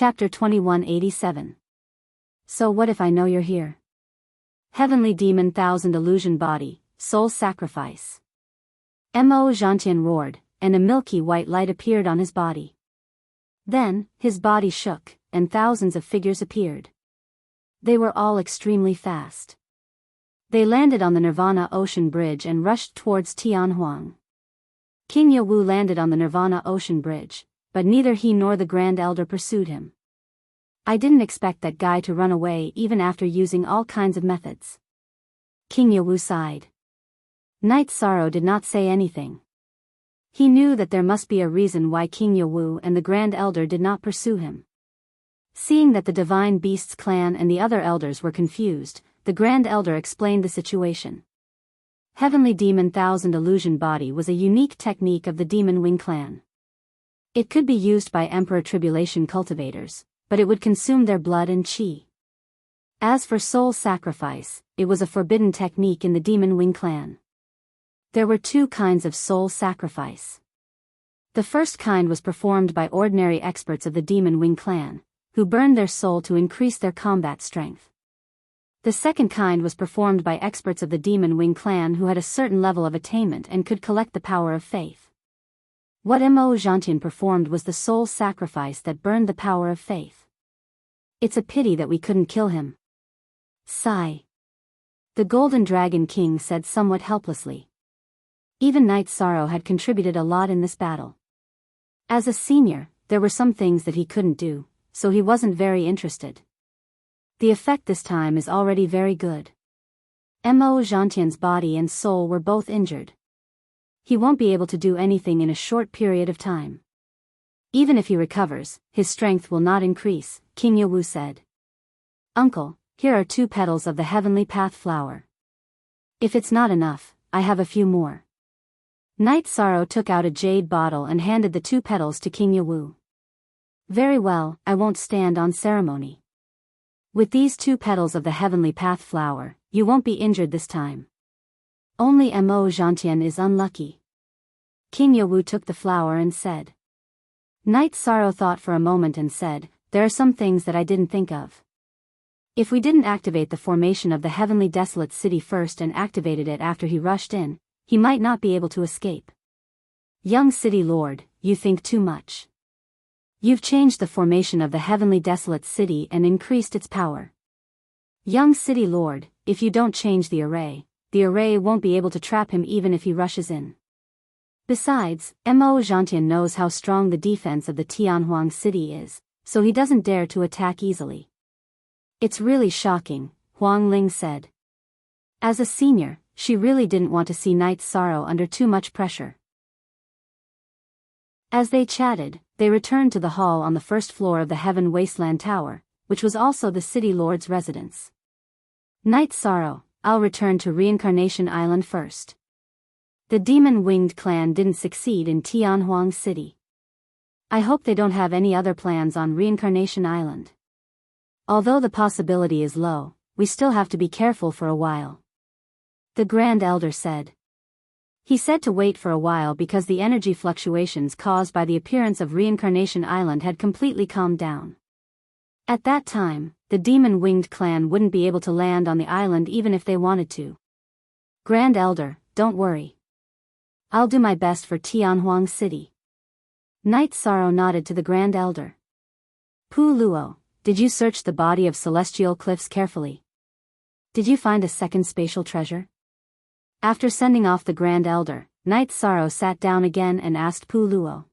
Chapter 2187. So what if I know you're here? Heavenly Demon Thousand Illusion Body, Soul Sacrifice. Mo Gentian roared, and a milky white light appeared on his body. Then, his body shook, and thousands of figures appeared. They were all extremely fast. They landed on the Nirvana Ocean Bridge and rushed towards Tianhuang. King Yawu landed on the Nirvana Ocean Bridge, but neither he nor the Grand Elder pursued him. I didn't expect that guy to run away even after using all kinds of methods. King Yawu sighed. Knight Sorrow did not say anything. He knew that there must be a reason why King Yawu and the Grand Elder did not pursue him. Seeing that the Divine Beasts clan and the other elders were confused, the Grand Elder explained the situation. Heavenly Demon Thousand Illusion Body was a unique technique of the Demon Wing clan. It could be used by Emperor Tribulation cultivators, but it would consume their blood and chi. As for soul sacrifice, it was a forbidden technique in the Demon Wing clan. There were two kinds of soul sacrifice. The first kind was performed by ordinary experts of the Demon Wing clan, who burned their soul to increase their combat strength. The second kind was performed by experts of the Demon Wing clan who had a certain level of attainment and could collect the power of faith. What Mo Gentian performed was the soul sacrifice that burned the power of faith. It's a pity that we couldn't kill him. Sigh. The Golden Dragon King said somewhat helplessly. Even Knight Sorrow had contributed a lot in this battle. As a senior, there were some things that he couldn't do, so he wasn't very interested. The effect this time is already very good. Mo Gentian's body and soul were both injured. He won't be able to do anything in a short period of time. Even if he recovers, his strength will not increase, King Yawu said. Uncle, here are 2 petals of the Heavenly Path flower. If it's not enough, I have a few more. Knight Sorrow took out a jade bottle and handed the 2 petals to King Yawu. Very well, I won't stand on ceremony. With these 2 petals of the Heavenly Path flower, you won't be injured this time. Only Mo Gentian is unlucky. King Yawu took the flower and said. Knight Sorrow thought for a moment and said, there are some things that I didn't think of. If we didn't activate the formation of the Heavenly Desolate City first and activated it after he rushed in, he might not be able to escape. Young City Lord, you think too much. You've changed the formation of the Heavenly Desolate City and increased its power. Young City Lord, if you don't change the array won't be able to trap him even if he rushes in. Besides, Mo Gentian knows how strong the defense of the Tianhuang city is, so he doesn't dare to attack easily. It's really shocking, Huang Ling said. As a senior, she really didn't want to see Knight Sorrow under too much pressure. As they chatted, they returned to the hall on the first floor of the Heaven Wasteland Tower, which was also the City Lord's residence. Knight Sorrow, I'll return to Reincarnation Island first. The Demon-Winged clan didn't succeed in Tianhuang City. I hope they don't have any other plans on Reincarnation Island. Although the possibility is low, we still have to be careful for a while. The Grand Elder said. He said to wait for a while because the energy fluctuations caused by the appearance of Reincarnation Island had completely calmed down. At that time, the Demon-Winged clan wouldn't be able to land on the island even if they wanted to. Grand Elder, don't worry. I'll do my best for Tianhuang City. Knight Sorrow nodded to the Grand Elder. Pu Luo, did you search the body of Celestial Cliffs carefully? Did you find a second spatial treasure? After sending off the Grand Elder, Knight Sorrow sat down again and asked Pu Luo.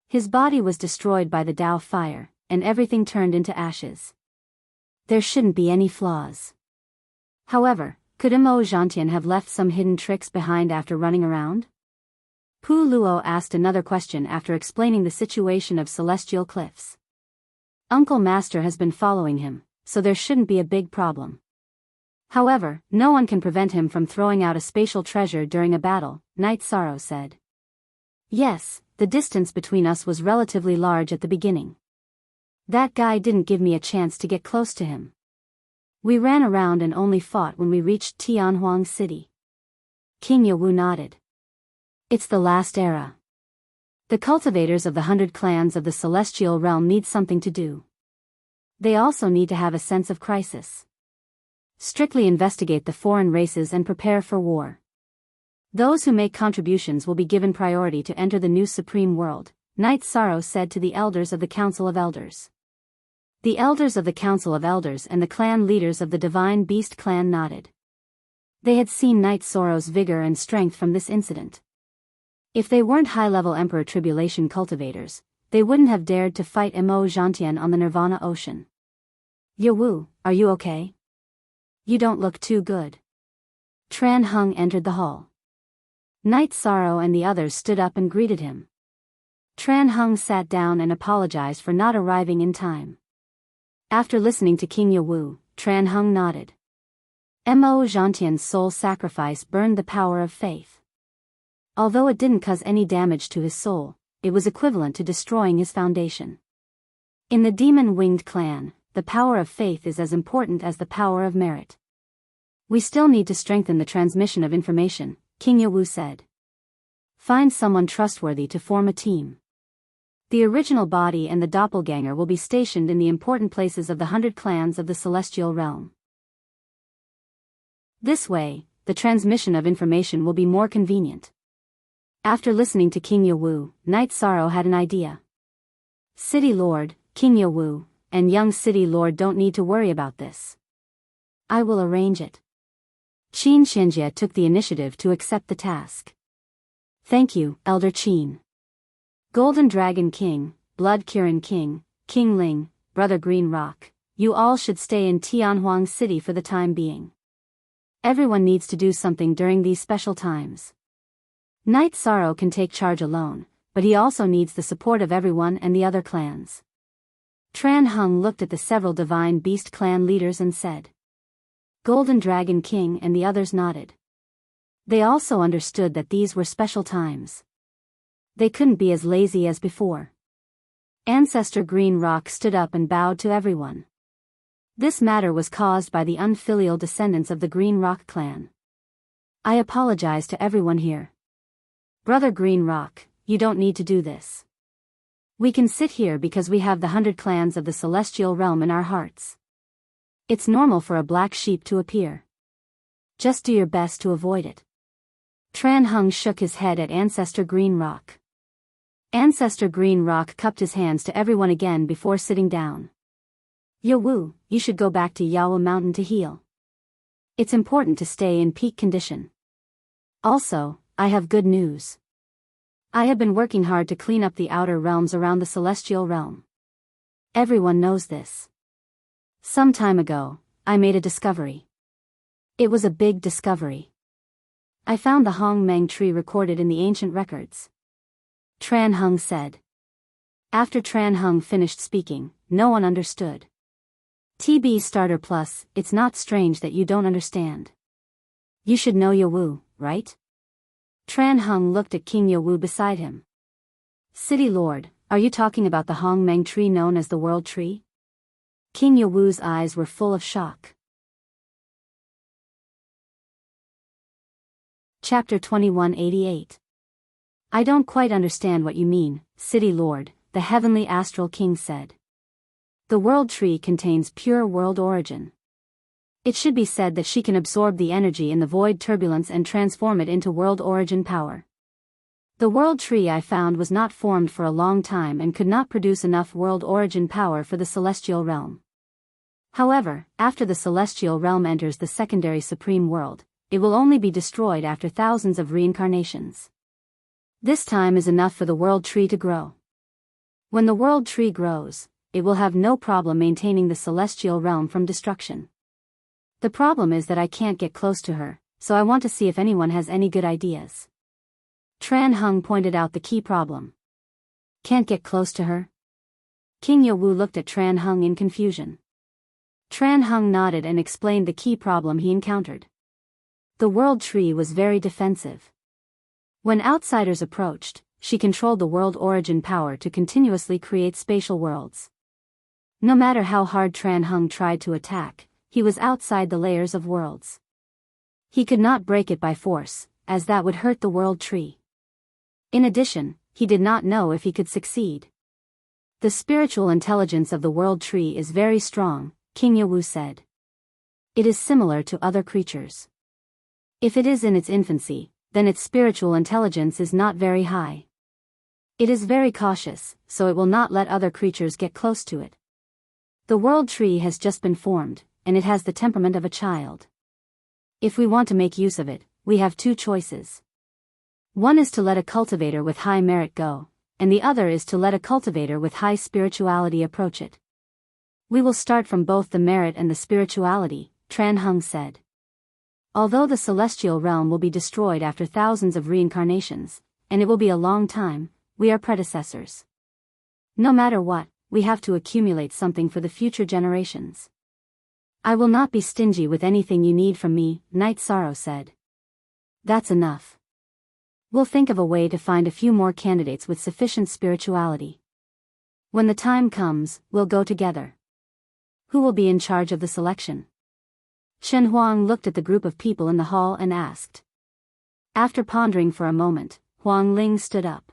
His body was destroyed by the Tao fire, and everything turned into ashes. There shouldn't be any flaws. However, could Mo Gentian have left some hidden tricks behind after running around? Pu Luo asked another question after explaining the situation of Celestial Cliffs. Uncle Master has been following him, so there shouldn't be a big problem. However, no one can prevent him from throwing out a spatial treasure during a battle, Knight Sorrow said. Yes, the distance between us was relatively large at the beginning. That guy didn't give me a chance to get close to him. We ran around and only fought when we reached Tianhuang City. King Yawu nodded. It's the last era. The cultivators of the 100 clans of the celestial realm need something to do. They also need to have a sense of crisis. Strictly investigate the foreign races and prepare for war. Those who make contributions will be given priority to enter the new supreme world, Knight Sorrow said to the elders of the Council of Elders. The elders of the Council of Elders and the clan leaders of the Divine Beast clan nodded. They had seen Knight Sorrow's vigor and strength from this incident. If they weren't high-level Emperor Tribulation cultivators, they wouldn't have dared to fight Mo Zhantian on the Nirvana Ocean. Yawu, are you okay? You don't look too good. Tran Hung entered the hall. Knight Sorrow and the others stood up and greeted him. Tran Hung sat down and apologized for not arriving in time. After listening to King Yawu, Tran Hung nodded. Mo Zhantian's soul sacrifice burned the power of faith. Although it didn't cause any damage to his soul, it was equivalent to destroying his foundation. In the demon-winged clan, the power of faith is as important as the power of merit. We still need to strengthen the transmission of information, King Yawu said. Find someone trustworthy to form a team. The original body and the doppelganger will be stationed in the important places of the 100 clans of the celestial realm. This way, the transmission of information will be more convenient. After listening to King Yawu, Knight Sorrow had an idea. City Lord, King Yawu, and young City Lord don't need to worry about this. I will arrange it. Qin Xianjie took the initiative to accept the task. Thank you, Elder Qin. Golden Dragon King, Blood Kirin King, King Ling, Brother Green Rock, you all should stay in Tianhuang City for the time being. Everyone needs to do something during these special times. Knight Sorrow can take charge alone, but he also needs the support of everyone and the other clans. Tran Hung looked at the several Divine Beast clan leaders and said. Golden Dragon King and the others nodded. They also understood that these were special times. They couldn't be as lazy as before. Ancestor Green Rock stood up and bowed to everyone. This matter was caused by the unfilial descendants of the Green Rock clan. I apologize to everyone here. Brother Green Rock, you don't need to do this. We can sit here because we have the 100 clans of the celestial realm in our hearts. It's normal for a black sheep to appear. Just do your best to avoid it. Tran Hung shook his head at Ancestor Green Rock. Ancestor Green Rock cupped his hands to everyone again before sitting down. Yawu, you should go back to Yawu Mountain to heal. It's important to stay in peak condition. Also, I have good news. I have been working hard to clean up the outer realms around the celestial realm. Everyone knows this. Some time ago, I made a discovery. It was a big discovery. I found the Hong Meng tree recorded in the ancient records. Tran Hung said. After Tran Hung finished speaking, no one understood. TB Starter Plus, it's not strange that you don't understand. You should know Yawu, right? Tran Hung looked at King Yawu beside him. City Lord, are you talking about the Hong Meng tree known as the World Tree? King Yawu's eyes were full of shock. Chapter 2188. I don't quite understand what you mean, City Lord, the Heavenly Astral King said. The World Tree contains pure world origin. It should be said that she can absorb the energy in the void turbulence and transform it into world origin power. The world tree I found was not formed for a long time and could not produce enough world origin power for the celestial realm. However, after the celestial realm enters the secondary supreme world, it will only be destroyed after thousands of reincarnations. This time is enough for the world tree to grow. When the world tree grows, it will have no problem maintaining the celestial realm from destruction. The problem is that I can't get close to her, so I want to see if anyone has any good ideas. Tran Hung pointed out the key problem. Can't get close to her? King Yawu looked at Tran Hung in confusion. Tran Hung nodded and explained the key problem he encountered. The world tree was very defensive. When outsiders approached, she controlled the world origin power to continuously create spatial worlds. No matter how hard Tran Hung tried to attack, he was outside the layers of worlds. He could not break it by force, as that would hurt the world tree. In addition, he did not know if he could succeed. The spiritual intelligence of the world tree is very strong, King Yawu said. It is similar to other creatures. If it is in its infancy, then its spiritual intelligence is not very high. It is very cautious, so it will not let other creatures get close to it. The world tree has just been formed, and it has the temperament of a child. If we want to make use of it, we have two choices. One is to let a cultivator with high merit go, and the other is to let a cultivator with high spirituality approach it. We will start from both the merit and the spirituality, Tran Hung said. Although the celestial realm will be destroyed after thousands of reincarnations, and it will be a long time, we are predecessors. No matter what, we have to accumulate something for the future generations. I will not be stingy with anything you need from me, Night Sorrow said. That's enough. We'll think of a way to find a few more candidates with sufficient spirituality. When the time comes, we'll go together. Who will be in charge of the selection? Shen Huang looked at the group of people in the hall and asked. After pondering for a moment, Huang Ling stood up.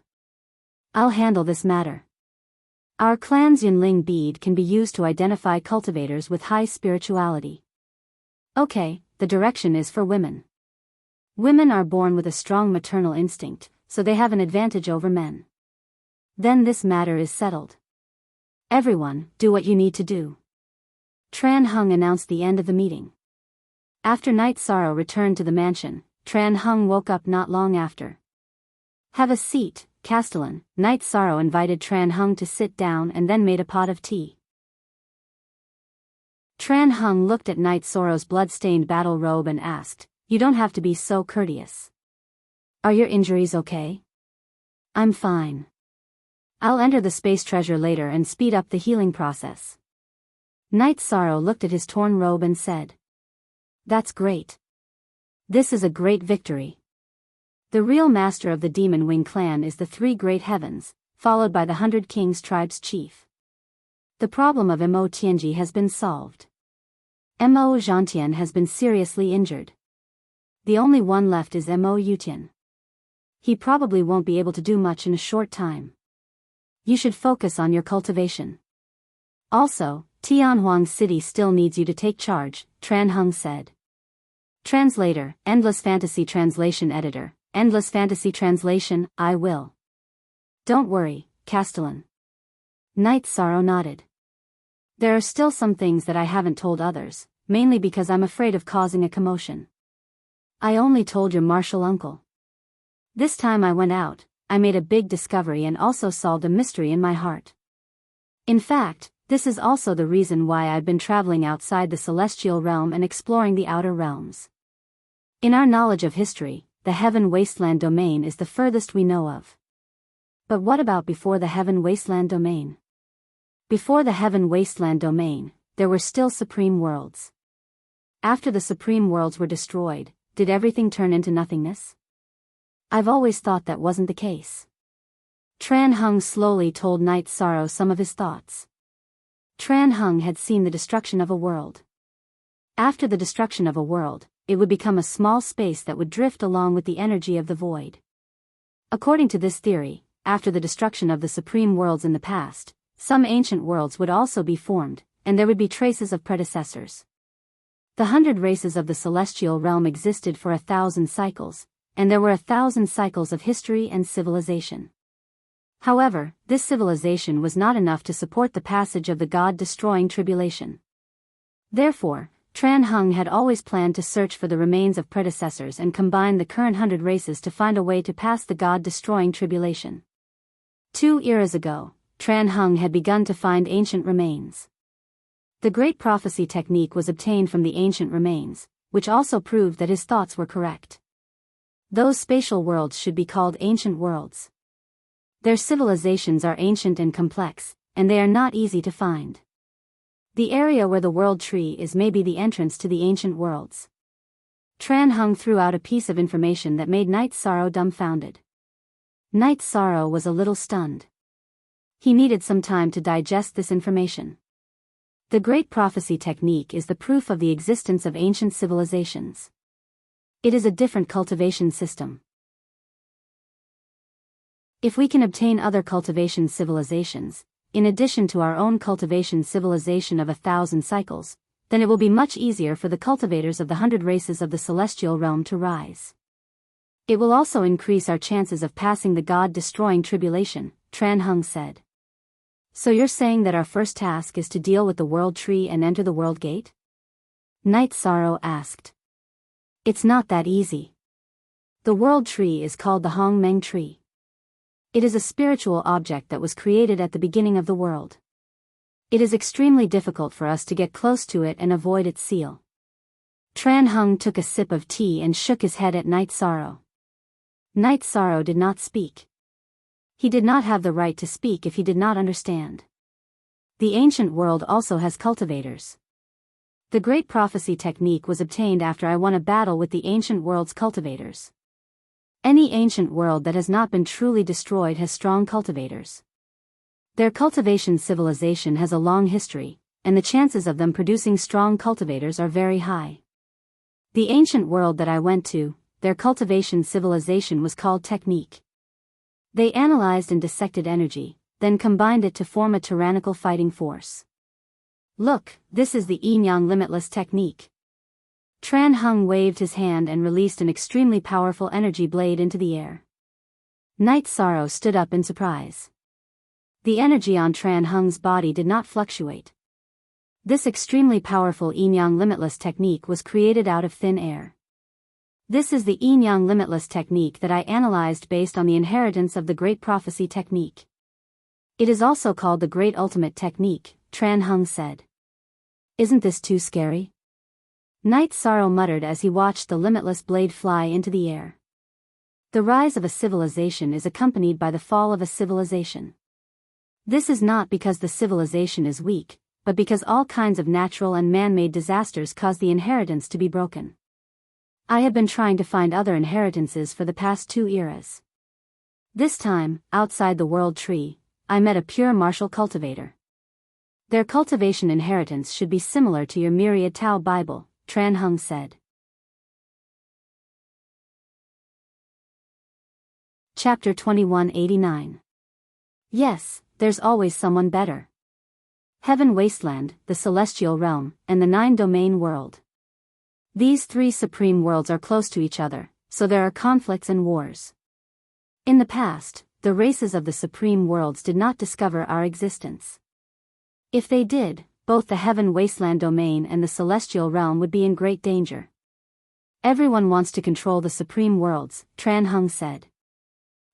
I'll handle this matter. Our clan's Yunling bead can be used to identify cultivators with high spirituality. Okay, the direction is for women. Women are born with a strong maternal instinct, so they have an advantage over men. Then this matter is settled. Everyone, do what you need to do. Tran Hung announced the end of the meeting. After Night Sorrow returned to the mansion, Tran Hung woke up not long after. Have a seat, Castellan. Night Sorrow invited Tran Hung to sit down and then made a pot of tea. Tran Hung looked at Night Sorrow's blood-stained battle robe and asked, You don't have to be so courteous. Are your injuries okay? I'm fine. I'll enter the space treasure later and speed up the healing process. Night Sorrow looked at his torn robe and said. That's great. This is a great victory. The real master of the Demon Wing clan is the Three Great Heavens, followed by the 100 Kings tribe's chief. The problem of Mo Tianji has been solved. Mo Zhantian has been seriously injured. The only one left is Mo Yutian. He probably won't be able to do much in a short time. You should focus on your cultivation. Also, Tianhuang City still needs you to take charge, Tran Hung said. Translator, Endless Fantasy Translation Editor, Endless Fantasy Translation, I will. Don't worry, Castellan. Night Sorrow nodded. There are still some things that I haven't told others, mainly because I'm afraid of causing a commotion. I only told your martial uncle. This time I went out, I made a big discovery and also solved a mystery in my heart. In fact, this is also the reason why I've been traveling outside the celestial realm and exploring the outer realms. In our knowledge of history, the Heaven Wasteland domain is the furthest we know of. But what about before the Heaven Wasteland domain? Before the Heaven Wasteland domain, there were still supreme worlds. After the supreme worlds were destroyed, did everything turn into nothingness? I've always thought that wasn't the case. Tran Hung slowly told Night Sorrow some of his thoughts. Tran Hung had seen the destruction of a world. After the destruction of a world, it would become a small space that would drift along with the energy of the void. According to this theory, after the destruction of the supreme worlds in the past, some ancient worlds would also be formed, and there would be traces of predecessors. The 100 races of the celestial realm existed for 1,000 cycles, and there were 1,000 cycles of history and civilization. However, this civilization was not enough to support the passage of the God-destroying tribulation. Therefore, Tran Hung had always planned to search for the remains of predecessors and combine the current 100 races to find a way to pass the God-destroying tribulation. 2 eras ago, Tran Hung had begun to find ancient remains. The Great Prophecy technique was obtained from the ancient remains, which also proved that his thoughts were correct. Those spatial worlds should be called ancient worlds. Their civilizations are ancient and complex, and they are not easy to find. The area where the world tree is may be the entrance to the ancient worlds. Tran Hung threw out a piece of information that made Night Sorrow dumbfounded. Night Sorrow was a little stunned. He needed some time to digest this information. The Great Prophecy technique is the proof of the existence of ancient civilizations. It is a different cultivation system. If we can obtain other cultivation civilizations, in addition to our own cultivation civilization of 1,000 cycles, then it will be much easier for the cultivators of the 100 races of the celestial realm to rise. It will also increase our chances of passing the God-destroying tribulation, Tran Hung said. So you're saying that our first task is to deal with the world tree and enter the world gate? Night Sorrow asked. It's not that easy. The world tree is called the Hong Meng tree. It is a spiritual object that was created at the beginning of the world. It is extremely difficult for us to get close to it and avoid its seal. Tran Hung took a sip of tea and shook his head at Night Sorrow. Night Sorrow did not speak. He did not have the right to speak if he did not understand. The ancient world also has cultivators. The Great Prophecy technique was obtained after I won a battle with the ancient world's cultivators. Any ancient world that has not been truly destroyed has strong cultivators. Their cultivation civilization has a long history, and the chances of them producing strong cultivators are very high. The ancient world that I went to, their cultivation civilization was called technique. They analyzed and dissected energy, then combined it to form a tyrannical fighting force. Look, this is the yin-yang limitless technique. Tran Hung waved his hand and released an extremely powerful energy blade into the air. Night Sorrow stood up in surprise. The energy on Tran Hung's body did not fluctuate. This extremely powerful yin-yang limitless technique was created out of thin air. This is the yin-yang limitless technique that I analyzed based on the inheritance of the Great Prophecy technique. It is also called the Great Ultimate technique, Tran Hung said. Isn't this too scary? Night Sorrow muttered as he watched the limitless blade fly into the air. The rise of a civilization is accompanied by the fall of a civilization. This is not because the civilization is weak, but because all kinds of natural and man-made disasters cause the inheritance to be broken. I have been trying to find other inheritances for the past 2 eras. This time, outside the world tree, I met a pure martial cultivator. Their cultivation inheritance should be similar to your Myriad Tao Bible, Tran Hung said. Chapter 2189. Yes, there's always someone better. Heaven Wasteland, the Celestial Realm, and the 9-domain world. These 3 supreme worlds are close to each other, so there are conflicts and wars. In the past, the races of the supreme worlds did not discover our existence. If they did, both the Heaven Wasteland domain and the Celestial Realm would be in great danger. Everyone wants to control the supreme worlds, Tran Hung said.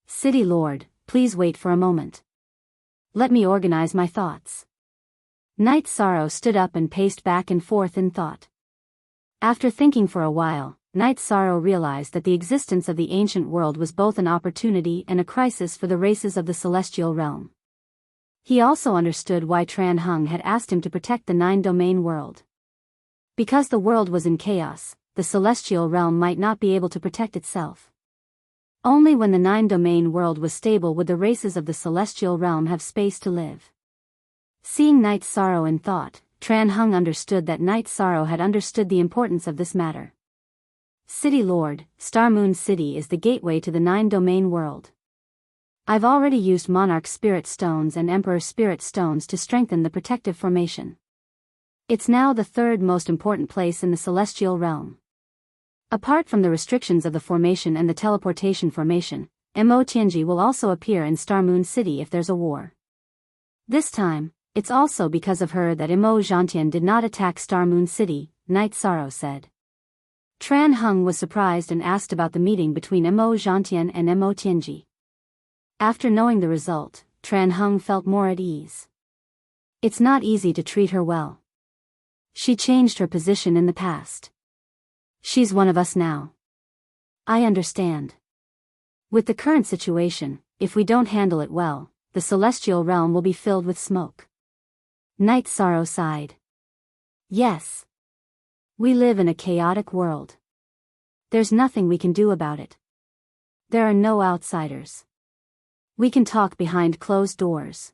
City Lord, please wait for a moment. Let me organize my thoughts. Night Sorrow stood up and paced back and forth in thought. After thinking for a while, Night Sorrow realized that the existence of the ancient world was both an opportunity and a crisis for the races of the Celestial Realm. He also understood why Tran Hung had asked him to protect the 9-domain world. Because the world was in chaos, the Celestial Realm might not be able to protect itself. Only when the 9-domain world was stable would the races of the Celestial Realm have space to live. Seeing Night Sorrow in thought, Tran Hung understood that Night Sorrow had understood the importance of this matter. City Lord, Star Moon City is the gateway to the 9-domain world. I've already used Monarch Spirit Stones and Emperor Spirit Stones to strengthen the protective formation. It's now the 3rd most important place in the Celestial Realm. Apart from the restrictions of the formation and the teleportation formation, Mo Tianji will also appear in Star Moon City if there's a war. This time, it's also because of her that Mo Zhantian did not attack Star Moon City, Night Sorrow said. Tran Hung was surprised and asked about the meeting between Mo Zhantian and Mo Tianji. After knowing the result, Tran Hung felt more at ease. It's not easy to treat her well. She changed her position in the past. She's one of us now. I understand. With the current situation, if we don't handle it well, the Celestial Realm will be filled with smoke. Night Sorrow sighed. Yes. We live in a chaotic world. There's nothing we can do about it. There are no outsiders. We can talk behind closed doors.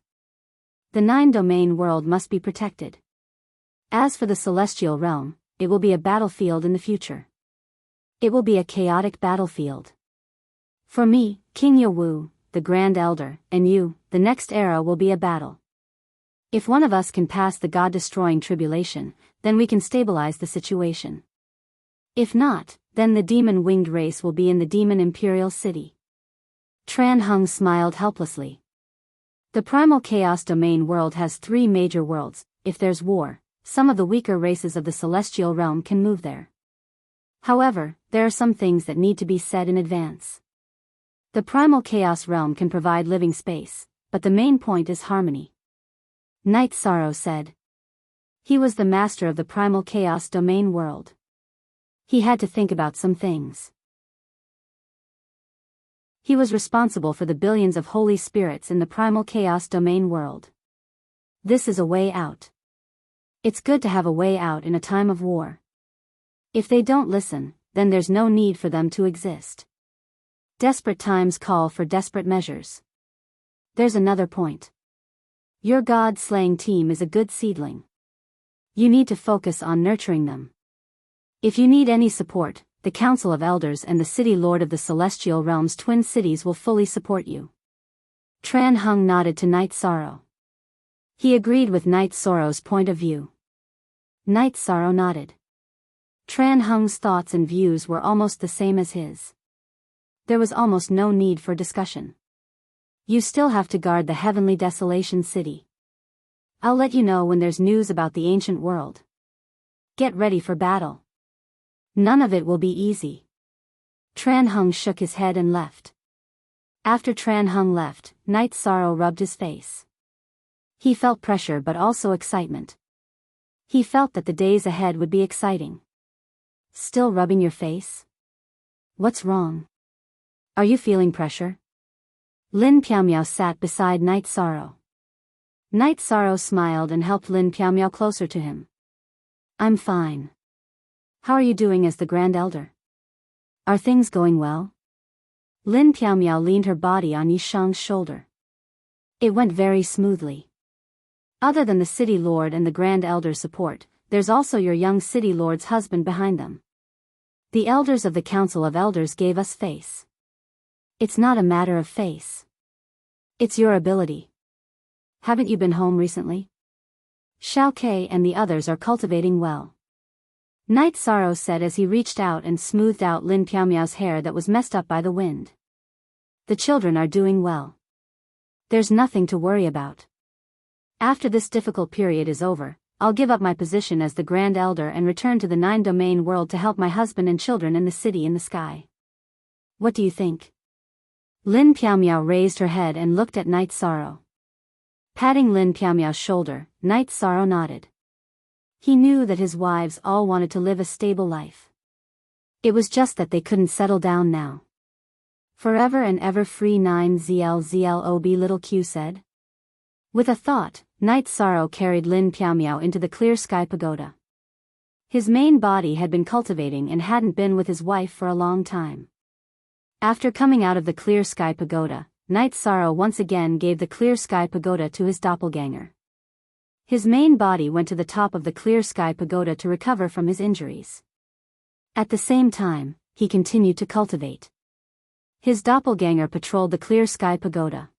The 9-domain world must be protected. As for the Celestial Realm, it will be a battlefield in the future. It will be a chaotic battlefield. For me, King Yowu, the Grand Elder, and you, the next era will be a battle. If one of us can pass the God-destroying tribulation, then we can stabilize the situation. If not, then the demon-winged race will be in the demon imperial city. Tran Hung smiled helplessly. The primal chaos domain world has 3 major worlds. If there's war, some of the weaker races of the celestial realm can move there. However, there are some things that need to be said in advance. The primal chaos realm can provide living space, but the main point is harmony. Night Sorrow said. He was the master of the primal chaos domain world. He had to think about some things. He was responsible for the billions of holy spirits in the primal chaos domain world. This is a way out. It's good to have a way out in a time of war. If they don't listen, then there's no need for them to exist. Desperate times call for desperate measures. There's another point. Your God-slaying team is a good seedling. You need to focus on nurturing them. If you need any support, the Council of Elders and the City Lord of the Celestial Realm's twin cities will fully support you. Tran Hung nodded to Night Sorrow. He agreed with Night Sorrow's point of view. Night Sorrow nodded. Tran Hung's thoughts and views were almost the same as his. There was almost no need for discussion. You still have to guard the Heavenly Desolation City. I'll let you know when there's news about the ancient world. Get ready for battle. None of it will be easy. Tran Hung shook his head and left. After Tran Hung left, Night Sorrow rubbed his face. He felt pressure but also excitement. He felt that the days ahead would be exciting. Still rubbing your face? What's wrong? Are you feeling pressure? Lin Piaomiao sat beside Night Sorrow. Night Sorrow smiled and helped Lin Piaomiao closer to him. I'm fine. How are you doing as the Grand Elder? Are things going well? Lin Piaomiao leaned her body on Yishang's shoulder. It went very smoothly. Other than the City Lord and the Grand Elder's support, there's also your young City Lord's husband behind them. The elders of the Council of Elders gave us face. It's not a matter of face. It's your ability. Haven't you been home recently? Xiao Kei and the others are cultivating well. Night Sorrow said as he reached out and smoothed out Lin Piaomiao's hair that was messed up by the wind. The children are doing well. There's nothing to worry about. After this difficult period is over, I'll give up my position as the Grand Elder and return to the 9-domain world to help my husband and children in the city in the sky. What do you think? Lin Piaomiao raised her head and looked at Night Sorrow. Patting Lin Piaomiao's shoulder, Night Sorrow nodded. He knew that his wives all wanted to live a stable life. It was just that they couldn't settle down now. Forever and ever free 9ZLZLOB little Q said. With a thought, Night Sorrow carried Lin Piaomiao into the clear sky pagoda. His main body had been cultivating and hadn't been with his wife for a long time. After coming out of the clear sky pagoda, Night Sorrow once again gave the clear sky pagoda to his doppelganger. His main body went to the top of the clear sky pagoda to recover from his injuries. At the same time, he continued to cultivate. His doppelganger patrolled the clear sky pagoda.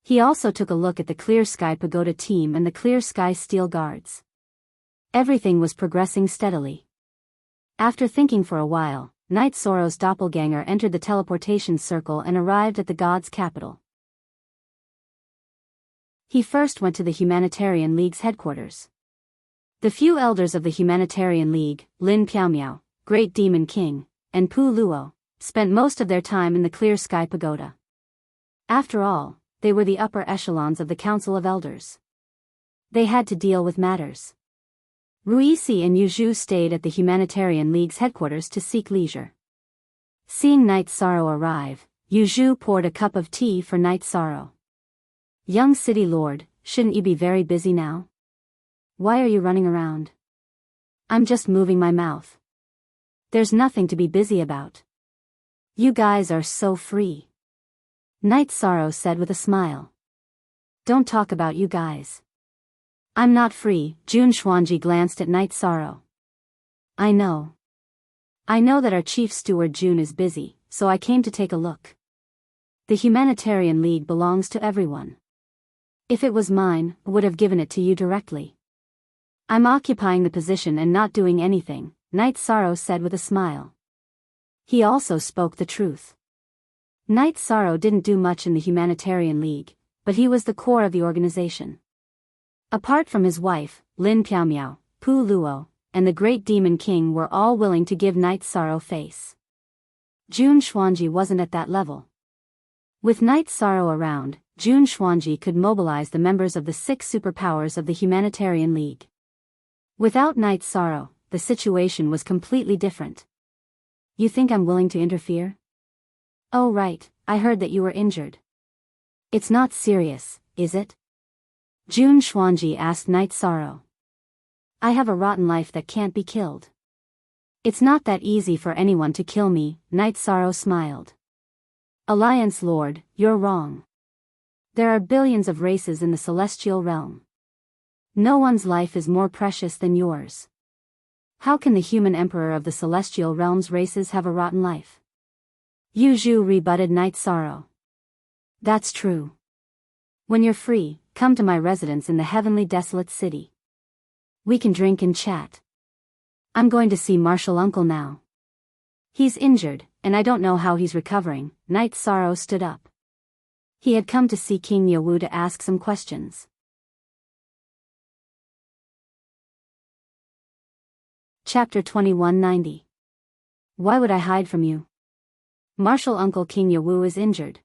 He also took a look at the clear sky pagoda team and the clear sky steel guards. Everything was progressing steadily. After thinking for a while, Night Sorrow's doppelganger entered the teleportation circle and arrived at the god's capital. He first went to the Humanitarian League's headquarters. The few elders of the Humanitarian League, Lin Piaomiao, Great Demon King, and Pu Luo, spent most of their time in the Clear Sky Pagoda. After all, they were the upper echelons of the Council of Elders. They had to deal with matters. Ruisi and Yuzhu stayed at the Humanitarian League's headquarters to seek leisure. Seeing Night Sorrow arrive, Yuzhu poured a cup of tea for Night Sorrow. Young City Lord, shouldn't you be very busy now? Why are you running around? I'm just moving my mouth. There's nothing to be busy about. You guys are so free. Night Sorrow said with a smile. Don't talk about you guys. I'm not free. Jun Xuanji glanced at Night Sorrow. I know that our chief steward Jun is busy, so I came to take a look. The Humanitarian League belongs to everyone. If it was mine, I would have given it to you directly. I'm occupying the position and not doing anything, Night Sorrow said with a smile. He also spoke the truth. Night Sorrow didn't do much in the Humanitarian League, but he was the core of the organization. Apart from his wife, Lin Piaomiao, Pu Luo, and the Great Demon King were all willing to give Night Sorrow face. Jun Xuanji wasn't at that level. With Night Sorrow around, Jun Xuanji could mobilize the members of the 6 superpowers of the Humanitarian League. Without Night Sorrow, the situation was completely different. You think I'm willing to interfere? Oh right, I heard that you were injured. It's not serious, is it? Jun Xuanji asked Night Sorrow. I have a rotten life that can't be killed. It's not that easy for anyone to kill me, Night Sorrow smiled. Alliance Lord, you're wrong. There are billions of races in the celestial realm. No one's life is more precious than yours. How can the human emperor of the celestial realm's races have a rotten life? Yu Zhu rebutted Night Sorrow. That's true. When you're free, come to my residence in the heavenly desolate city. We can drink and chat. I'm going to see Martial Uncle now. He's injured, and I don't know how he's recovering. Night Sorrow stood up. He had come to see King Yewu to ask some questions. Chapter 2190. Why would I hide from you? Martial Uncle King Yewu is injured.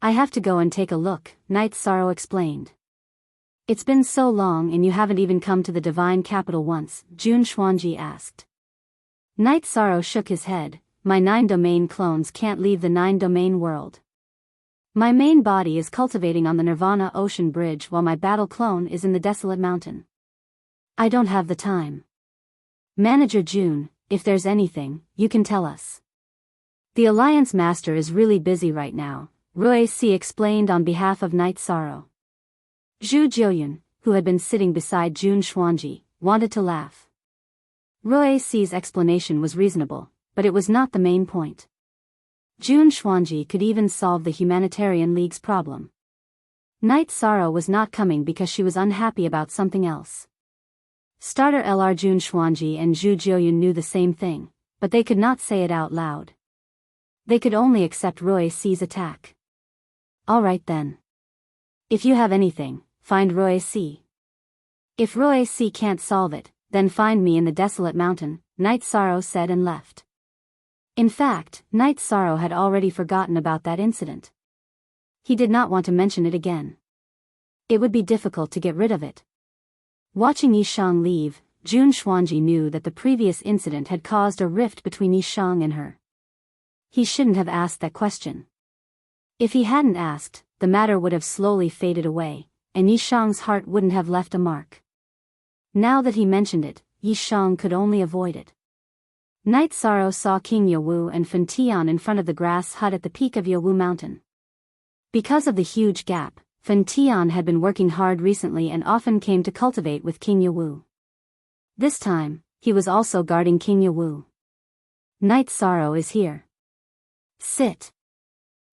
I have to go and take a look, Night Sorrow explained. It's been so long and you haven't even come to the divine capital once, Jun Xuanji asked. Night Sorrow shook his head. My 9-domain clones can't leave the 9-domain world. My main body is cultivating on the Nirvana Ocean Bridge while my battle clone is in the desolate mountain. I don't have the time. Manager Jun, if there's anything, you can tell us. The Alliance Master is really busy right now, Rui Si explained on behalf of Night Sorrow. Zhu Jiuyun, who had been sitting beside Jun Xuanji, wanted to laugh. Rui Si's explanation was reasonable, but it was not the main point. Jun Xuanji could even solve the Humanitarian League's problem. Night Sorrow was not coming because she was unhappy about something else. Starter LR Jun Xuanji and Zhu Jiuyun knew the same thing, but they could not say it out loud. They could only accept Rui Si's attack. Alright then. If you have anything, find Rui Si. If Rui Si can't solve it, then find me in the desolate mountain, Night Sorrow said and left. In fact, Night Sorrow had already forgotten about that incident. He did not want to mention it again. It would be difficult to get rid of it. Watching Yishang leave, Jun Xuanji knew that the previous incident had caused a rift between Yishang and her. He shouldn't have asked that question. If he hadn't asked, the matter would have slowly faded away, and Yishang's heart wouldn't have left a mark. Now that he mentioned it, Yishang could only avoid it. Night Sorrow saw King Yewu and Fen Tian in front of the grass hut at the peak of Yewu Mountain. Because of the huge gap, Fen Tian had been working hard recently and often came to cultivate with King Yewu. This time, he was also guarding King Yewu. Night Sorrow is here. Sit.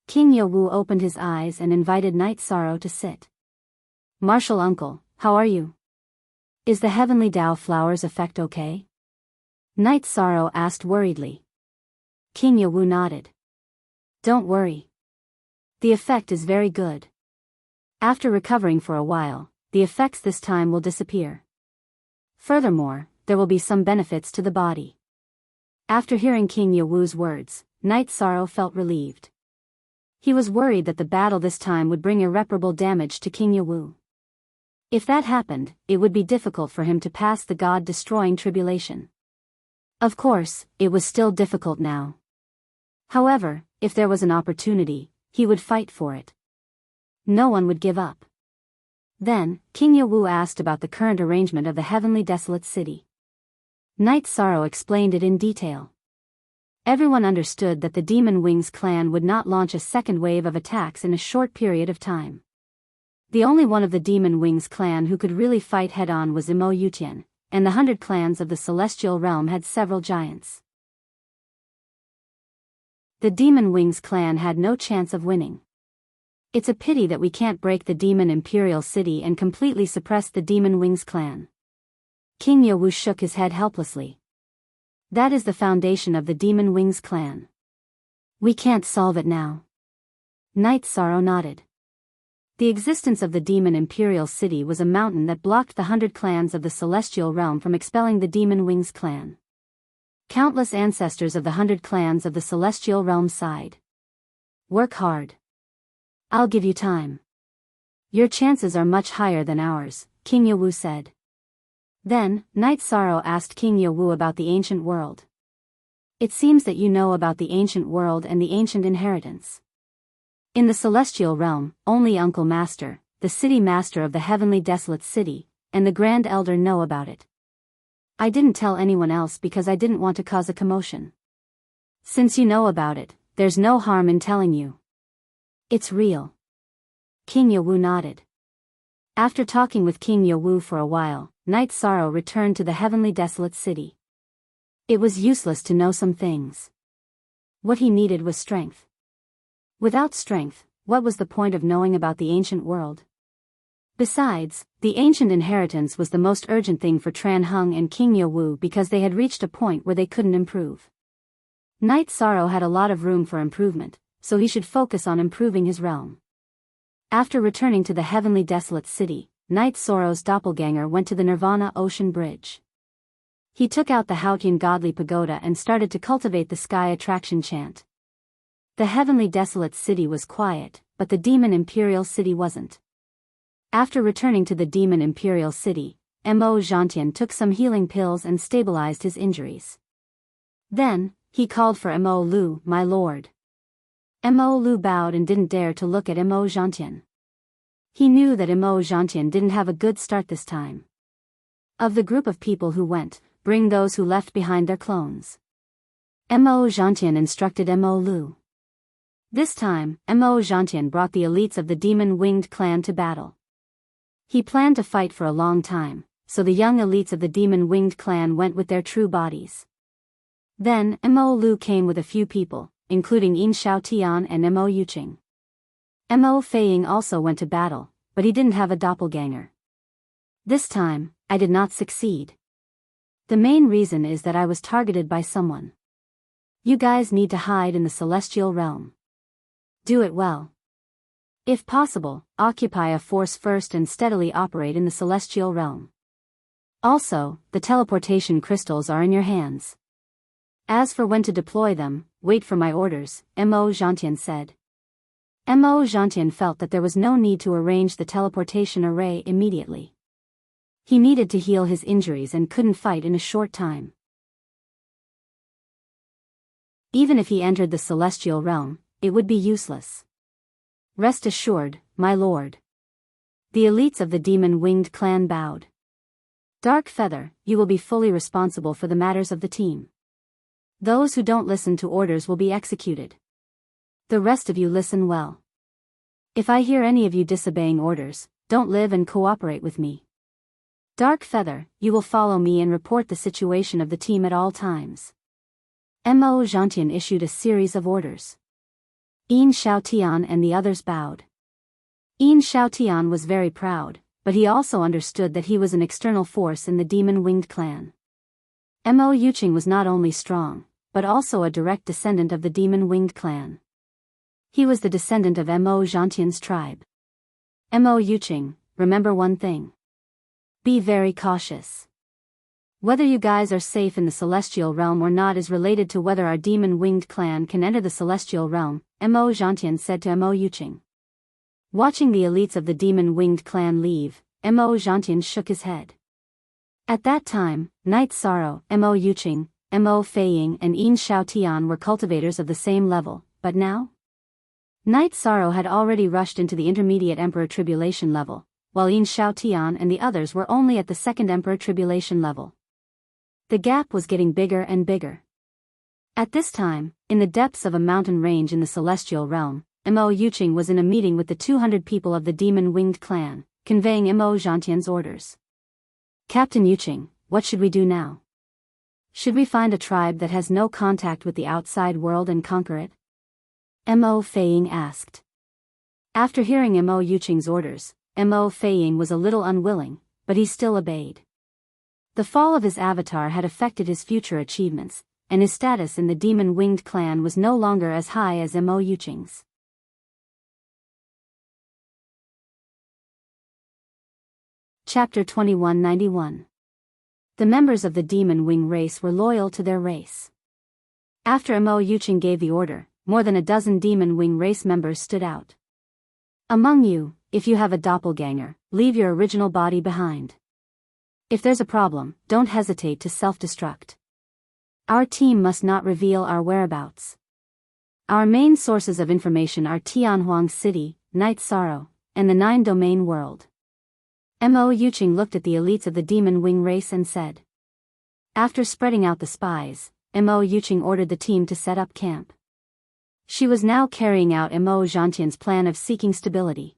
King Yewu opened his eyes and invited Night Sorrow to sit. Martial Uncle, how are you? Is the Heavenly Tao Flowers effect okay? Night Sorrow asked worriedly. King Yewu nodded. Don't worry. The effect is very good. After recovering for a while, the effects this time will disappear. Furthermore, there will be some benefits to the body. After hearing King Yewu's words, Night Sorrow felt relieved. He was worried that the battle this time would bring irreparable damage to King Yewu. If that happened, it would be difficult for him to pass the God-destroying tribulation. Of course, it was still difficult now. However, if there was an opportunity, he would fight for it. No one would give up. Then, King Yewu asked about the current arrangement of the heavenly desolate city. Night Sorrow explained it in detail. Everyone understood that the Demon Wings clan would not launch a second wave of attacks in a short period of time. The only one of the Demon Wings clan who could really fight head-on was Imo Yutian, and the 100 clans of the Celestial Realm had several giants. The Demon Wings clan had no chance of winning. It's a pity that we can't break the Demon Imperial City and completely suppress the Demon Wings clan. King Yowu shook his head helplessly. That is the foundation of the Demon Wings clan. We can't solve it now. Knight Sorrow nodded. The existence of the Demon Imperial City was a mountain that blocked the 100 clans of the Celestial Realm from expelling the Demon Wings clan. Countless ancestors of the 100 clans of the Celestial Realm sighed. Work hard. I'll give you time. Your chances are much higher than ours, King Yowu said. Then, Knight Sorrow asked King Yowu about the ancient world. It seems that you know about the ancient world and the ancient inheritance. In the Celestial Realm, only Uncle Master, the City Master of the Heavenly Desolate City, and the Grand Elder know about it. I didn't tell anyone else because I didn't want to cause a commotion. Since you know about it, there's no harm in telling you. It's real. King Yowu nodded. After talking with King Yowu for a while, Knight Sorrow returned to the Heavenly Desolate City. It was useless to know some things. What he needed was strength. Without strength, what was the point of knowing about the ancient world? Besides, the ancient inheritance was the most urgent thing for Tran Hung and King Yowu because they had reached a point where they couldn't improve. Knight Sorrow had a lot of room for improvement, so he should focus on improving his realm. After returning to the Heavenly Desolate City, Knight Sorrow's doppelganger went to the Nirvana Ocean Bridge. He took out the Haotian Godly Pagoda and started to cultivate the Sky Attraction chant. The Heavenly Desolate City was quiet, but the Demon Imperial City wasn't. After returning to the Demon Imperial City, Mo Zhantian took some healing pills and stabilized his injuries. Then, he called for Mo Lu, my lord. Mo Lu bowed and didn't dare to look at Mo Zhantian. He knew that Mo Zhantian didn't have a good start this time. Of the group of people who went, bring those who left behind their clones. Mo Zhantian instructed Mo Lu. This time, Mo Zhantian brought the elites of the Demon-Winged clan to battle. He planned to fight for a long time, so the young elites of the Demon-Winged clan went with their true bodies. Then, Mo Lu came with a few people, including Yin Xiaotian and Mo Yuqing. Mo Feiying also went to battle, but he didn't have a doppelganger. This time, I did not succeed. The main reason is that I was targeted by someone. You guys need to hide in the Celestial Realm. Do it well. If possible, occupy a force first and steadily operate in the Celestial Realm. Also, the teleportation crystals are in your hands. As for when to deploy them, wait for my orders, Mo Zhantian said. Mo Zhantian felt that there was no need to arrange the teleportation array immediately. He needed to heal his injuries and couldn't fight in a short time. Even if he entered the Celestial Realm, it would be useless. Rest assured, my lord. The elites of the Demon-Winged clan bowed. Dark Feather, you will be fully responsible for the matters of the team. Those who don't listen to orders will be executed. The rest of you listen well. If I hear any of you disobeying orders, don't live and cooperate with me. Dark Feather, you will follow me and report the situation of the team at all times. Mo Zhantian issued a series of orders. Yin Xiaotian and the others bowed. Yin Xiaotian was very proud, but he also understood that he was an external force in the Demon-Winged clan. Mo Yuqing was not only strong, but also a direct descendant of the Demon-Winged clan. He was the descendant of Mo Zhantian's tribe. Mo Yuqing, remember one thing. Be very cautious. Whether you guys are safe in the Celestial Realm or not is related to whether our Demon-Winged clan can enter the Celestial Realm, Mo Zhantian said to Mo Yuqing. Watching the elites of the Demon-Winged clan leave, Mo Zhantian shook his head. At that time, Knight Sorrow, Mo Yuqing, Mo Feiying and Yin Xiaotian were cultivators of the same level, but now? Knight Sorrow had already rushed into the intermediate Emperor Tribulation level, while Yin Xiaotian and the others were only at the second Emperor Tribulation level. The gap was getting bigger and bigger. At this time, in the depths of a mountain range in the Celestial Realm, Mo Yuqing was in a meeting with the 200 people of the Demon-Winged clan, conveying Mo Zhantian's orders. Captain Yuqing, what should we do now? Should we find a tribe that has no contact with the outside world and conquer it? Mo Feiying asked. After hearing Mo Yuqing's orders, Mo Feiying was a little unwilling, but he still obeyed. The fall of his avatar had affected his future achievements, and his status in the demon-winged clan was no longer as high as Mo Yuqing's. Chapter 2191. The members of the demon wing race were loyal to their race. After Mo Yuqing gave the order, more than a dozen demon wing race members stood out. Among you, if you have a doppelganger, leave your original body behind. If there's a problem, don't hesitate to self-destruct. Our team must not reveal our whereabouts. Our main sources of information are Tianhuang City, Night Sorrow, and the 9-domain world. Mo Yuqing looked at the elites of the demon wing race and said. After spreading out the spies, Mo Yuqing ordered the team to set up camp. She was now carrying out Mo Zhantian's plan of seeking stability.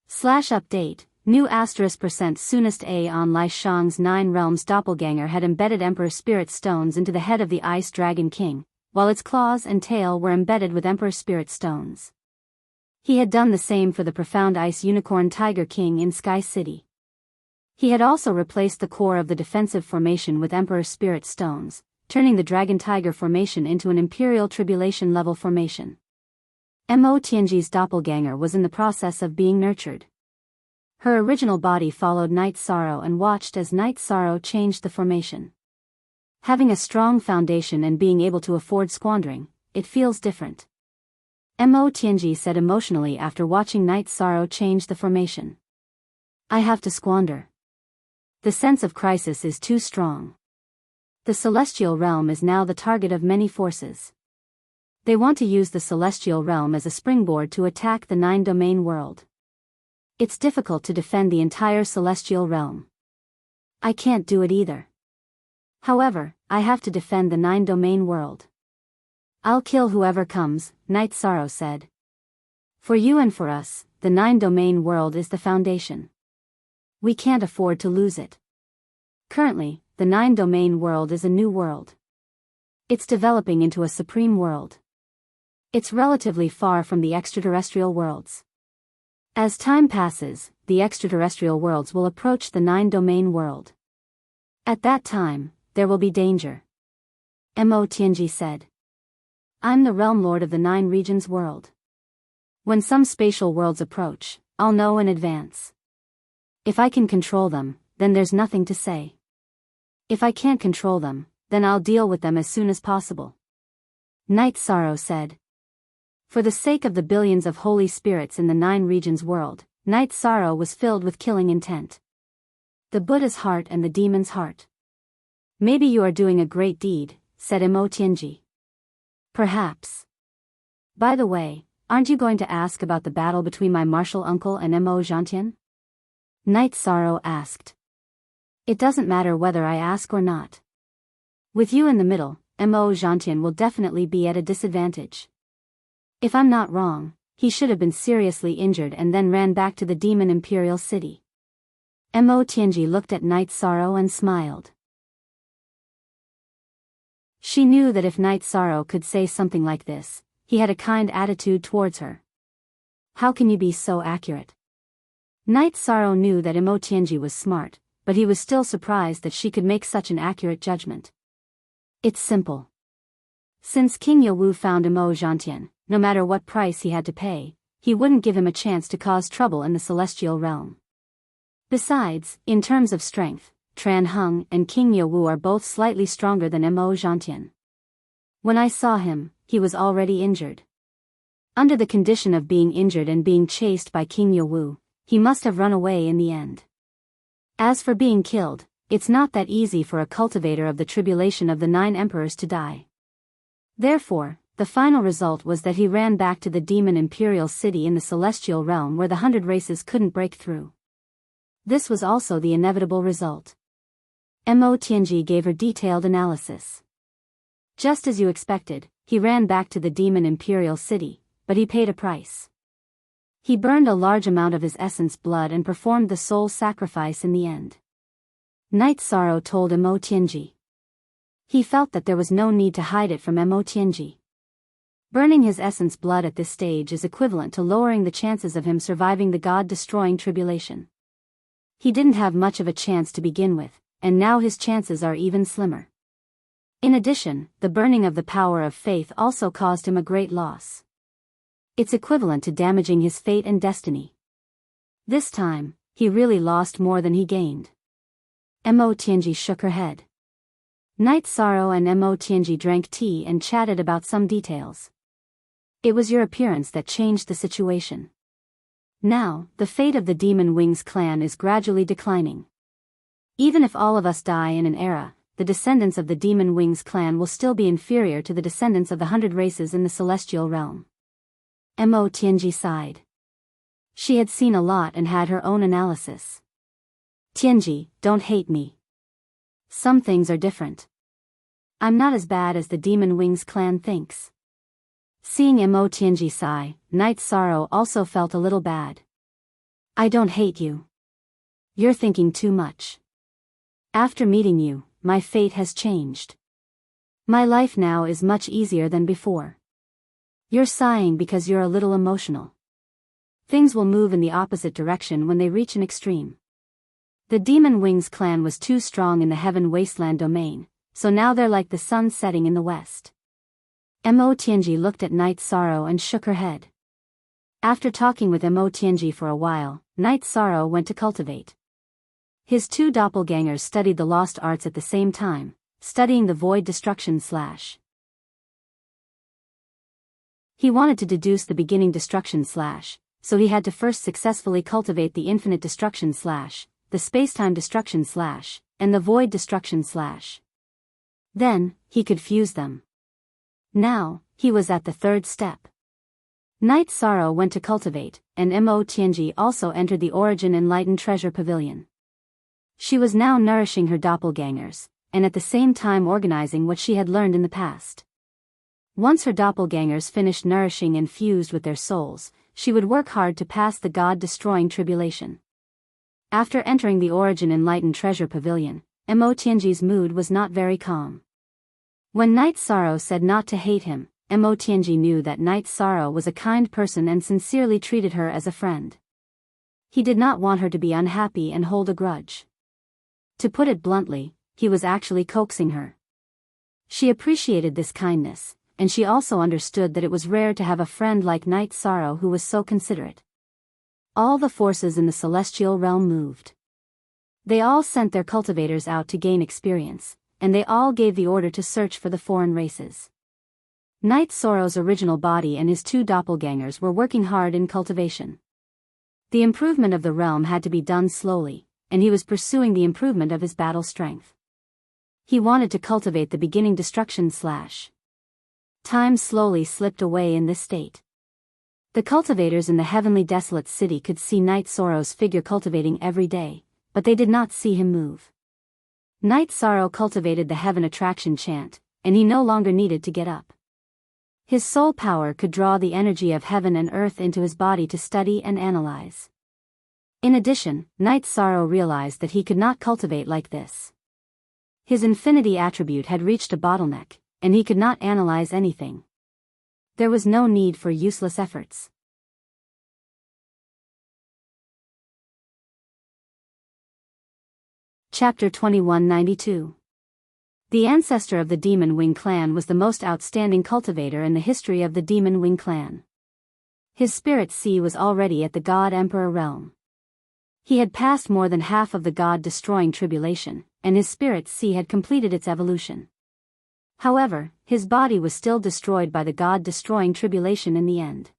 /update, new *% soonest on Lai Shang's 9 realms doppelganger had embedded Emperor Spirit Stones into the head of the Ice Dragon King, while its claws and tail were embedded with Emperor Spirit Stones. He had done the same for the Profound Ice Unicorn Tiger King in Sky City. He had also replaced the core of the defensive formation with Emperor Spirit Stones, turning the Dragon Tiger formation into an Imperial Tribulation level formation. Mo Tianji's doppelganger was in the process of being nurtured. Her original body followed Night Sorrow and watched as Night Sorrow changed the formation. Having a strong foundation and being able to afford squandering, it feels different. Mo Tianji said emotionally after watching Night Sorrow change the formation. I have to squander. The sense of crisis is too strong. The celestial realm is now the target of many forces. They want to use the celestial realm as a springboard to attack the 9-domain world. It's difficult to defend the entire celestial realm. I can't do it either. However, I have to defend the 9-domain world. I'll kill whoever comes, Night Sorrow said. For you and for us, the 9-domain world is the foundation. We can't afford to lose it. Currently, the 9-domain world is a new world. It's developing into a supreme world. It's relatively far from the extraterrestrial worlds. As time passes, the extraterrestrial worlds will approach the 9-domain world. At that time, there will be danger. Mo Tianji said. I'm the realm lord of the 9 regions world. When some spatial worlds approach, I'll know in advance. If I can control them, then there's nothing to say. If I can't control them, then I'll deal with them as soon as possible. Night Sorrow said. For the sake of the billions of holy spirits in the 9 regions world, Night Sorrow was filled with killing intent. The Buddha's heart and the demon's heart. Maybe you are doing a great deed, said Mo Tianji. Perhaps. By the way, aren't you going to ask about the battle between my martial uncle and Mo Zhantian? Night Sorrow asked. It doesn't matter whether I ask or not. With you in the middle, Mo Zhantian will definitely be at a disadvantage. If I'm not wrong, he should have been seriously injured and then ran back to the Demon Imperial City. Mo Tianji looked at Night Sorrow and smiled. She knew that if Night Sorrow could say something like this, he had a kind attitude towards her. How can you be so accurate? Night Sorrow knew that Mo Tianji was smart, but he was still surprised that she could make such an accurate judgment. It's simple. Since King Yewu found Mo Zhantian, no matter what price he had to pay, he wouldn't give him a chance to cause trouble in the celestial realm. Besides, in terms of strength, Tran Heng and King Yewu are both slightly stronger than Mo Zhantian. When I saw him, he was already injured. Under the condition of being injured and being chased by King Yewu, he must have run away in the end. As for being killed, it's not that easy for a cultivator of the tribulation of the 9 emperors to die. Therefore, the final result was that he ran back to the Demon Imperial City in the celestial realm where the 100 races couldn't break through. This was also the inevitable result. Mo Tianji gave her detailed analysis. Just as you expected, he ran back to the Demon Imperial City, but he paid a price. He burned a large amount of his essence blood and performed the soul sacrifice in the end. Night Sorrow told Mo Tianji. He felt that there was no need to hide it from Mo Tianji. Burning his essence blood at this stage is equivalent to lowering the chances of him surviving the God-destroying tribulation. He didn't have much of a chance to begin with, and now his chances are even slimmer. In addition, the burning of the power of faith also caused him a great loss. It's equivalent to damaging his fate and destiny. This time, he really lost more than he gained. Mo Tianji shook her head. Night Sorrow and Mo Tianji drank tea and chatted about some details. It was your appearance that changed the situation. Now, the fate of the Demon Wings clan is gradually declining. Even if all of us die in an era, the descendants of the Demon Wings clan will still be inferior to the descendants of the 100 races in the celestial realm. Mo Tianji sighed. She had seen a lot and had her own analysis. Tianji, don't hate me. Some things are different. I'm not as bad as the Demon Wings clan thinks. Seeing Mo Tianji sigh, Night Sorrow also felt a little bad. I don't hate you. You're thinking too much. After meeting you, my fate has changed. My life now is much easier than before. You're sighing because you're a little emotional. Things will move in the opposite direction when they reach an extreme. The Demon Wings clan was too strong in the Heaven Wasteland domain, so now they're like the sun setting in the west. Mo Tianji looked at Night Sorrow and shook her head. After talking with Mo Tianji for a while, Night Sorrow went to cultivate. His two doppelgangers studied the lost arts at the same time, studying the void destruction slash. He wanted to deduce the beginning destruction slash, so he had to first successfully cultivate the infinite destruction slash, the spacetime destruction slash, and the void destruction slash. Then, he could fuse them. Now, he was at the third step. Night Sorrow went to cultivate, and Mo Tianji also entered the Origin Enlightened Treasure Pavilion. She was now nourishing her doppelgangers, and at the same time organizing what she had learned in the past. Once her doppelgangers finished nourishing and fused with their souls, she would work hard to pass the God-destroying tribulation. After entering the Origin Enlightened Treasure Pavilion, Mo Tianji's mood was not very calm. When Night Sorrow said not to hate him, Mo Tianji knew that Night Sorrow was a kind person and sincerely treated her as a friend. He did not want her to be unhappy and hold a grudge. To put it bluntly, he was actually coaxing her. She appreciated this kindness, and she also understood that it was rare to have a friend like Night Sorrow who was so considerate. All the forces in the celestial realm moved. They all sent their cultivators out to gain experience, and they all gave the order to search for the foreign races. Night Sorrow's original body and his two doppelgangers were working hard in cultivation. The improvement of the realm had to be done slowly, and he was pursuing the improvement of his battle strength. He wanted to cultivate the beginning destruction slash. Time slowly slipped away in this state. The cultivators in the heavenly desolate city could see Night Sorrow's figure cultivating every day, but they did not see him move. Night Sorrow cultivated the heaven attraction chant, and he no longer needed to get up. His soul power could draw the energy of heaven and earth into his body to study and analyze. In addition, Night Sorrow realized that he could not cultivate like this. His infinity attribute had reached a bottleneck, and he could not analyze anything. There was no need for useless efforts. Chapter 2192. The ancestor of the Demon Wing clan was the most outstanding cultivator in the history of the Demon Wing clan. His spirit sea was already at the God Emperor realm. He had passed more than half of the God-destroying tribulation, and his spirit sea had completed its evolution. However, his body was still destroyed by the God-destroying tribulation in the end.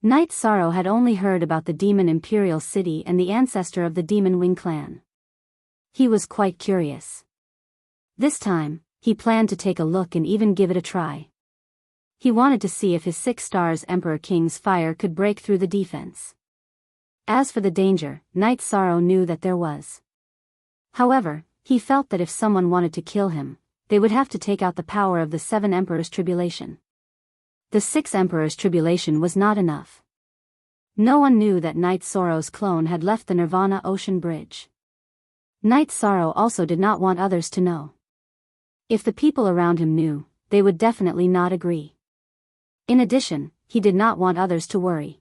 Night Sorrow had only heard about the Demon Imperial City and the ancestor of the Demon Wing clan. He was quite curious. This time, he planned to take a look and even give it a try. He wanted to see if his 6 stars Emperor King's fire could break through the defense. As for the danger, Night Sorrow knew that there was. However, he felt that if someone wanted to kill him, they would have to take out the power of the 7 Emperors' tribulation. The 6 Emperors' tribulation was not enough. No one knew that Night Sorrow's clone had left the Nirvana Ocean Bridge. Night Sorrow also did not want others to know. If the people around him knew, they would definitely not agree. In addition, he did not want others to worry.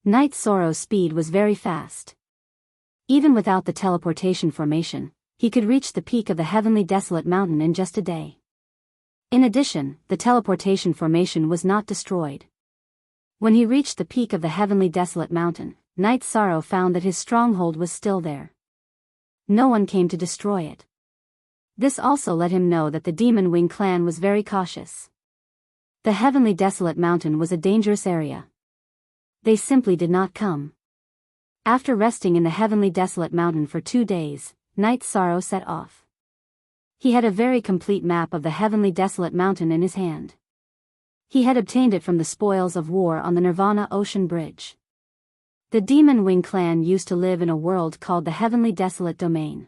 Night Sorrow's speed was very fast. Even without the teleportation formation, he could reach the peak of the heavenly desolate mountain in just a day. In addition, the teleportation formation was not destroyed. When he reached the peak of the heavenly desolate mountain, Night Sorrow found that his stronghold was still there. No one came to destroy it. This also let him know that the Demon Wing clan was very cautious. The heavenly desolate mountain was a dangerous area. They simply did not come. After resting in the heavenly desolate mountain for 2 days, Night Sorrow set off. He had a very complete map of the heavenly desolate mountain in his hand. He had obtained it from the spoils of war on the Nirvana Ocean Bridge. The Demon Wing clan used to live in a world called the Heavenly Desolate Domain.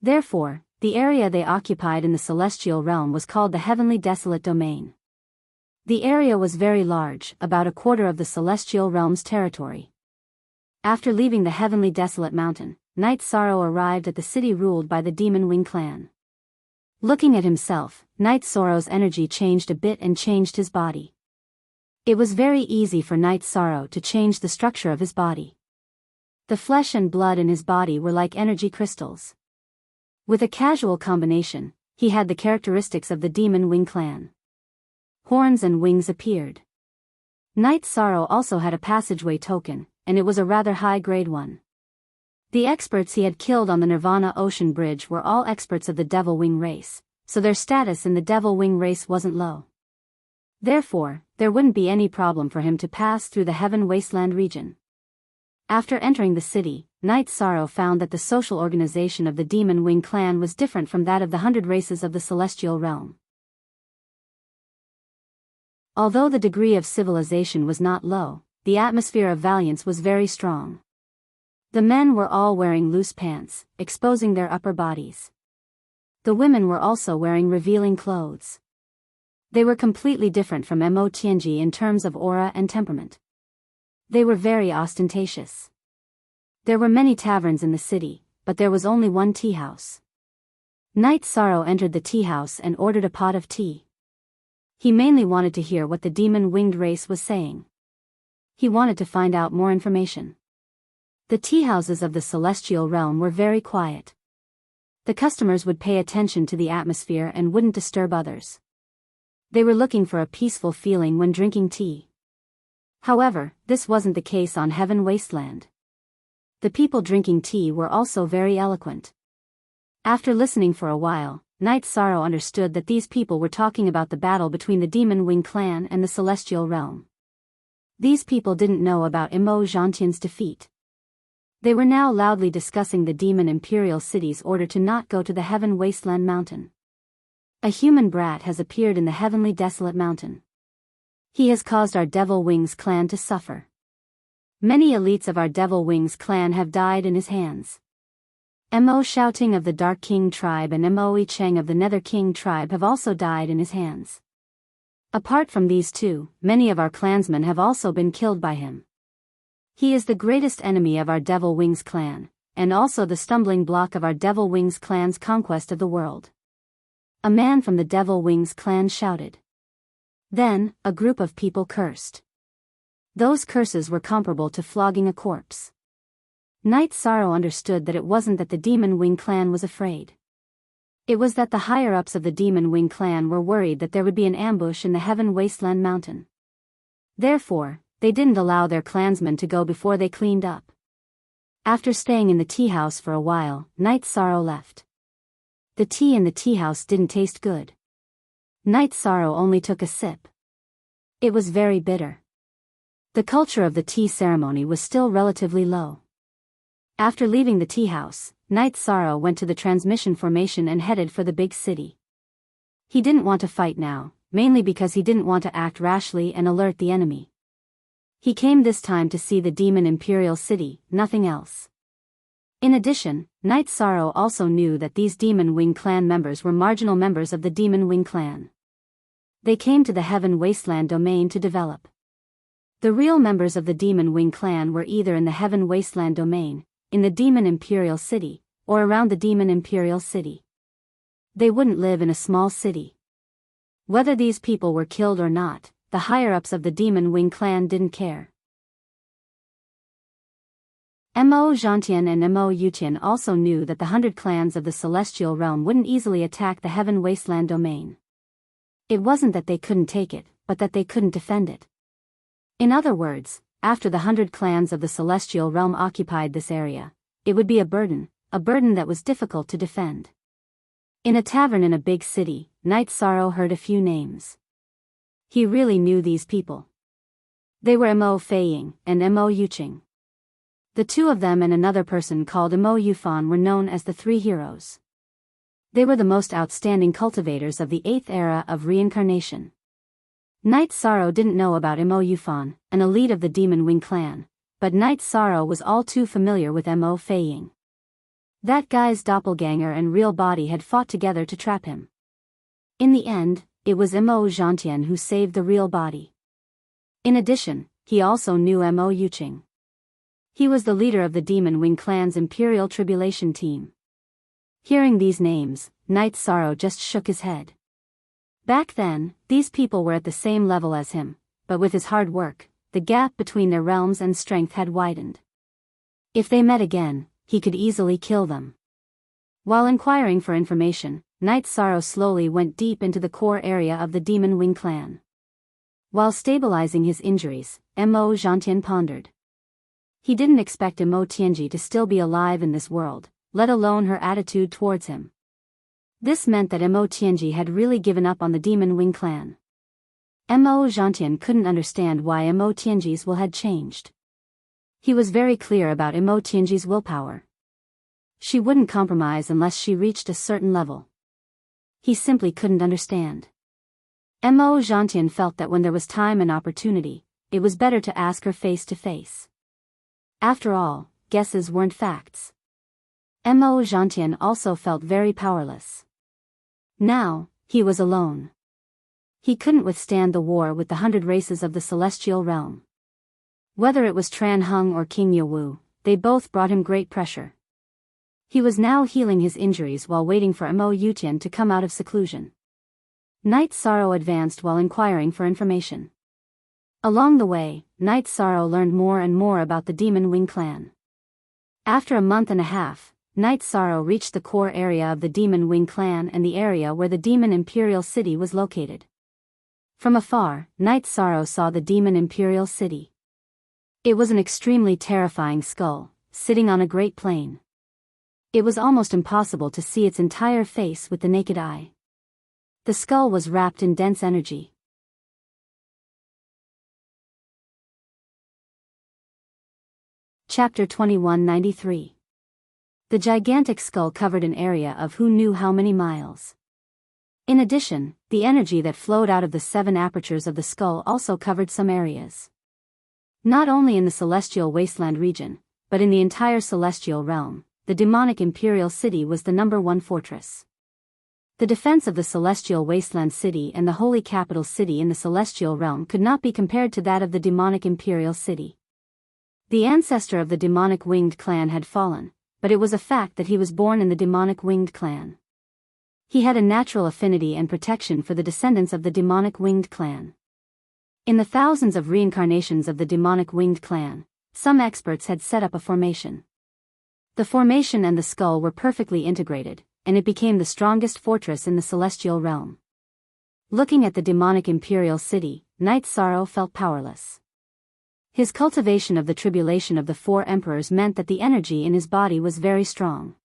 Therefore, the area they occupied in the celestial realm was called the Heavenly Desolate Domain. The area was very large, about a quarter of the celestial realm's territory. After leaving the Heavenly Desolate Mountain, Night Sorrow arrived at the city ruled by the Demon Wing clan. Looking at himself, Night Sorrow's energy changed a bit and changed his body. It was very easy for Night Sorrow to change the structure of his body. The flesh and blood in his body were like energy crystals. With a casual combination, he had the characteristics of the Demon Wing clan. Horns and wings appeared. Night Sorrow also had a passageway token, and it was a rather high-grade one. The experts he had killed on the Nirvana Ocean Bridge were all experts of the Devil Wing race, so their status in the Devil Wing race wasn't low. Therefore, there wouldn't be any problem for him to pass through the Heaven Wasteland region. After entering the city, Night Sorrow found that the social organization of the Demon Wing clan was different from that of the 100 races of the Celestial Realm. Although the degree of civilization was not low, the atmosphere of valiance was very strong. The men were all wearing loose pants, exposing their upper bodies. The women were also wearing revealing clothes. They were completely different from Mo Tianji in terms of aura and temperament. They were very ostentatious. There were many taverns in the city, but there was only one tea house. Night Sorrow entered the tea house and ordered a pot of tea. He mainly wanted to hear what the demon-winged race was saying. He wanted to find out more information. The tea houses of the celestial realm were very quiet. The customers would pay attention to the atmosphere and wouldn't disturb others. They were looking for a peaceful feeling when drinking tea. However, this wasn't the case on Heaven Wasteland. The people drinking tea were also very eloquent. After listening for a while, Night Sorrow understood that these people were talking about the battle between the Demon Wing clan and the Celestial Realm. These people didn't know about Imo Zhantian's defeat. They were now loudly discussing the Demon Imperial City's order to not go to the Heaven Wasteland Mountain. A human brat has appeared in the Heavenly Desolate Mountain. He has caused our Devil Wings clan to suffer. Many elites of our Devil Wings clan have died in his hands. Mo Shouting of the Dark King tribe and Mo I Cheng of the Nether King tribe have also died in his hands. Apart from these two, many of our clansmen have also been killed by him. He is the greatest enemy of our Devil Wings clan, and also the stumbling block of our Devil Wings clan's conquest of the world. A man from the Devil Wings clan shouted. Then, a group of people cursed. Those curses were comparable to flogging a corpse. Night Sorrow understood that it wasn't that the Demon Wing clan was afraid. It was that the higher-ups of the Demon Wing clan were worried that there would be an ambush in the Heaven Wasteland Mountain. Therefore, they didn't allow their clansmen to go before they cleaned up. After staying in the tea house for a while, Night Sorrow left. The tea in the tea house didn't taste good. Night Sorrow only took a sip. It was very bitter. The culture of the tea ceremony was still relatively low. After leaving the tea house, Night Sorrow went to the transmission formation and headed for the big city. He didn't want to fight now, mainly because he didn't want to act rashly and alert the enemy. He came this time to see the Demon Imperial City, nothing else. In addition, Night Sorrow also knew that these Demon Wing clan members were marginal members of the Demon Wing clan. They came to the Heaven Wasteland domain to develop. The real members of the Demon Wing clan were either in the Heaven Wasteland domain, in the Demon Imperial City, or around the Demon Imperial City. They wouldn't live in a small city. Whether these people were killed or not, the higher-ups of the Demon Wing clan didn't care. Mo Zhantian and Mo Yutian also knew that the 100 clans of the Celestial Realm wouldn't easily attack the Heaven Wasteland domain. It wasn't that they couldn't take it, but that they couldn't defend it. In other words, after the 100 clans of the Celestial Realm occupied this area, it would be a burden that was difficult to defend. In a tavern in a big city, Knight Sorrow heard a few names. He really knew these people. They were Mo Feiying and Mo Yuqing. The two of them and another person called Mo Yufan were known as the Three Heroes. They were the most outstanding cultivators of the 8th era of reincarnation. Knight Sorrow didn't know about Mo Yufan, an elite of the Demon Wing clan, but Knight Sorrow was all too familiar with Mo Feiying. That guy's doppelganger and real body had fought together to trap him. In the end, it was Mo Zhantian who saved the real body. In addition, he also knew Mo Yuqing. He was the leader of the Demon Wing clan's Imperial Tribulation team. Hearing these names, Knight Sorrow just shook his head. Back then, these people were at the same level as him, but with his hard work, the gap between their realms and strength had widened. If they met again, he could easily kill them. While inquiring for information, Knight Sorrow slowly went deep into the core area of the Demon Wing clan. While stabilizing his injuries, Mo Zhantian pondered. He didn't expect Mo Tianji to still be alive in this world, let alone her attitude towards him. This meant that Mo Tianji had really given up on the Demon Wing clan. Mo Zhantian couldn't understand why Mo Tianji's will had changed. He was very clear about Mo Tianji's willpower. She wouldn't compromise unless she reached a certain level. He simply couldn't understand. Mo Zhantian felt that when there was time and opportunity, it was better to ask her face to face. After all, guesses weren't facts. Mo Zhantian also felt very powerless. Now, he was alone. He couldn't withstand the war with the 100 races of the Celestial Realm. Whether it was Tran Hung or King Yewu, they both brought him great pressure. He was now healing his injuries while waiting for Mo Yutian to come out of seclusion. Knight Sorrow advanced while inquiring for information. Along the way, Knight Sorrow learned more and more about the Demon Wing clan. After a month and a half, Knight Sorrow reached the core area of the Demon Wing clan and the area where the Demon Imperial City was located. From afar, Knight Sorrow saw the Demon Imperial City. It was an extremely terrifying skull, sitting on a great plain. It was almost impossible to see its entire face with the naked eye. The skull was wrapped in dense energy. Chapter 2193. The gigantic skull covered an area of who knew how many miles. In addition, the energy that flowed out of the 7 apertures of the skull also covered some areas. Not only in the Celestial Wasteland region, but in the entire Celestial Realm, the demonic Imperial City was the #1 fortress. The defense of the Celestial Wasteland City and the Holy Capital City in the Celestial Realm could not be compared to that of the demonic Imperial City. The ancestor of the demonic winged clan had fallen, but it was a fact that he was born in the demonic winged clan. He had a natural affinity and protection for the descendants of the demonic winged clan. In the thousands of reincarnations of the demonic winged clan, some experts had set up a formation. The formation and the skull were perfectly integrated, and it became the strongest fortress in the Celestial Realm. Looking at the demonic Imperial City, Knight Sorrow felt powerless. His cultivation of the tribulation of the 4 emperors meant that the energy in his body was very strong.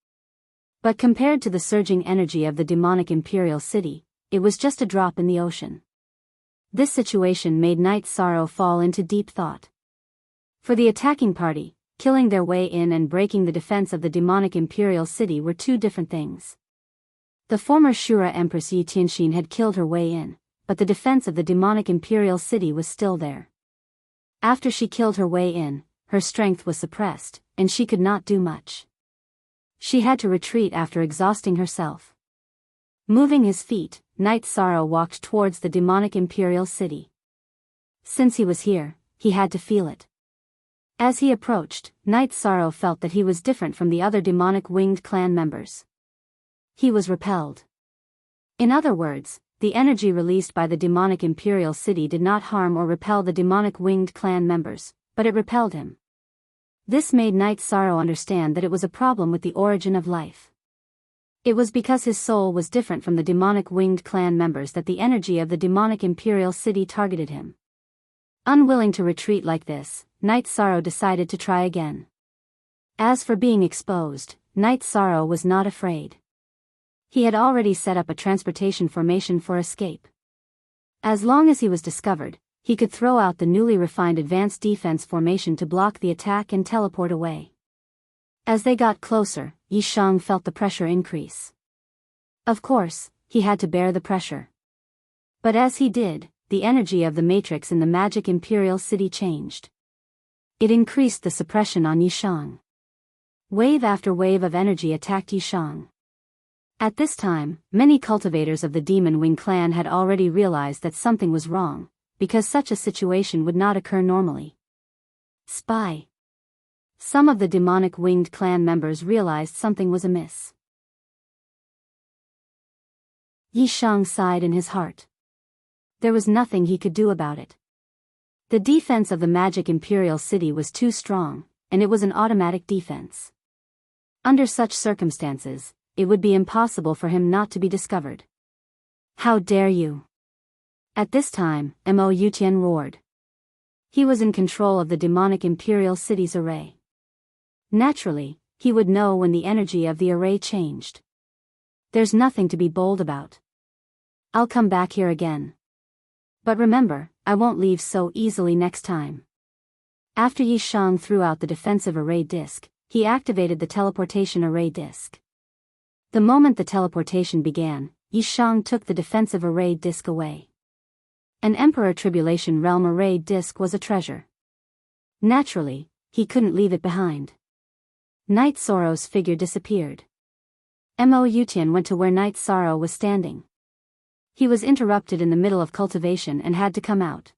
But compared to the surging energy of the demonic Imperial City, it was just a drop in the ocean. This situation made Knight Sorrow fall into deep thought. For the attacking party, killing their way in and breaking the defense of the demonic Imperial City were 2 different things. The former Shura Empress Yi Tianxin had killed her way in, but the defense of the demonic Imperial City was still there. After she killed her way in, her strength was suppressed, and she could not do much. She had to retreat after exhausting herself. Moving his feet, Knight Sorrow walked towards the demonic Imperial City. Since he was here, he had to feel it. As he approached, Knight Sorrow felt that he was different from the other demonic winged clan members. He was repelled. In other words, the energy released by the demonic imperial city did not harm or repel the demonic winged clan members, but it repelled him. This made Night Sorrow understand that it was a problem with the origin of life. It was because his soul was different from the demonic winged clan members that the energy of the demonic imperial city targeted him. Unwilling to retreat like this, Night Sorrow decided to try again. As for being exposed, Night Sorrow was not afraid. He had already set up a transportation formation for escape. As long as he was discovered, he could throw out the newly refined advanced defense formation to block the attack and teleport away. As they got closer, Yishang felt the pressure increase. Of course, he had to bear the pressure. But as he did, the energy of the matrix in the magic imperial city changed. It increased the suppression on Yishang. Wave after wave of energy attacked Yishang. At this time, many cultivators of the Demon Wing clan had already realized that something was wrong, because such a situation would not occur normally. Spy. Some of the demonic winged clan members realized something was amiss. Yishang sighed in his heart. There was nothing he could do about it. The defense of the magic imperial city was too strong, and it was an automatic defense. Under such circumstances, it would be impossible for him not to be discovered. How dare you! At this time, Mo Yutian roared. He was in control of the demonic imperial city's array. Naturally, he would know when the energy of the array changed. There's nothing to be bold about. I'll come back here again. But remember, I won't leave so easily next time. After Yishang threw out the defensive array disc, he activated the teleportation array disc. The moment the teleportation began, Yishang took the defensive array disc away. An Emperor Tribulation Realm array disc was a treasure. Naturally, he couldn't leave it behind. Night Sorrow's figure disappeared. Mo Yutian went to where Night Sorrow was standing. He was interrupted in the middle of cultivation and had to come out.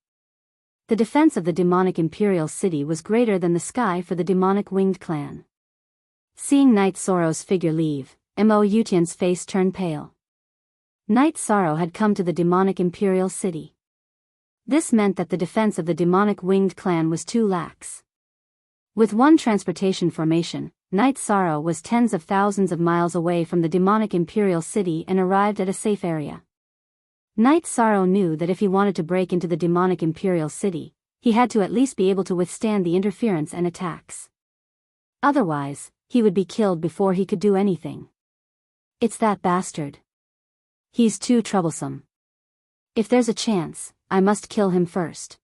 The defense of the demonic imperial city was greater than the sky for the demonic winged clan. Seeing Night Sorrow's figure leave, Mo Yutian's face turned pale. Night Sorrow had come to the demonic imperial city. This meant that the defense of the demonic winged clan was too lax. With one transportation formation, Night Sorrow was tens of thousands of miles away from the demonic imperial city and arrived at a safe area. Night Sorrow knew that if he wanted to break into the demonic imperial city, he had to at least be able to withstand the interference and attacks. Otherwise, he would be killed before he could do anything. It's that bastard. He's too troublesome. If there's a chance, I must kill him first.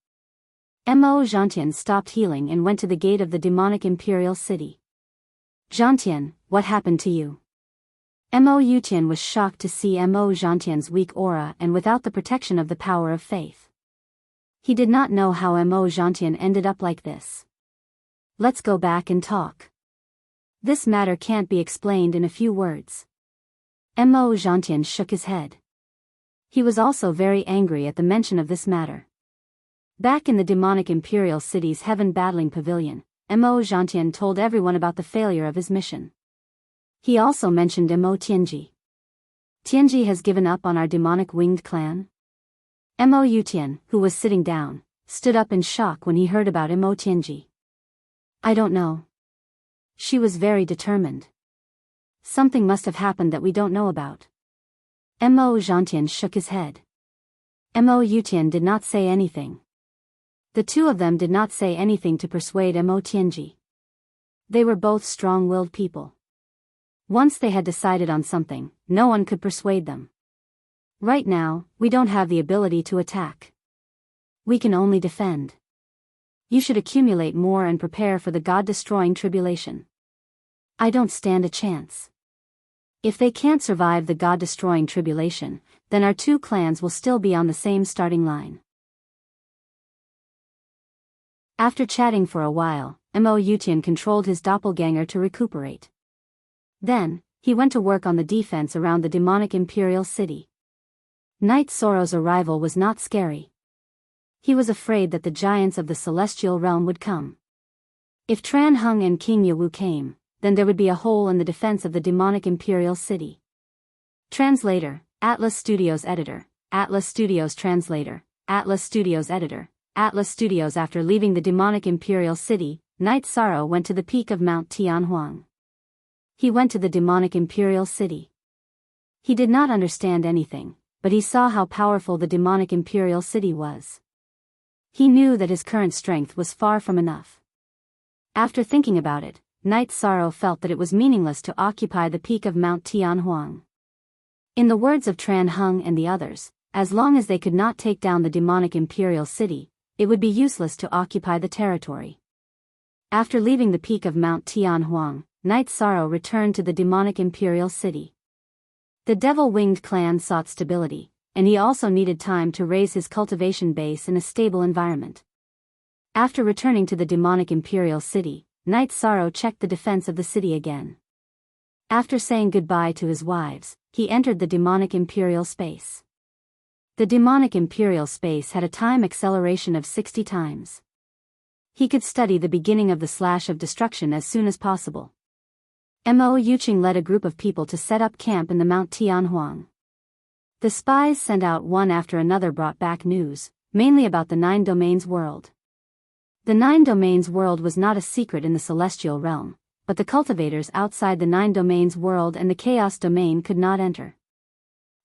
Mo Zhantian stopped healing and went to the gate of the demonic imperial city. Zhantian, what happened to you? Mo Yutian was shocked to see Mo Zhantian's weak aura and without the protection of the power of faith. He did not know how Mo Zhantian ended up like this. Let's go back and talk. This matter can't be explained in a few words. Mo Zhantian shook his head. He was also very angry at the mention of this matter. Back in the demonic imperial city's heaven battling pavilion, Mo Zhantian told everyone about the failure of his mission. He also mentioned Mo Tianji. Tianji has given up on our demonic winged clan? Mo Yutian, who was sitting down, stood up in shock when he heard about Mo Tianji. I don't know. She was very determined. Something must have happened that we don't know about. Mo Zhantian shook his head. Mo Yutian did not say anything. The two of them did not say anything to persuade Mo Tianji. They were both strong-willed people. Once they had decided on something, no one could persuade them. Right now, we don't have the ability to attack. We can only defend. You should accumulate more and prepare for the God-destroying tribulation. I don't stand a chance. If they can't survive the God-destroying tribulation, then our two clans will still be on the same starting line. After chatting for a while, Mo Yutian controlled his doppelganger to recuperate. Then, he went to work on the defense around the demonic imperial city. Night Sorrow's arrival was not scary. He was afraid that the giants of the celestial realm would come. If Tran Hung and King Yawu came, then there would be a hole in the defense of the demonic imperial city. Translator, Atlas Studios editor, Atlas Studios translator, Atlas Studios editor, Atlas Studios. After leaving the demonic imperial city, Night Sorrow went to the peak of Mount Tianhuang. He went to the demonic imperial city. He did not understand anything, but he saw how powerful the demonic imperial city was. He knew that his current strength was far from enough. After thinking about it, Night Sorrow felt that it was meaningless to occupy the peak of Mount Tianhuang. In the words of Tran Hung and the others, as long as they could not take down the demonic imperial city, it would be useless to occupy the territory. After leaving the peak of Mount Tianhuang, Night Sorrow returned to the demonic imperial city. The devil-winged clan sought stability, and he also needed time to raise his cultivation base in a stable environment. After returning to the demonic imperial city, Night Sorrow checked the defense of the city again. After saying goodbye to his wives, he entered the demonic imperial space. The demonic imperial space had a time acceleration of 60 times. He could study the beginning of the slash of destruction as soon as possible. Mo Yuqing led a group of people to set up camp in the Mount Tianhuang. The spies sent out one after another brought back news, mainly about the Nine Domains world. The Nine Domains world was not a secret in the celestial realm, but the cultivators outside the Nine Domains world and the Chaos Domain could not enter.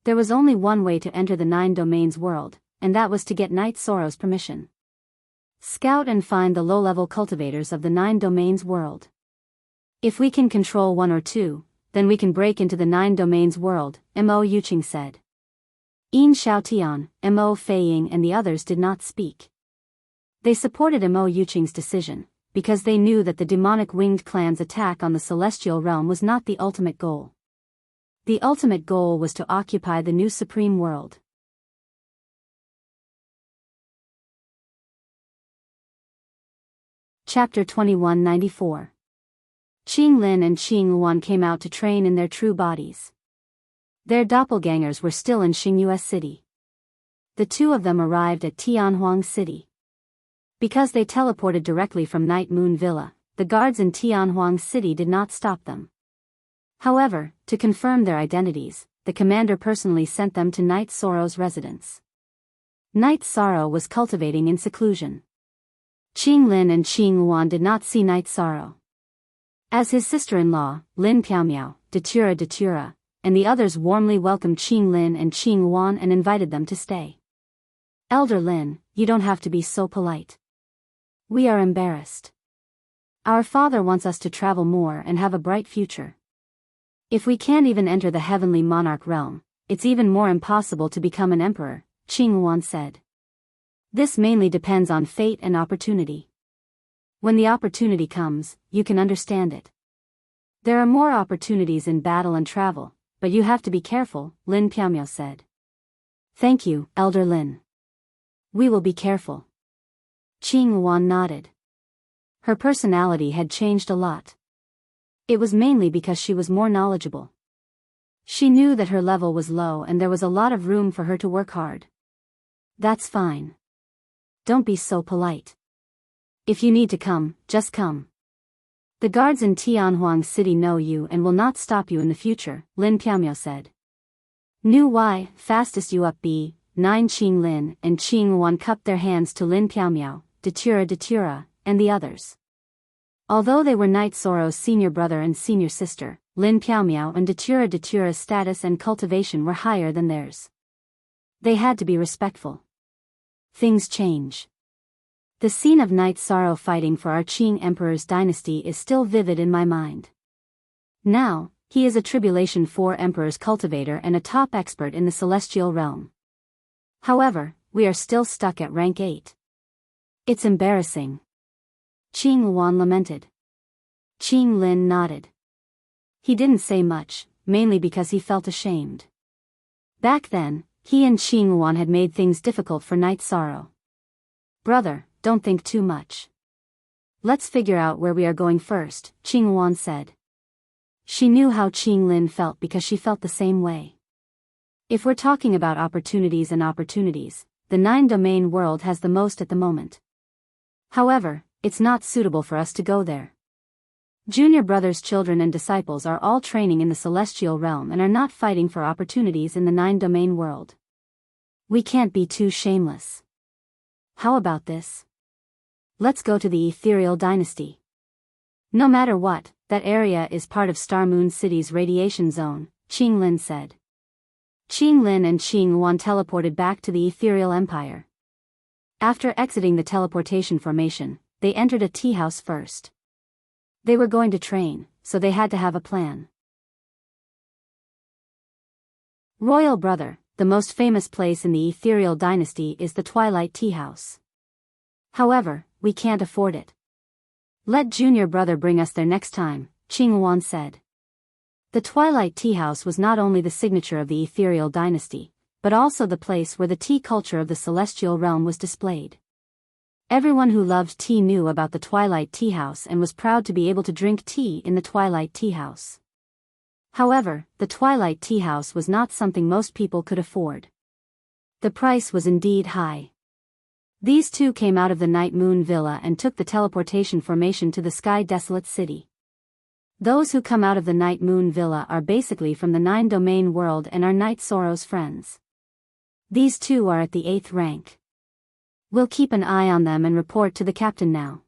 There was only one way to enter the Nine Domains world, and that was to get Night Sorrow's permission. Scout and find the low-level cultivators of the Nine Domains world. If we can control one or two, then we can break into the Nine Domains world, Mo Yuqing said. Yin Xiaotian, Mo Feiying and the others did not speak. They supported Mo Yuqing's decision, because they knew that the demonic winged clan's attack on the celestial realm was not the ultimate goal. The ultimate goal was to occupy the new supreme world. Chapter 2194. Qing Lin and Qing Luan came out to train in their true bodies. Their doppelgangers were still in Xingyue City. The two of them arrived at Tianhuang City. Because they teleported directly from Night Moon Villa, the guards in Tianhuang City did not stop them. However, to confirm their identities, the commander personally sent them to Night Sorrow's residence. Night Sorrow was cultivating in seclusion. Qing Lin and Qing Luan did not see Night Sorrow. As his sister-in-law, Lin Piaomiao, Datura, and the others warmly welcomed Qing Lin and Qing Luan and invited them to stay. Elder Lin, you don't have to be so polite. We are embarrassed. Our father wants us to travel more and have a bright future. If we can't even enter the heavenly monarch realm, it's even more impossible to become an emperor, Qing Luan said. This mainly depends on fate and opportunity. When the opportunity comes, you can understand it. There are more opportunities in battle and travel, but you have to be careful, Lin Piaomiao said. Thank you, Elder Lin. We will be careful. Qing Luan nodded. Her personality had changed a lot. It was mainly because she was more knowledgeable. She knew that her level was low and there was a lot of room for her to work hard. That's fine. Don't be so polite. If you need to come, just come. The guards in Tianhuang City know you and will not stop you in the future, Lin Piaomiao said. Nu Y, fastest you up B, 9 Qing Lin and Qing Luan cupped their hands to Lin Piaomiao, Datura, and the others. Although they were Night Sorrow's senior brother and senior sister, Lin Piaomiao and Datura's status and cultivation were higher than theirs. They had to be respectful. Things change. The scene of Night Sorrow fighting for our Qing Emperor's dynasty is still vivid in my mind. Now, he is a Tribulation 4 Emperor's cultivator and a top expert in the celestial realm. However, we are still stuck at rank 8. It's embarrassing. Qing Luan lamented. Qing Lin nodded. He didn't say much, mainly because he felt ashamed. Back then, he and Qing Luan had made things difficult for Night Sorrow. Brother, don't think too much. Let's figure out where we are going first, Qing Luan said. She knew how Qing Lin felt because she felt the same way. If we're talking about opportunities, the Nine Domain world has the most at the moment. However, it's not suitable for us to go there. Junior brothers' children and disciples are all training in the celestial realm and are not fighting for opportunities in the Nine Domain world. We can't be too shameless. How about this? Let's go to the ethereal dynasty. No matter what, that area is part of Star Moon City's radiation zone, Qing Lin said. Qing Lin and Qing Wan teleported back to the ethereal empire. After exiting the teleportation formation, they entered a tea house first. They were going to train, so they had to have a plan. Royal Brother, the most famous place in the ethereal dynasty is the Twilight Tea House. However, we can't afford it. Let Junior Brother bring us there next time, Qing Wan said. The Twilight Tea House was not only the signature of the ethereal dynasty, but also the place where the tea culture of the celestial realm was displayed. Everyone who loved tea knew about the Twilight Tea House and was proud to be able to drink tea in the Twilight Tea House. However, the Twilight Tea House was not something most people could afford. The price was indeed high. These two came out of the Night Moon Villa and took the teleportation formation to the Sky Desolate City. Those who come out of the Night Moon Villa are basically from the 9 domain world and are Night Sorrow's friends. These two are at the 8th rank. We'll keep an eye on them and report to the captain now.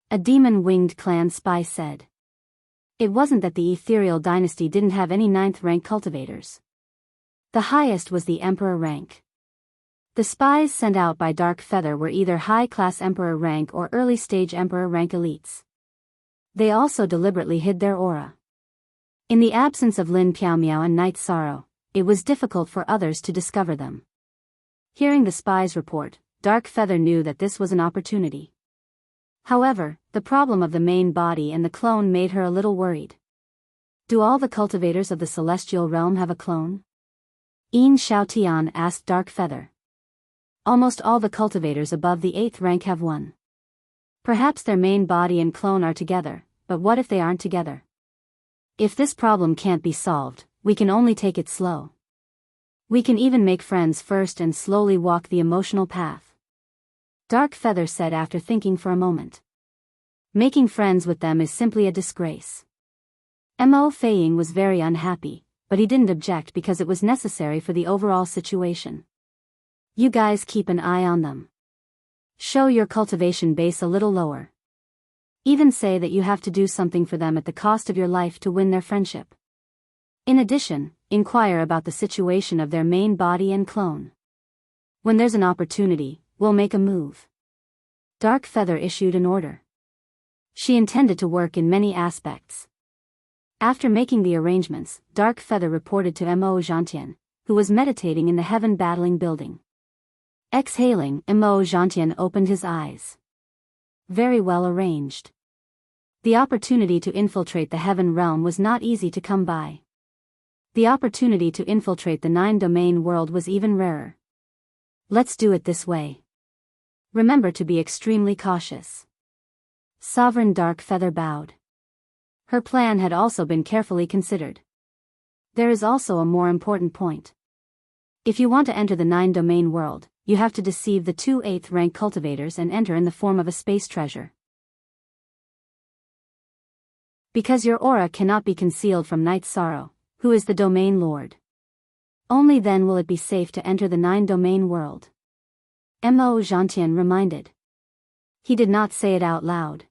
A demon-winged clan spy said. It wasn't that the ethereal dynasty didn't have any 9th rank cultivators. The highest was the Emperor rank. The spies sent out by Dark Feather were either high-class Emperor rank or early-stage Emperor rank elites. They also deliberately hid their aura. In the absence of Lin Piaomiao and Night Sorrow, it was difficult for others to discover them. Hearing the spies' report, Dark Feather knew that this was an opportunity. However, the problem of the main body and the clone made her a little worried. Do all the cultivators of the celestial realm have a clone? Yin Xiaotian asked Dark Feather. Almost all the cultivators above the 8th rank have one. Perhaps their main body and clone are together, but what if they aren't together? If this problem can't be solved, we can only take it slow. We can even make friends first and slowly walk the emotional path. Dark Feather said after thinking for a moment. Making friends with them is simply a disgrace. Mo Feiying was very unhappy, but he didn't object because it was necessary for the overall situation. You guys keep an eye on them. Show your cultivation base a little lower. Even say that you have to do something for them at the cost of your life to win their friendship. In addition, inquire about the situation of their main body and clone. When there's an opportunity, we'll make a move. Dark Feather issued an order. She intended to work in many aspects. After making the arrangements, Dark Feather reported to Mo Zhantian, who was meditating in the Heaven Battling building. Exhaling, Mo Zhantian opened his eyes. Very well arranged. The opportunity to infiltrate the Heaven realm was not easy to come by. The opportunity to infiltrate the 9 domain world was even rarer. Let's do it this way. Remember to be extremely cautious. Sovereign Dark Feather bowed. Her plan had also been carefully considered. There is also a more important point. If you want to enter the 9 domain world, you have to deceive the 2 8th rank cultivators and enter in the form of a space treasure. Because your aura cannot be concealed from Night Sorrow, who is the domain lord. Only then will it be safe to enter the 9 domain world. Mo Zhantian reminded. He did not say it out loud.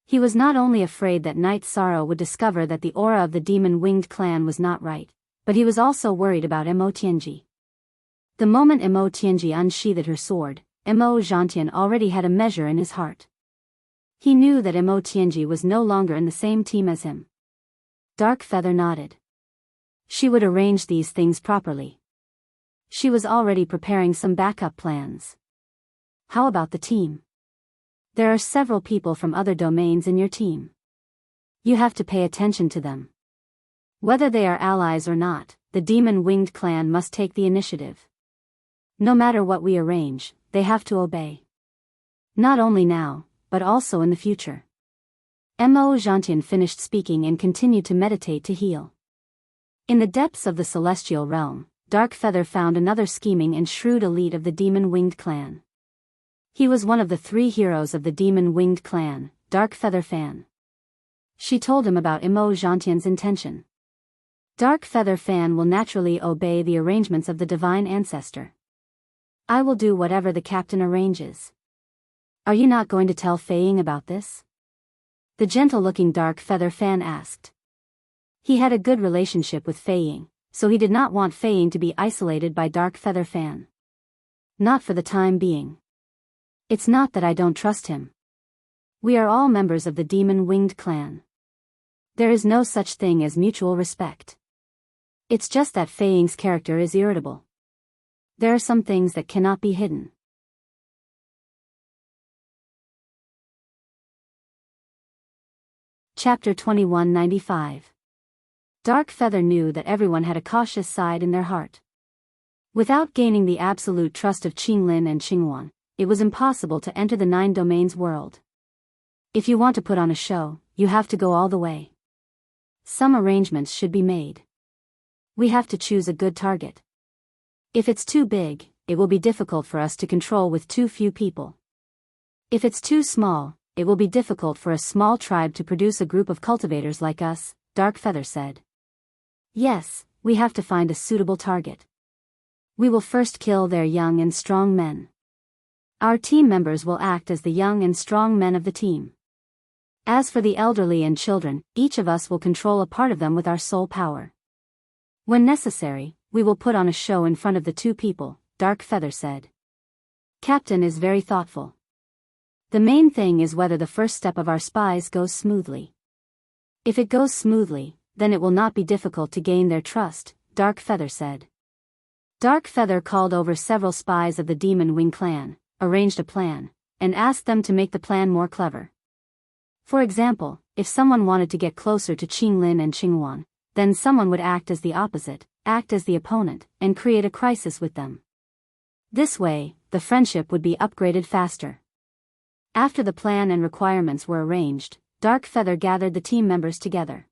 He was not only afraid that Night Sorrow would discover that the aura of the demon-winged clan was not right, but he was also worried about Mo Tianji. The moment Mo Tianji unsheathed her sword, Mo Zhantian already had a measure in his heart. He knew that Mo Tianji was no longer in the same team as him. Dark Feather nodded. She would arrange these things properly. She was already preparing some backup plans. How about the team? There are several people from other domains in your team. You have to pay attention to them. Whether they are allies or not, the demon-winged clan must take the initiative. No matter what we arrange, they have to obey. Not only now, but also in the future. Mo Zhantian finished speaking and continued to meditate to heal. In the depths of the celestial realm, Dark Feather found another scheming and shrewd elite of the demon-winged clan. He was one of the 3 heroes of the demon-winged clan, Dark Feather Fan. She told him about Mo Zhantian's intention. Dark Feather Fan will naturally obey the arrangements of the divine ancestor. I will do whatever the captain arranges. Are you not going to tell Fei Ying about this? The gentle-looking dark feather fan asked. He had a good relationship with Fei Ying, so he did not want Fei Ying to be isolated by dark feather fan. Not for the time being. It's not that I don't trust him. We are all members of the demon-winged clan. There is no such thing as mutual respect. It's just that Fei Ying's character is irritable. There are some things that cannot be hidden. Chapter 2195. Dark Feather knew that everyone had a cautious side in their heart. Without gaining the absolute trust of Qinglin and Qingwan, it was impossible to enter the Nine Domains world. If you want to put on a show, you have to go all the way. Some arrangements should be made. We have to choose a good target. If it's too big, it will be difficult for us to control with too few people. If it's too small, it will be difficult for a small tribe to produce a group of cultivators like us, Dark Feather said. Yes, we have to find a suitable target. We will first kill their young and strong men. Our team members will act as the young and strong men of the team. As for the elderly and children, each of us will control a part of them with our soul power. When necessary, we will put on a show in front of the two people, Dark Feather said. Captain is very thoughtful. The main thing is whether the first step of our spies goes smoothly. If it goes smoothly, then it will not be difficult to gain their trust, Dark Feather said. Dark Feather called over several spies of the Demon Wing clan, arranged a plan, and asked them to make the plan more clever. For example, if someone wanted to get closer to Qinglin and Qingwan, then someone would act as the opposite, act as the opponent, and create a crisis with them. This way, the friendship would be upgraded faster. After the plan and requirements were arranged, Dark Feather gathered the team members together.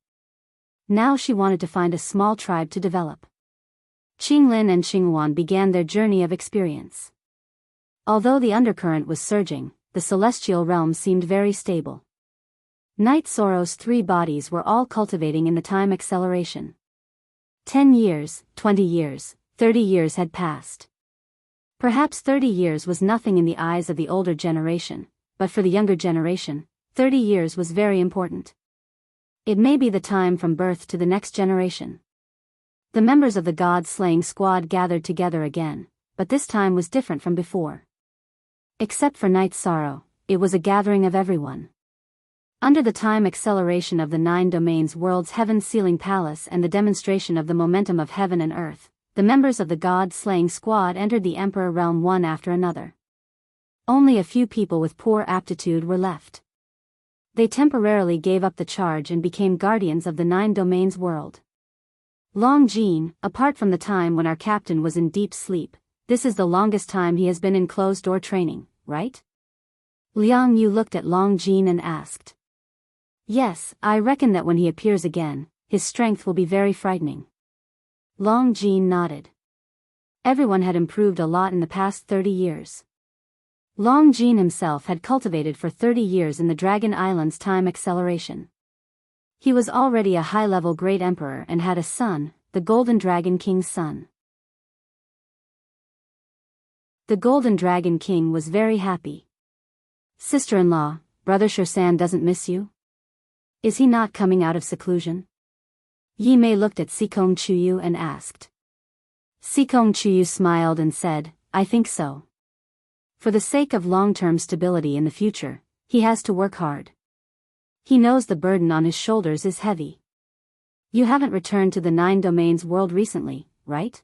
Now she wanted to find a small tribe to develop. Qinglin and Qingwan began their journey of experience. Although the undercurrent was surging, the celestial realm seemed very stable. Night Sorrow's 3 bodies were all cultivating in the time acceleration. 10 years, 20 years, 30 years had passed. Perhaps 30 years was nothing in the eyes of the older generation, but for the younger generation, 30 years was very important. It may be the time from birth to the next generation. The members of the god-slaying squad gathered together again, but this time was different from before. Except for Night Sorrow, it was a gathering of everyone. Under the time acceleration of the 9 Domains world's heaven-sealing palace and the demonstration of the momentum of heaven and earth, the members of the god-slaying squad entered the Emperor realm one after another. Only a few people with poor aptitude were left. They temporarily gave up the charge and became guardians of the 9 Domains world. Long Jean, apart from the time when our captain was in deep sleep, this is the longest time he has been in closed-door training, right? Liang Yu looked at Long Jean and asked. Yes, I reckon that when he appears again, his strength will be very frightening. Long Jean nodded. Everyone had improved a lot in the past 30 years. Long Jean himself had cultivated for 30 years in the Dragon Island's time acceleration. He was already a high-level great emperor and had a son, the Golden Dragon King's son. The Golden Dragon King was very happy. Sister-in-law, Brother Shursan doesn't miss you? Is he not coming out of seclusion? Yi Mei looked at Sikong Chuyu and asked. Sikong Chuyu smiled and said, I think so. For the sake of long-term stability in the future, he has to work hard. He knows the burden on his shoulders is heavy. You haven't returned to the 9 Domains world recently, right?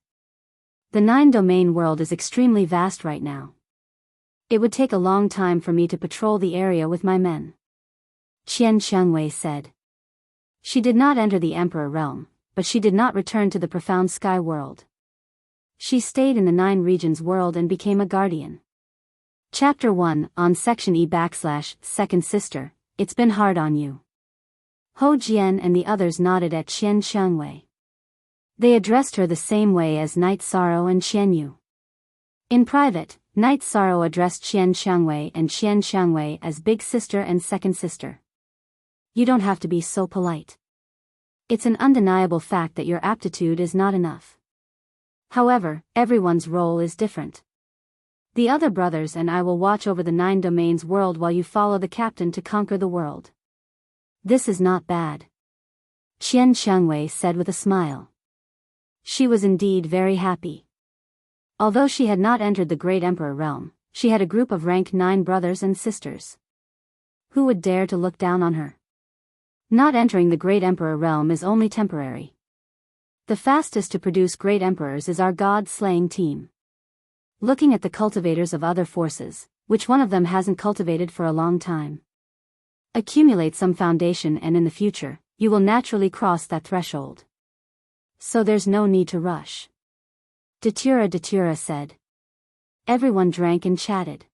The 9 Domain world is extremely vast right now. It would take a long time for me to patrol the area with my men. Qian Xiangwei said. She did not enter the Emperor realm, but she did not return to the profound sky world. She stayed in the 9 regions world and became a guardian. Chapter 1, on Section E / Second Sister, It's Been Hard on You. Ho Jian and the others nodded at Qian Xiangwei. They addressed her the same way as Night Sorrow and Qian Yu. In private, Night Sorrow addressed Qian Xiangwei and Qian Xiangwei as Big Sister and Second Sister. You don't have to be so polite. It's an undeniable fact that your aptitude is not enough. However, everyone's role is different. The other brothers and I will watch over the 9 domains world while you follow the captain to conquer the world. This is not bad, Qian Chengwei said with a smile. She was indeed very happy. Although she had not entered the great emperor realm, she had a group of rank 9 brothers and sisters. Who would dare to look down on her? Not entering the great emperor realm is only temporary. The fastest to produce great emperors is our god-slaying team. Looking at the cultivators of other forces, which one of them hasn't cultivated for a long time? Accumulate some foundation and in the future, you will naturally cross that threshold. So there's no need to rush. Datura said. Everyone drank and chatted.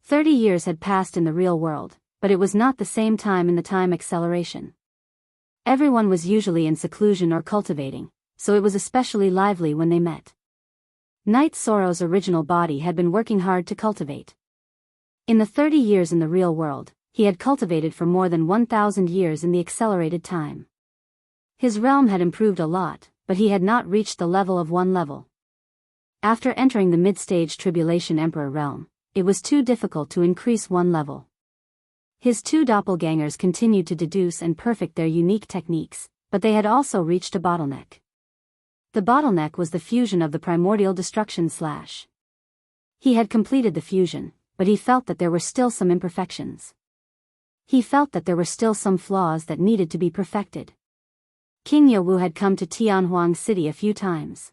30 years had passed in the real world, but it was not the same time in the time acceleration. Everyone was usually in seclusion or cultivating, so it was especially lively when they met. Knight Soro's original body had been working hard to cultivate. In the 30 years in the real world, he had cultivated for more than 1,000 years in the accelerated time. His realm had improved a lot, but he had not reached the level of 1 level. After entering the mid-stage tribulation emperor realm, it was too difficult to increase 1 level. His 2 doppelgangers continued to deduce and perfect their unique techniques, but they had also reached a bottleneck. The bottleneck was the fusion of the primordial destruction slash. He had completed the fusion, but he felt that there were still some imperfections. He felt that there were still some flaws that needed to be perfected. King Yowu had come to Tianhuang City a few times.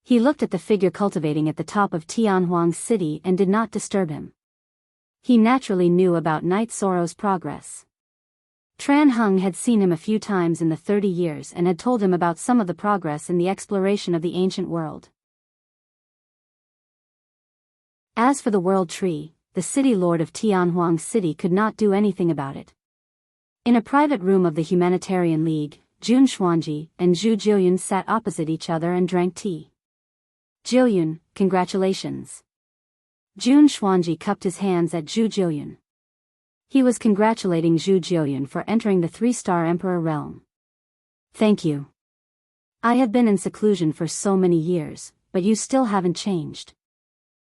He looked at the figure cultivating at the top of Tianhuang City and did not disturb him. He naturally knew about Knight Soro's progress. Tran Hung had seen him a few times in the 30 years and had told him about some of the progress in the exploration of the ancient world. As for the World Tree, the city lord of Tianhuang City could not do anything about it. In a private room of the Humanitarian League, Jun Xuanji and Zhu Jiuyun sat opposite each other and drank tea. Jiuyun, congratulations. Jun Xuanji cupped his hands at Zhu Jiuyun. He was congratulating Zhu Jiuyun for entering the 3-star emperor realm. Thank you. I have been in seclusion for so many years, but you still haven't changed.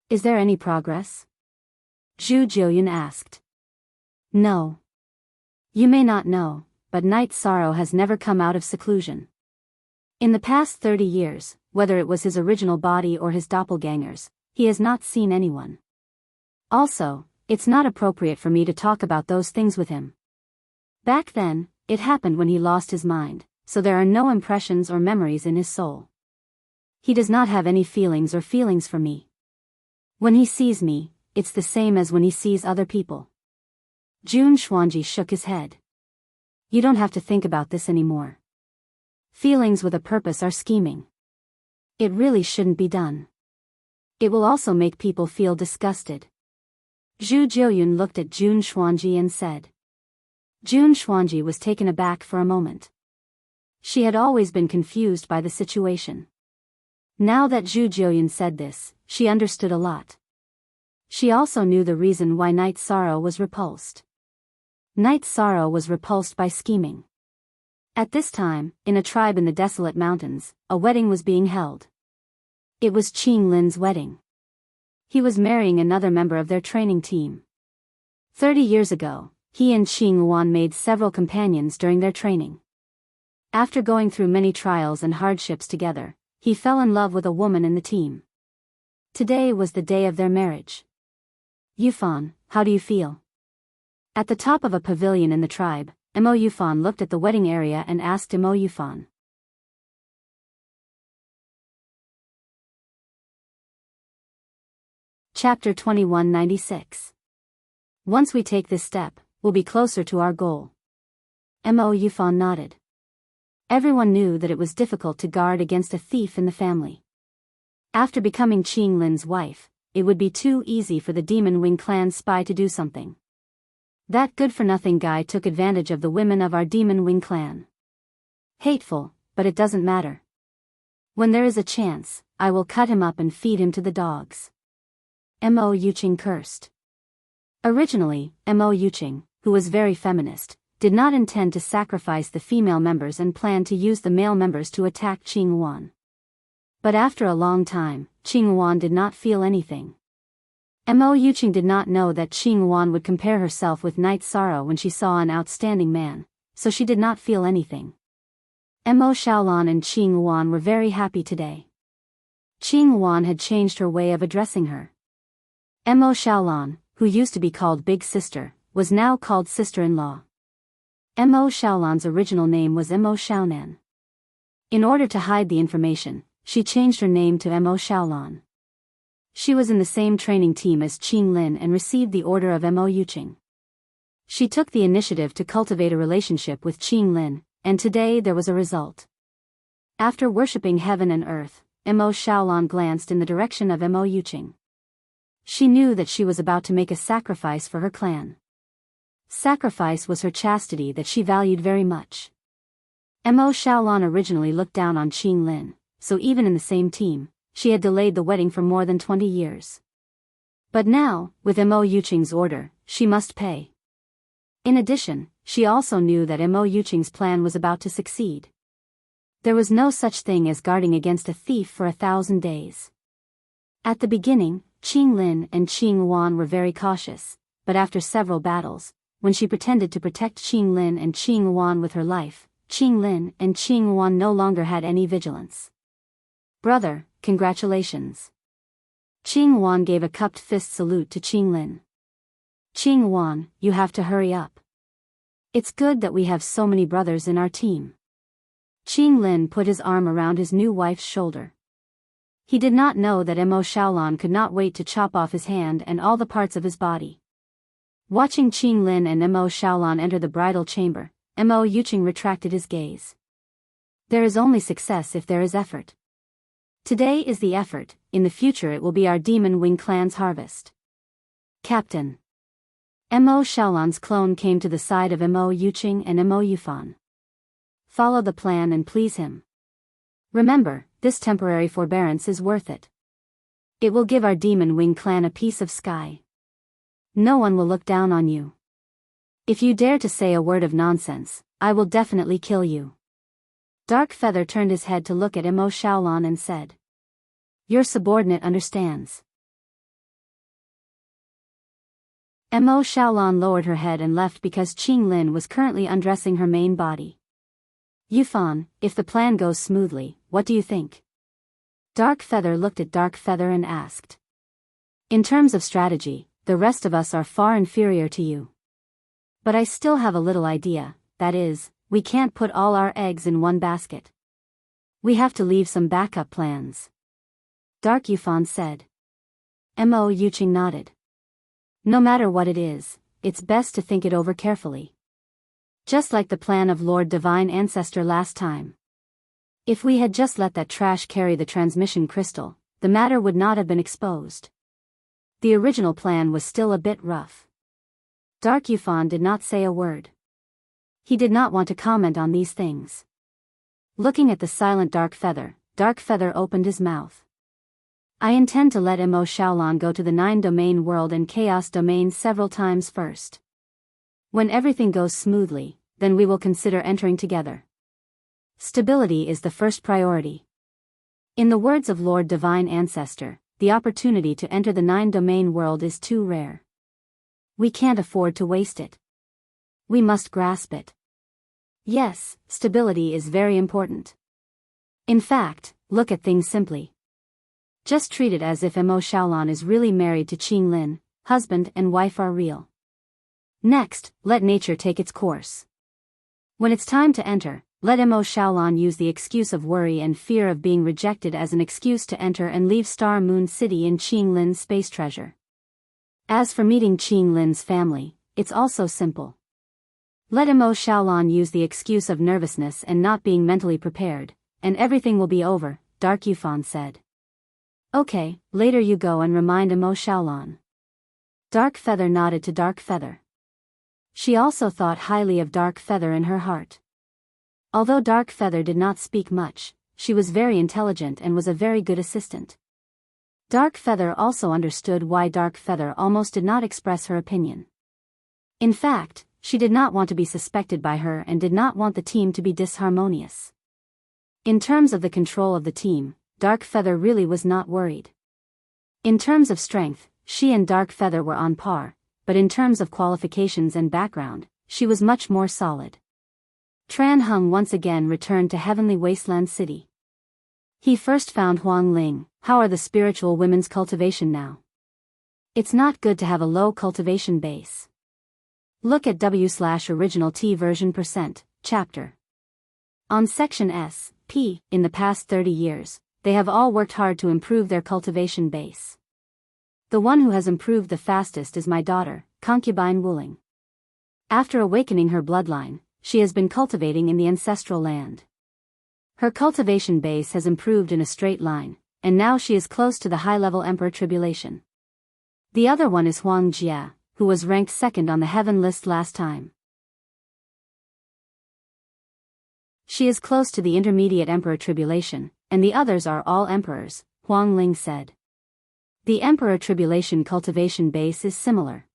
Is there any progress? Zhu Jiuyun asked. No. You may not know, but Knight Soro has never come out of seclusion. In the past 30 years, whether it was his original body or his doppelgangers, he has not seen anyone. Also, it's not appropriate for me to talk about those things with him. Back then, it happened when he lost his mind, so there are no impressions or memories in his soul. He does not have any feelings for me. When he sees me, it's the same as when he sees other people. Jun Xuanji shook his head. You don't have to think about this anymore. Feelings with a purpose are scheming. It really shouldn't be done. It will also make people feel disgusted. Zhu Jiuyun looked at Jun Xuanji and said. Jun Xuanji was taken aback for a moment. She had always been confused by the situation. Now that Zhu Jiuyun said this, she understood a lot. She also knew the reason why Knight Soro was repulsed. Knight Soro was repulsed by scheming. At this time, in a tribe in the desolate mountains, a wedding was being held. It was Qing Lin's wedding. He was marrying another member of their training team. 30 years ago, he and Qing Luan made several companions during their training. After going through many trials and hardships together, he fell in love with a woman in the team. Today was the day of their marriage. Yufan, how do you feel? At the top of a pavilion in the tribe, Mo Yufan looked at the wedding area and asked Mo Yufan. Chapter 2196. Once we take this step, we'll be closer to our goal. Mo Yufan nodded. Everyone knew that it was difficult to guard against a thief in the family. After becoming Qing Lin's wife, it would be too easy for the Demon Wing clan spy to do something. That good-for-nothing guy took advantage of the women of our Demon Wing clan. Hateful, but it doesn't matter. When there is a chance, I will cut him up and feed him to the dogs. Mo Yuqing cursed. Originally, Mo Yuqing, who was very feminist, did not intend to sacrifice the female members and planned to use the male members to attack Qing Luan. But after a long time, Qing Luan did not feel anything. Mo Yuqing did not know that Qing Wan would compare herself with Night Sorrow when she saw an outstanding man, so she did not feel anything. Mo Xiaolan and Qing Wan were very happy today. Qing Wan had changed her way of addressing her. Mo Xiaolan, who used to be called Big Sister, was now called sister-in-law. Mo Xiaolan's original name was Mo Xiaonan. In order to hide the information, she changed her name to Mo Xiaolan. She was in the same training team as Qing Lin and received the order of Mo Yuqing. She took the initiative to cultivate a relationship with Qing Lin, and today there was a result. After worshipping heaven and earth, Mo Xiaolan glanced in the direction of Mo Yuqing. She knew that she was about to make a sacrifice for her clan. Sacrifice was her chastity that she valued very much. Mo Xiaolan originally looked down on Qing Lin, so even in the same team, she had delayed the wedding for more than 20 years. But now, with Mo Yuqing's order, she must pay. In addition, she also knew that Mo Yuqing's plan was about to succeed. There was no such thing as guarding against a thief for 1,000 days. At the beginning, Qing Lin and Qing Wan were very cautious, but after several battles, when she pretended to protect Qing Lin and Qing Wan with her life, Qing Lin and Qing Wan no longer had any vigilance. "Brother, congratulations." Qing Wan gave a cupped fist salute to Qing Lin. "Qing Wan, you have to hurry up. It's good that we have so many brothers in our team." Qing Lin put his arm around his new wife's shoulder. He did not know that Mo Xiaolan could not wait to chop off his hand and all the parts of his body. Watching Qing Lin and Mo Xiaolan enter the bridal chamber, Mo Yuqing retracted his gaze. There is only success if there is effort. Today is the effort, in the future it will be our Demon Wing clan's harvest. Captain. Mo Xiaolan's clone came to the side of Mo Yuqing and Mo Yufan. Follow the plan and please him. Remember, this temporary forbearance is worth it. It will give our Demon Wing clan a piece of sky. No one will look down on you. If you dare to say a word of nonsense, I will definitely kill you. Dark Feather turned his head to look at Mo Xiaolan and said, "Your subordinate understands." Mo Xiaolan lowered her head and left because Qing Lin was currently undressing her main body. "Yufan, if the plan goes smoothly, what do you think?" Dark Feather looked at Dark Feather and asked. "In terms of strategy, the rest of us are far inferior to you. But I still have a little idea, that is, we can't put all our eggs in one basket. We have to leave some backup plans." Dark Yufan said. Mo Yuqing nodded. "No matter what it is, it's best to think it over carefully. Just like the plan of Lord Divine Ancestor last time. If we had just let that trash carry the transmission crystal, the matter would not have been exposed. The original plan was still a bit rough." Dark Yufan did not say a word. He did not want to comment on these things. Looking at the silent Dark Feather opened his mouth. "I intend to let Mo Xiaolan go to the 9-domain world and chaos domain several times first. When everything goes smoothly, then we will consider entering together. Stability is the first priority. In the words of Lord Divine Ancestor, the opportunity to enter the 9-domain world is too rare. We can't afford to waste it. We must grasp it. Yes, stability is very important. In fact, look at things simply. Just treat it as if Mo Xiaolan is really married to Qing Lin, husband and wife are real. Next, let nature take its course. When it's time to enter, let Mo Xiaolan use the excuse of worry and fear of being rejected as an excuse to enter and leave Star Moon City in Qing Lin's space treasure. As for meeting Qing Lin's family, it's also simple. Let Mo Xiaolan use the excuse of nervousness and not being mentally prepared, and everything will be over," Dark Yufan said. "Okay, later you go and remind Mo Xiaolan." Dark Feather nodded to Dark Feather. She also thought highly of Dark Feather in her heart. Although Dark Feather did not speak much, she was very intelligent and was a very good assistant. Dark Feather also understood why Dark Feather almost did not express her opinion. In fact, she did not want to be suspected by her and did not want the team to be disharmonious. In terms of the control of the team, Dark Feather really was not worried. In terms of strength, she and Dark Feather were on par, but in terms of qualifications and background, she was much more solid. Tran Hung once again returned to Heavenly Wasteland City. He first found Huang Ling. How are the spiritual women's cultivation now? It's not good to have a low cultivation base. Look at W/original T version %, chapter. On section S, P, in the past 30 years, they have all worked hard to improve their cultivation base. The one who has improved the fastest is my daughter, concubine Wuling. After awakening her bloodline, she has been cultivating in the ancestral land. Her cultivation base has improved in a straight line, and now she is close to the high-level Emperor Tribulation. The other one is Huang Jia, who was ranked second on the heaven list last time. She is close to the intermediate Emperor Tribulation, and the others are all emperors, Huang Ling said. The Emperor Tribulation cultivation base is similar.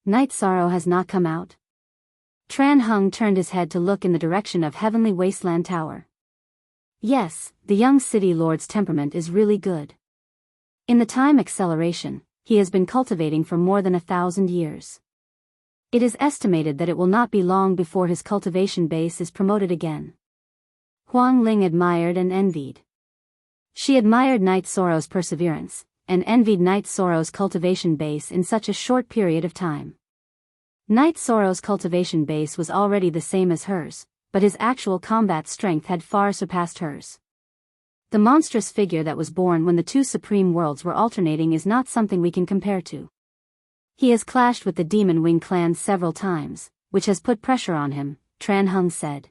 Night Sorrow has not come out? Tran Hung turned his head to look in the direction of Heavenly Wasteland Tower. Yes, the young city lord's temperament is really good. In the time acceleration, he has been cultivating for more than 1,000 years. It is estimated that it will not be long before his cultivation base is promoted again. Huang Ling admired and envied. She admired Night Sorrow's perseverance, and envied Night Sorrow's cultivation base in such a short period of time. Night Sorrow's cultivation base was already the same as hers, but his actual combat strength had far surpassed hers. The monstrous figure that was born when the two supreme worlds were alternating is not something we can compare to. He has clashed with the Demon Wing clan several times, which has put pressure on him, Tran Hung said.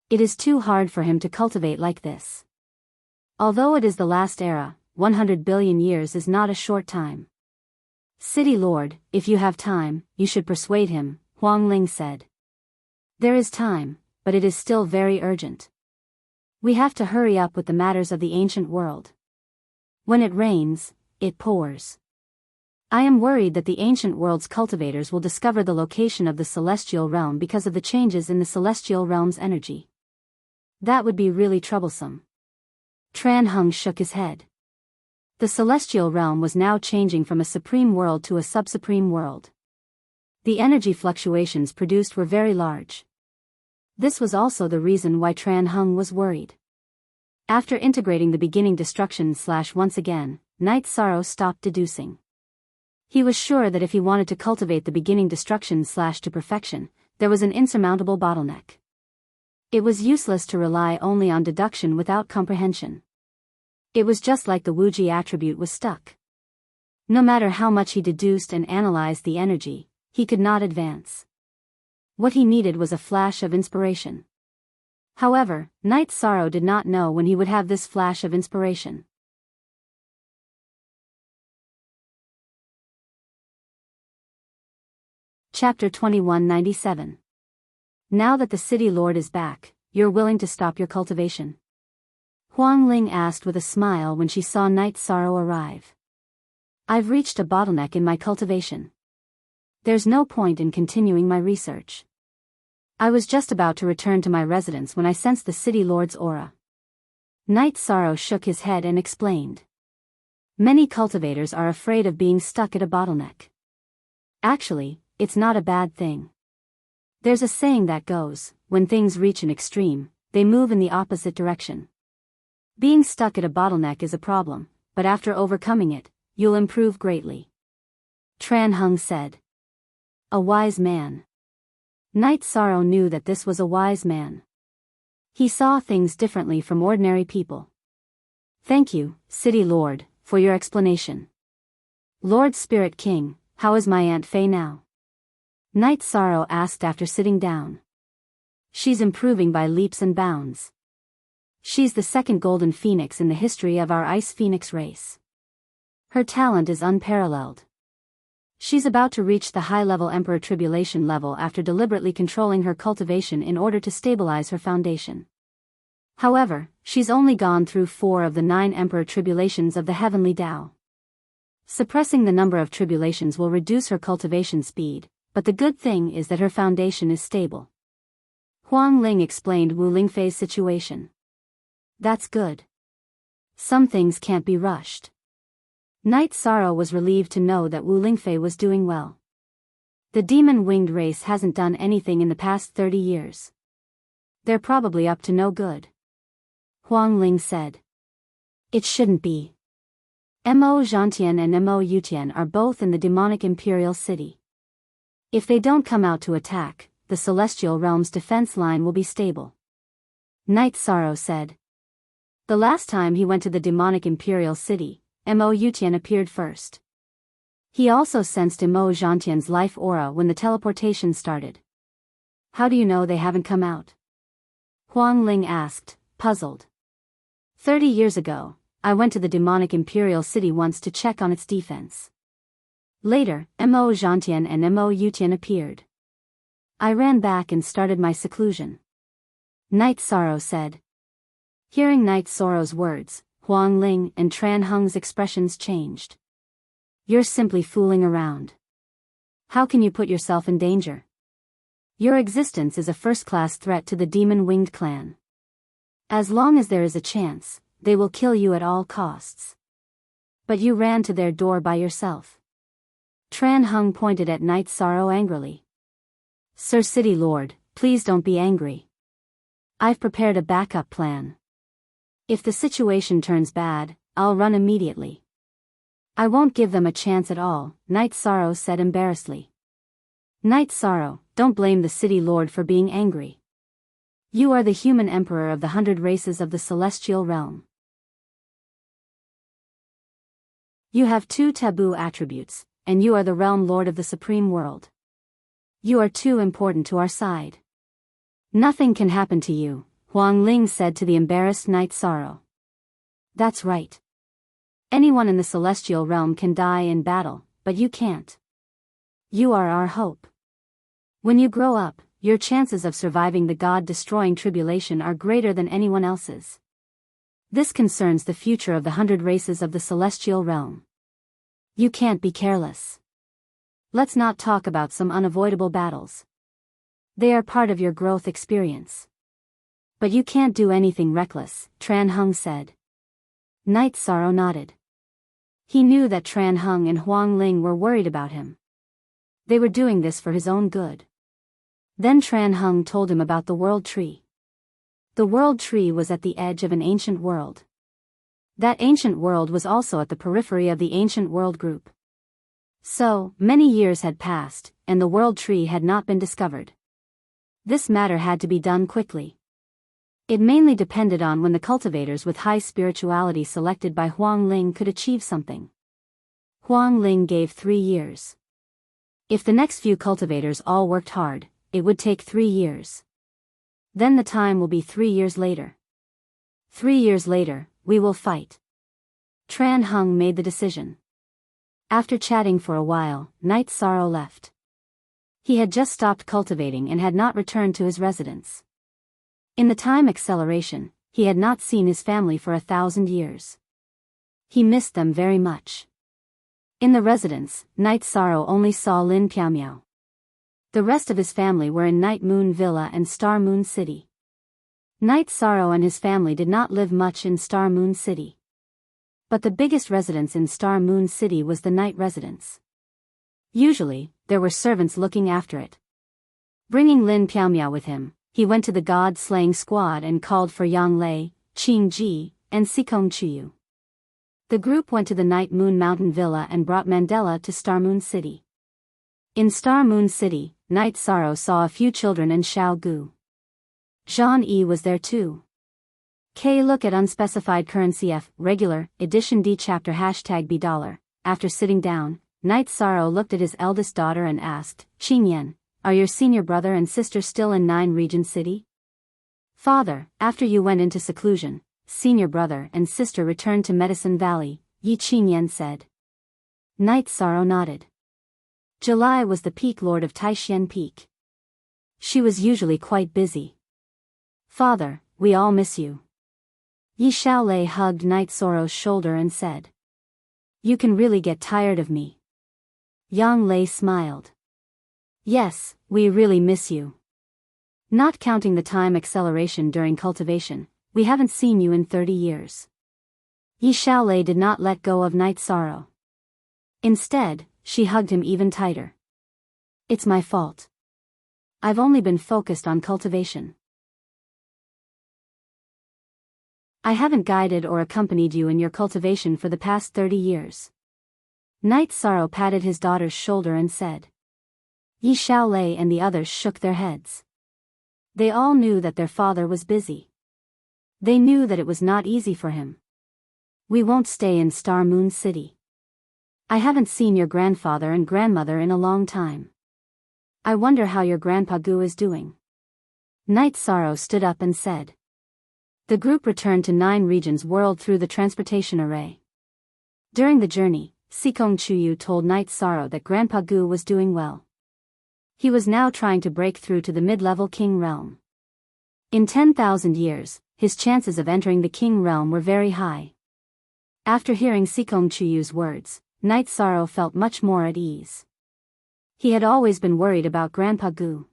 It is too hard for him to cultivate like this. Although it is the last era, 100 billion years is not a short time. City Lord, if you have time, you should persuade him, Huang Ling said. There is time, but it is still very urgent. We have to hurry up with the matters of the ancient world. When it rains, it pours. I am worried that the ancient world's cultivators will discover the location of the celestial realm because of the changes in the celestial realm's energy. That would be really troublesome. Tran Hung shook his head. The celestial realm was now changing from a supreme world to a sub-supreme world. The energy fluctuations produced were very large. This was also the reason why Tran Hung was worried. After integrating the beginning destruction / once again, Night Sorrow stopped deducing. He was sure that if he wanted to cultivate the beginning destruction / to perfection, there was an insurmountable bottleneck. It was useless to rely only on deduction without comprehension. It was just like the Wuji attribute was stuck. No matter how much he deduced and analyzed the energy, he could not advance. What he needed was a flash of inspiration. However, Night Sorrow did not know when he would have this flash of inspiration. Chapter 2197. Now that the City Lord is back, you're willing to stop your cultivation? Huang Ling asked with a smile when she saw Night Sorrow arrive. I've reached a bottleneck in my cultivation. There's no point in continuing my research. I was just about to return to my residence when I sensed the City Lord's aura. Night Sorrow shook his head and explained. Many cultivators are afraid of being stuck at a bottleneck. Actually, it's not a bad thing. There's a saying that goes, when things reach an extreme, they move in the opposite direction. Being stuck at a bottleneck is a problem, but after overcoming it, you'll improve greatly. Tran Hung said. A wise man. Night Sorrow knew that this was a wise man. He saw things differently from ordinary people. Thank you, City Lord, for your explanation. Lord Spirit King, how is my Aunt Fei now? Night Sorrow asked after sitting down. She's improving by leaps and bounds. She's the second golden phoenix in the history of our ice phoenix race. Her talent is unparalleled. She's about to reach the high-level Emperor Tribulation level after deliberately controlling her cultivation in order to stabilize her foundation. However, she's only gone through 4 of the 9 Emperor Tribulations of the Heavenly Tao. Suppressing the number of tribulations will reduce her cultivation speed, but the good thing is that her foundation is stable. Huang Ling explained Wu Lingfei's situation. That's good. Some things can't be rushed. Night Sorrow was relieved to know that Wu Lingfei was doing well. The demon-winged race hasn't done anything in the past 30 years. They're probably up to no good. Huang Ling said. It shouldn't be. Mo Zhantian and Mo Yutian are both in the demonic imperial city. If they don't come out to attack, the celestial realm's defense line will be stable. Night Sorrow said. The last time he went to the demonic imperial city, Mo Yutian appeared first. He also sensed Mo Zhantian's life aura when the teleportation started. How do you know they haven't come out? Huang Ling asked, puzzled. 30 years ago, I went to the demonic imperial city once to check on its defense. Later, Mo Zhantian and Mo Yutian appeared. I ran back and started my seclusion. Night Sorrow said. Hearing Night Sorrow's words, Huang Ling and Tran Heng's expressions changed. You're simply fooling around. How can you put yourself in danger? Your existence is a first-class threat to the demon-winged clan. As long as there is a chance, they will kill you at all costs. But you ran to their door by yourself. Tran Heng pointed at Night Sorrow angrily. Sir City Lord, please don't be angry. I've prepared a backup plan. If the situation turns bad, I'll run immediately. I won't give them a chance at all, Night Sorrow said embarrassedly. Night Sorrow, don't blame the City Lord for being angry. You are the human emperor of the 100 races of the celestial realm. You have 2 taboo attributes, and you are the realm lord of the supreme world. You are too important to our side. Nothing can happen to you, Huang Ling said to the embarrassed Night Sorrow. That's right. Anyone in the celestial realm can die in battle, but you can't. You are our hope. When you grow up, your chances of surviving the God-destroying tribulation are greater than anyone else's. This concerns the future of the 100 races of the celestial realm. You can't be careless. Let's not talk about some unavoidable battles. They are part of your growth experience. But you can't do anything reckless, Tran Heng said. Night Sorrow nodded. He knew that Tran Heng and Huang Ling were worried about him. They were doing this for his own good. Then Tran Heng told him about the World Tree. The World Tree was at the edge of an ancient world. That ancient world was also at the periphery of the ancient world group. So, many years had passed, and the World Tree had not been discovered. This matter had to be done quickly. It mainly depended on when the cultivators with high spirituality selected by Huang Ling could achieve something. Huang Ling gave 3 years. If the next few cultivators all worked hard, it would take 3 years. Then the time will be 3 years later. 3 years later, we will fight. Tran Heng made the decision. After chatting for a while, Night Sorrow left. He had just stopped cultivating and had not returned to his residence. In the time acceleration, he had not seen his family for 1,000 years. He missed them very much. In the residence, Night Sorrow only saw Lin Piaomiao. The rest of his family were in Night Moon Villa and Star Moon City. Night Sorrow and his family did not live much in Star Moon City. But the biggest residence in Star Moon City was the night residence. Usually, there were servants looking after it. Bringing Lin Piaomiao with him, he went to the god-slaying squad and called for Yang Lei, Qing Ji, and Sikong Chuyu. The group went to the Night Moon Mountain Villa and brought Mandela to Star Moon City. In Star Moon City, Night Sorrow saw a few children and Xiao Gu. Zhan Yi was there too. Look at unspecified currency F, regular, edition D chapter #B$. After sitting down, Night Sorrow looked at his eldest daughter and asked, Qingyan, are your senior brother and sister still in 9 Region City? Father, after you went into seclusion, senior brother and sister returned to Medicine Valley, Yi Qingyan said. Night Sorrow nodded. July was the peak lord of Taishan Peak. She was usually quite busy. Father, we all miss you. Yi Xiaolei hugged Night Sorrow's shoulder and said. You can really get tired of me. Yang Lei smiled. Yes, we really miss you. Not counting the time acceleration during cultivation, we haven't seen you in 30 years. Yi Xiaolei did not let go of Night Sorrow. Instead, she hugged him even tighter. It's my fault. I've only been focused on cultivation. I haven't guided or accompanied you in your cultivation for the past 30 years. Night Sorrow patted his daughter's shoulder and said. Yi Xiaolei and the others shook their heads. They all knew that their father was busy. They knew that it was not easy for him. We won't stay in Star Moon City. I haven't seen your grandfather and grandmother in a long time. I wonder how your Grandpa Gu is doing. Night Sorrow stood up and said. The group returned to 9 regions whirled through the transportation array. During the journey, Sikong Chuyu told Night Sorrow that Grandpa Gu was doing well. He was now trying to break through to the mid-level King Realm. In 10,000 years, his chances of entering the King Realm were very high. After hearing Sikong Chuyu's words, Night Sorrow felt much more at ease. He had always been worried about Grandpa Gu.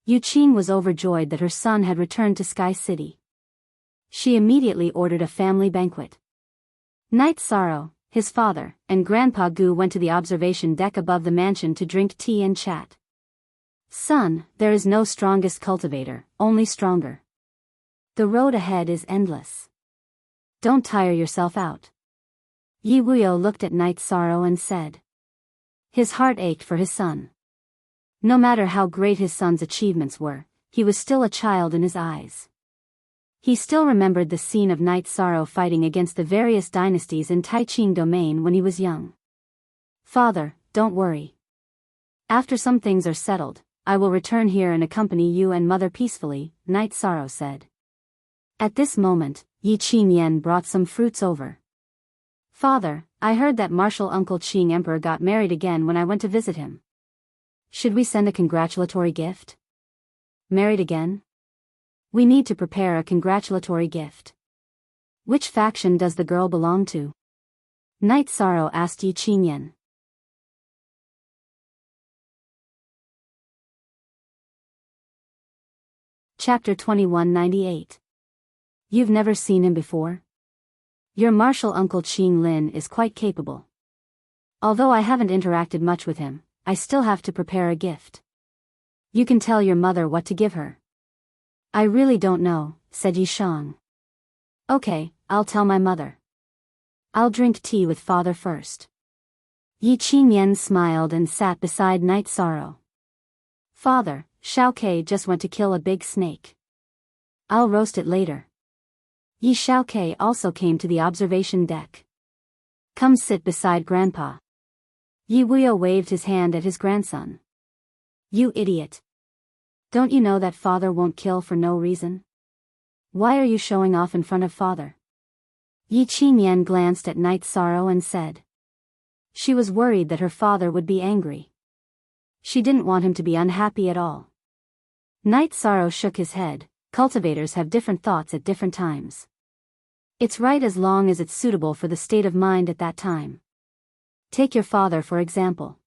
Yu Qing was overjoyed that her son had returned to Sky City. She immediately ordered a family banquet. Night Sorrow, his father, and Grandpa Gu went to the observation deck above the mansion to drink tea and chat. Son, there is no strongest cultivator, only stronger. The road ahead is endless. Don't tire yourself out. Yi Wuyo looked at Night Sorrow and said. His heart ached for his son. No matter how great his son's achievements were, he was still a child in his eyes. He still remembered the scene of Night Sorrow fighting against the various dynasties in Taiqing Domain when he was young. Father, don't worry. After some things are settled, I will return here and accompany you and Mother peacefully, Night Sorrow said. At this moment, Yi Qingyan brought some fruits over. Father, I heard that Martial Uncle Qing Emperor got married again when I went to visit him. Should we send a congratulatory gift? Married again? We need to prepare a congratulatory gift. Which faction does the girl belong to? Night Sorrow asked Yi Qingyan. Chapter 2198. You've never seen him before? Your martial uncle Qing Lin is quite capable. Although I haven't interacted much with him, I still have to prepare a gift. You can tell your mother what to give her. I really don't know, said Yi Shang. Okay, I'll tell my mother. I'll drink tea with father first. Yi Qingyan smiled and sat beside Night Sorrow. Father, Xiao Ke just went to kill a big snake. I'll roast it later. Yi Xiao Ke also came to the observation deck. Come sit beside Grandpa. Yi Wuyo waved his hand at his grandson. You idiot. Don't you know that father won't kill for no reason? Why are you showing off in front of father? Yi Qingyan glanced at Night Sorrow and said. She was worried that her father would be angry. She didn't want him to be unhappy at all. Night Sorrow shook his head. Cultivators have different thoughts at different times. It's right as long as it's suitable for the state of mind at that time. Take your father for example.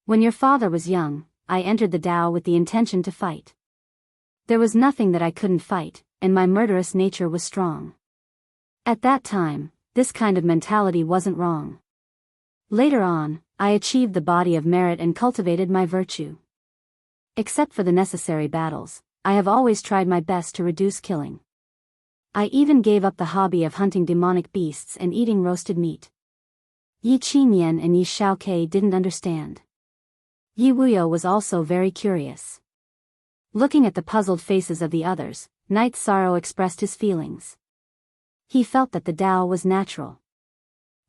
When your father was young, I entered the Tao with the intention to fight. There was nothing that I couldn't fight, and my murderous nature was strong. At that time, this kind of mentality wasn't wrong. Later on, I achieved the body of merit and cultivated my virtue. Except for the necessary battles, I have always tried my best to reduce killing. I even gave up the hobby of hunting demonic beasts and eating roasted meat. Yi Qingyan and Yi Xiao Ke didn't understand. Yi Wuyo was also very curious. Looking at the puzzled faces of the others, Night Sorrow expressed his feelings. He felt that the Tao was natural.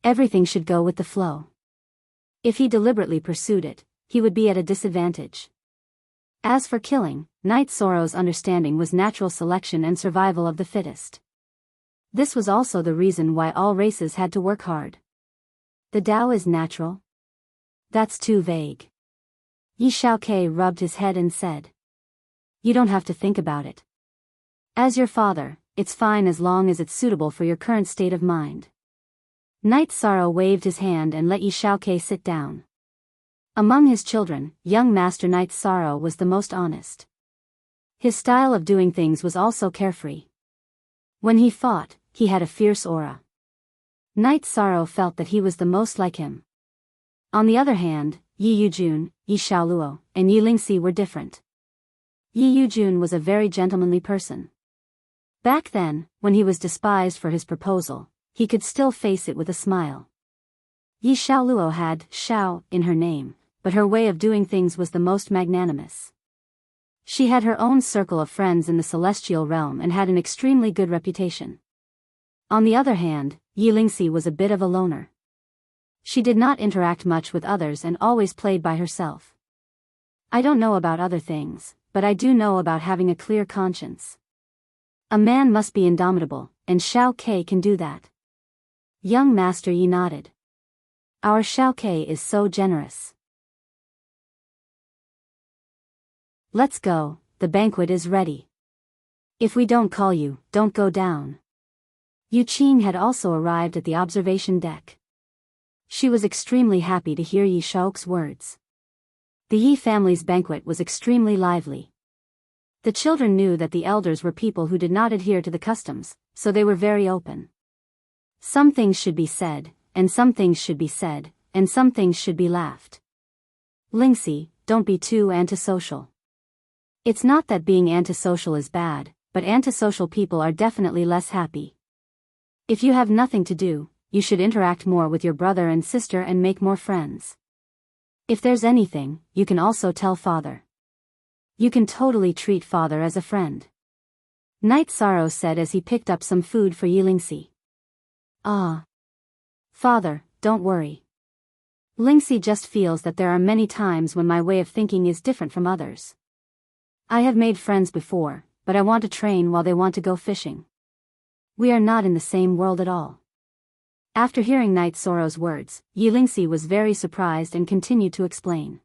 Everything should go with the flow. If he deliberately pursued it, he would be at a disadvantage. As for killing, Night Sorrow's understanding was natural selection and survival of the fittest. This was also the reason why all races had to work hard. The Tao is natural? That's too vague. Yi Xiao Ke rubbed his head and said. You don't have to think about it. As your father, it's fine as long as it's suitable for your current state of mind. Night Sorrow waved his hand and let Yi Xiao Ke sit down. Among his children, young Master Night Sorrow was the most honest. His style of doing things was also carefree. When he fought, he had a fierce aura. Night Sorrow felt that he was the most like him. On the other hand, Yi Yujun, Yi Xiaoluo, and Yi Lingxi were different. Yi Yujun was a very gentlemanly person. Back then, when he was despised for his proposal, he could still face it with a smile. Yi Xiaoluo had Xiao in her name, but her way of doing things was the most magnanimous. She had her own circle of friends in the celestial realm and had an extremely good reputation. On the other hand, Yi Lingxi was a bit of a loner. She did not interact much with others and always played by herself. I don't know about other things, but I do know about having a clear conscience. A man must be indomitable, and Xiao Ke can do that. Young Master Yi nodded. Our Xiao Ke is so generous. Let's go, the banquet is ready. If we don't call you, don't go down. Yu Qing had also arrived at the observation deck. She was extremely happy to hear Yi Shao's words. The Yi family's banquet was extremely lively. The children knew that the elders were people who did not adhere to the customs, so they were very open. Some things should be said, and some things should be said, and some things should be laughed. Lingxi, don't be too antisocial. It's not that being antisocial is bad, but antisocial people are definitely less happy. If you have nothing to do, you should interact more with your brother and sister and make more friends. If there's anything, you can also tell father. You can totally treat father as a friend. Night Sorrow said as he picked up some food for Yi Lingxi. Ah. Father, don't worry. Lingxi just feels that there are many times when my way of thinking is different from others. I have made friends before, but I want to train while they want to go fishing. We are not in the same world at all. After hearing Night Sorrow's words, Yi Lingxi was very surprised and continued to explain.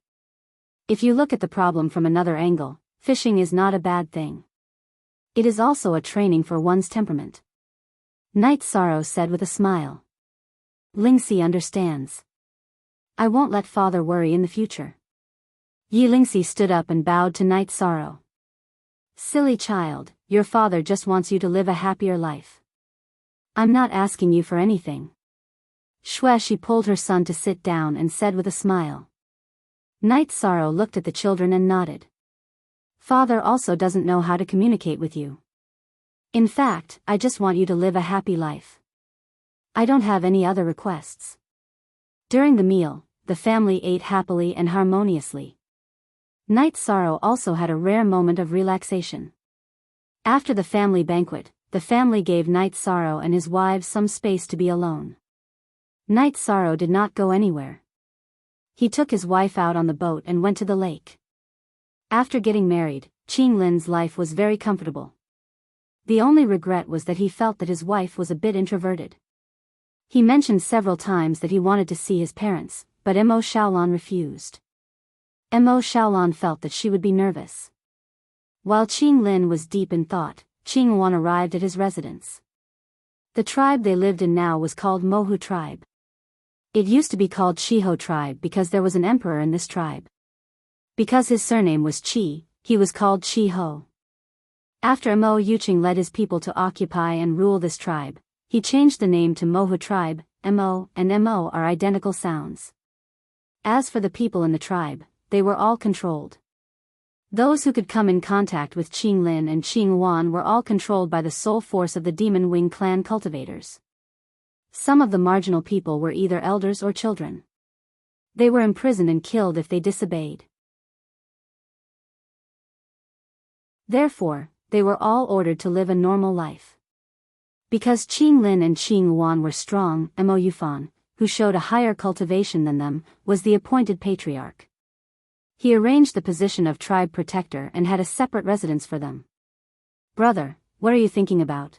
If you look at the problem from another angle, fishing is not a bad thing. It is also a training for one's temperament. Night Sorrow said with a smile. Lingxi understands. I won't let father worry in the future. Yi Lingxi stood up and bowed to Night Sorrow. Silly child, your father just wants you to live a happier life. I'm not asking you for anything. She pulled her son to sit down and said with a smile. Night Sorrow looked at the children and nodded. Father also doesn't know how to communicate with you. In fact, I just want you to live a happy life. I don't have any other requests. During the meal, the family ate happily and harmoniously. Night Sorrow also had a rare moment of relaxation. After the family banquet, the family gave Night Sorrow and his wives some space to be alone. Night Sorrow did not go anywhere. He took his wife out on the boat and went to the lake. After getting married, Qing Lin's life was very comfortable. The only regret was that he felt that his wife was a bit introverted. He mentioned several times that he wanted to see his parents, but Mo Xiaolan refused. Mo Xiaolan felt that she would be nervous. While Qing Lin was deep in thought, Qing Wan arrived at his residence. The tribe they lived in now was called Mohu tribe. It used to be called Chiho tribe because there was an emperor in this tribe. Because his surname was Qi, he was called Chiho. After Mo Yuqing led his people to occupy and rule this tribe, he changed the name to Mohu tribe. Mo and Mo are identical sounds. As for the people in the tribe, they were all controlled. Those who could come in contact with Qing Lin and Qing Wan were all controlled by the soul force of the Demon Wing clan cultivators. Some of the marginal people were either elders or children. They were imprisoned and killed if they disobeyed. Therefore, they were all ordered to live a normal life. Because Qing Lin and Qing Wan were strong, Mo Yufan, who showed a higher cultivation than them, was the appointed patriarch. He arranged the position of tribe protector and had a separate residence for them. Brother, what are you thinking about?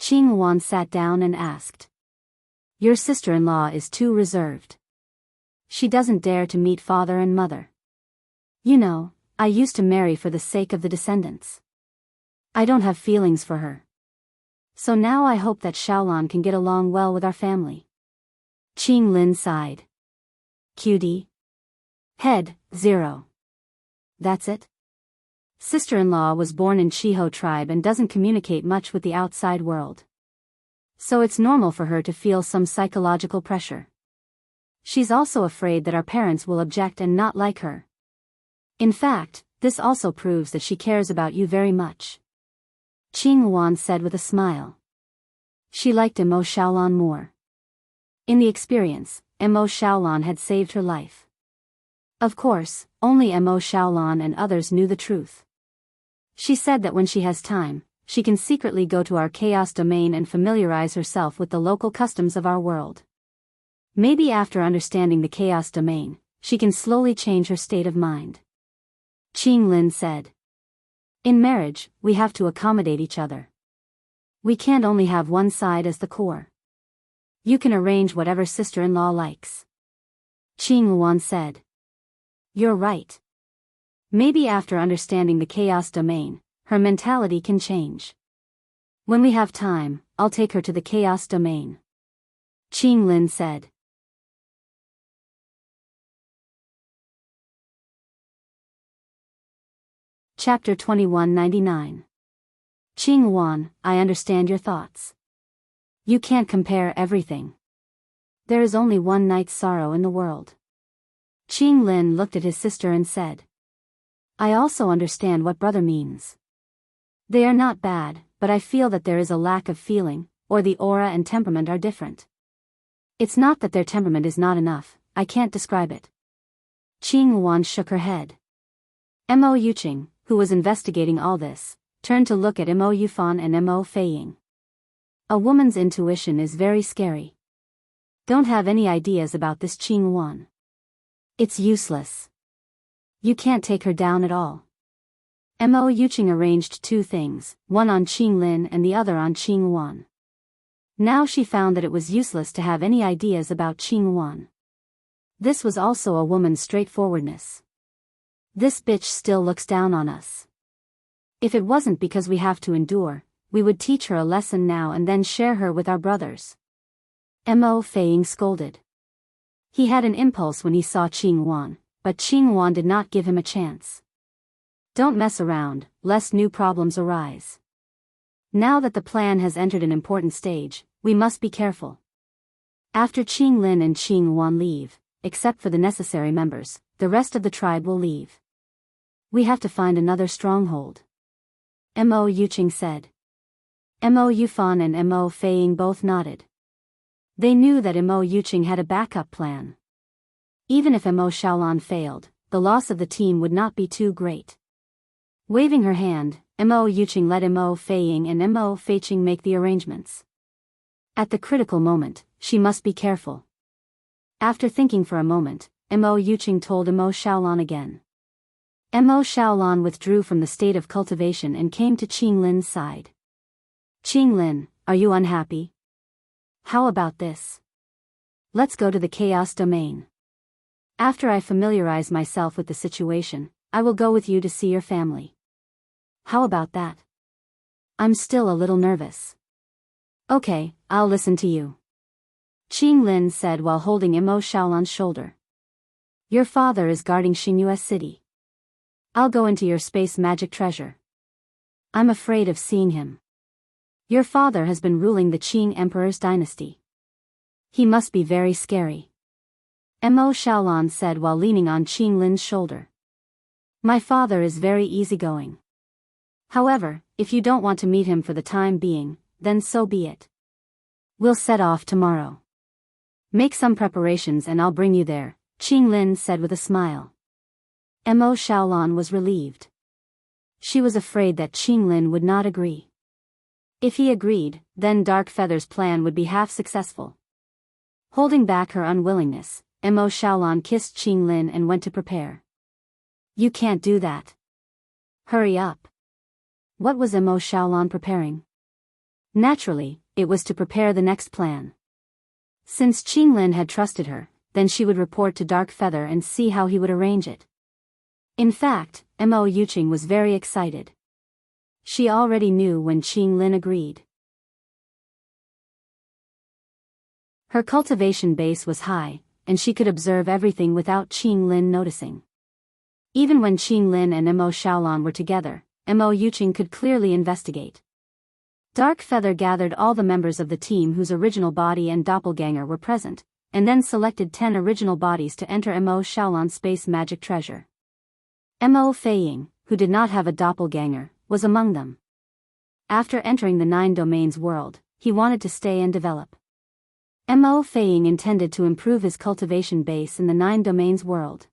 Qing Wan sat down and asked. Your sister-in-law is too reserved. She doesn't dare to meet father and mother. You know, I used to marry for the sake of the descendants. I don't have feelings for her. So now I hope that Xiaolan can get along well with our family. Qing Lin sighed. QD. Head, 0. That's it? Sister-in-law was born in Chiho tribe and doesn't communicate much with the outside world. So it's normal for her to feel some psychological pressure. She's also afraid that our parents will object and not like her. In fact, this also proves that she cares about you very much. Qing Wan said with a smile. She liked Mo Xiaolan more. In the experience, Mo Xiaolan had saved her life. Of course, only Mo Xiaolan and others knew the truth. She said that when she has time, she can secretly go to our chaos domain and familiarize herself with the local customs of our world. Maybe after understanding the chaos domain, she can slowly change her state of mind. Qing Lin said. In marriage, we have to accommodate each other. We can't only have one side as the core. You can arrange whatever sister-in-law likes. Qing Luan said. You're right. Maybe after understanding the chaos domain, her mentality can change. When we have time, I'll take her to the chaos domain. Qing Lin said. Chapter 2199. Qing Wan, I understand your thoughts. You can't compare everything. There is only one night's sorrow in the world. Qing Lin looked at his sister and said. I also understand what brother means. They are not bad, but I feel that there is a lack of feeling, or the aura and temperament are different. It's not that their temperament is not enough, I can't describe it. Qing Wan shook her head. Mo Yuqing, who was investigating all this, turned to look at Mo Yufan and Mo Feiying. A woman's intuition is very scary. Don't have any ideas about this Qing Wan. It's useless. You can't take her down at all. Mo Yuqing arranged two things, one on Qing Lin and the other on Qing Wan. Now she found that it was useless to have any ideas about Qing Wan. This was also a woman's straightforwardness. This bitch still looks down on us. If it wasn't because we have to endure, we would teach her a lesson now and then share her with our brothers. Mo Feiying scolded. He had an impulse when he saw Qing Wan, but Qing Wan did not give him a chance. Don't mess around, lest new problems arise. Now that the plan has entered an important stage, we must be careful. After Qing Lin and Qing Wan leave, except for the necessary members, the rest of the tribe will leave. We have to find another stronghold. Mo Yuqing said. Mo Yufan and Mo Feiying both nodded. They knew that Mo Yuqing had a backup plan. Even if Mo Xiaolan failed, the loss of the team would not be too great. Waving her hand, Mo Yuqing let Mo Feiying and Mo Feiqing make the arrangements. At the critical moment, she must be careful. After thinking for a moment, Mo Yuqing told Mo Xiaolan again. Mo Xiaolan withdrew from the state of cultivation and came to Qing Lin's side. Qing Lin, are you unhappy? How about this? Let's go to the chaos domain. After I familiarize myself with the situation, I will go with you to see your family. How about that? I'm still a little nervous. Okay, I'll listen to you. Qing Lin said while holding Mo Xiaolan's shoulder. Your father is guarding Xingyue City. I'll go into your space magic treasure. I'm afraid of seeing him. Your father has been ruling the Qing Emperor's dynasty. He must be very scary. Mo Xiaolan said while leaning on Qing Lin's shoulder. My father is very easygoing. However, if you don't want to meet him for the time being, then so be it. We'll set off tomorrow. Make some preparations and I'll bring you there, Qing Lin said with a smile. Mo Xiaolan was relieved. She was afraid that Qing Lin would not agree. If he agreed, then Dark Feather's plan would be half successful. Holding back her unwillingness, Mo Xiaolan kissed Qing Lin and went to prepare. You can't do that. Hurry up. What was Mo Xiaolan preparing? Naturally, it was to prepare the next plan. Since Qing Lin had trusted her, then she would report to Dark Feather and see how he would arrange it. In fact, Mo Yuqing was very excited. She already knew when Qing Lin agreed. Her cultivation base was high, and she could observe everything without Qing Lin noticing. Even when Qing Lin and Mo Xiaolan were together, Mo Yuqing could clearly investigate. Dark Feather gathered all the members of the team whose original body and doppelganger were present, and then selected 10 original bodies to enter Mo Shaolan's space magic treasure. Mo Feiying, who did not have a doppelganger, was among them. After entering the 9 Domains world, he wanted to stay and develop. Mo Feiying intended to improve his cultivation base in the 9 Domains world.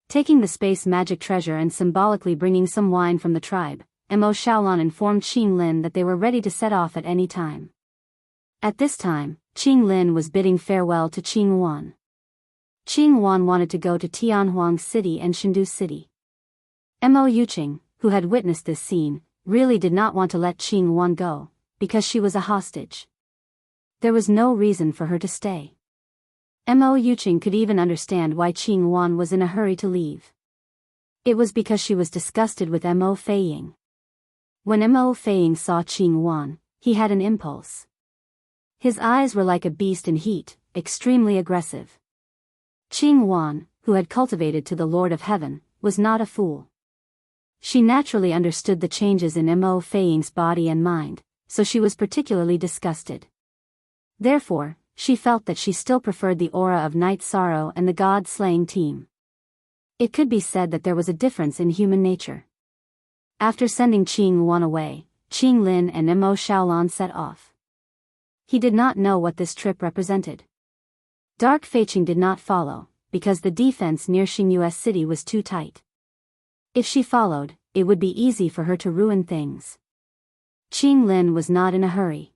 Taking the space magic treasure and symbolically bringing some wine from the tribe, Mo Shaolan informed Qing Lin that they were ready to set off at any time. At this time, Qing Lin was bidding farewell to Qing Wan. Qing Wan wanted to go to Tianhuang City and Shindu City. Mo Yuqing, who had witnessed this scene, really did not want to let Qing Wan go, because she was a hostage. There was no reason for her to stay. Mo Yuqing could even understand why Qing Wan was in a hurry to leave. It was because she was disgusted with Mo Feiying. When Mo Feiying saw Qing Wan, he had an impulse. His eyes were like a beast in heat, extremely aggressive. Qing Wan, who had cultivated to the Lord of Heaven, was not a fool. She naturally understood the changes in Mo Feiying's body and mind, so she was particularly disgusted. Therefore, she felt that she still preferred the aura of Night Sorrow and the God-slaying team. It could be said that there was a difference in human nature. After sending Qing Wan away, Qing Lin and Mo Shaolan set off. He did not know what this trip represented. Dark Feiqing did not follow, because the defense near Xingyue City was too tight. If she followed, it would be easy for her to ruin things. Qing Lin was not in a hurry.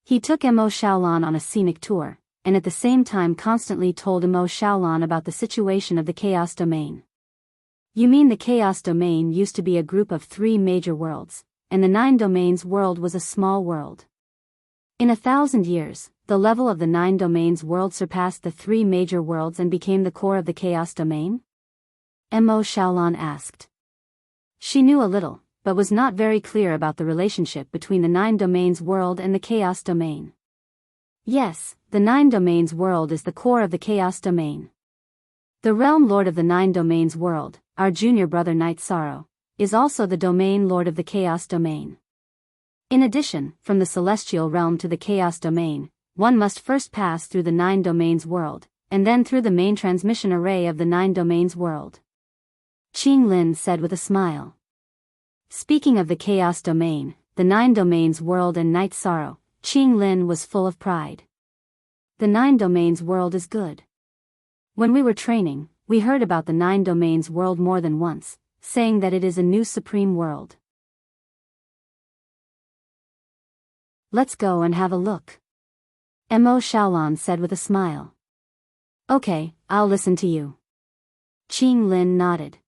He took Mo Shaolan on a scenic tour, and at the same time constantly told Mo Shaolan about the situation of the Chaos Domain. You mean the Chaos Domain used to be a group of 3 major worlds, and the 9 Domains world was a small world. In 1,000 years, the level of the 9 Domains world surpassed the 3 major worlds and became the core of the Chaos Domain? Mo Shaolan asked. She knew a little, but was not very clear about the relationship between the 9 Domains world and the Chaos Domain. Yes, the 9 Domains world is the core of the Chaos Domain. The realm lord of the 9 Domains world, our junior brother Night Sorrow, is also the domain lord of the Chaos Domain. In addition, from the celestial realm to the Chaos Domain, one must first pass through the 9 Domains world, and then through the main transmission array of the 9 Domains world. Qing Lin said with a smile. Speaking of the Chaos Domain, the 9 Domains world and Night Sorrow, Qing Lin was full of pride. The 9 Domains world is good. When we were training, we heard about the 9 Domains world more than once, saying that it is a new supreme world. Let's go and have a look. Mo Shaolan said with a smile. Okay, I'll listen to you. Qing Lin nodded.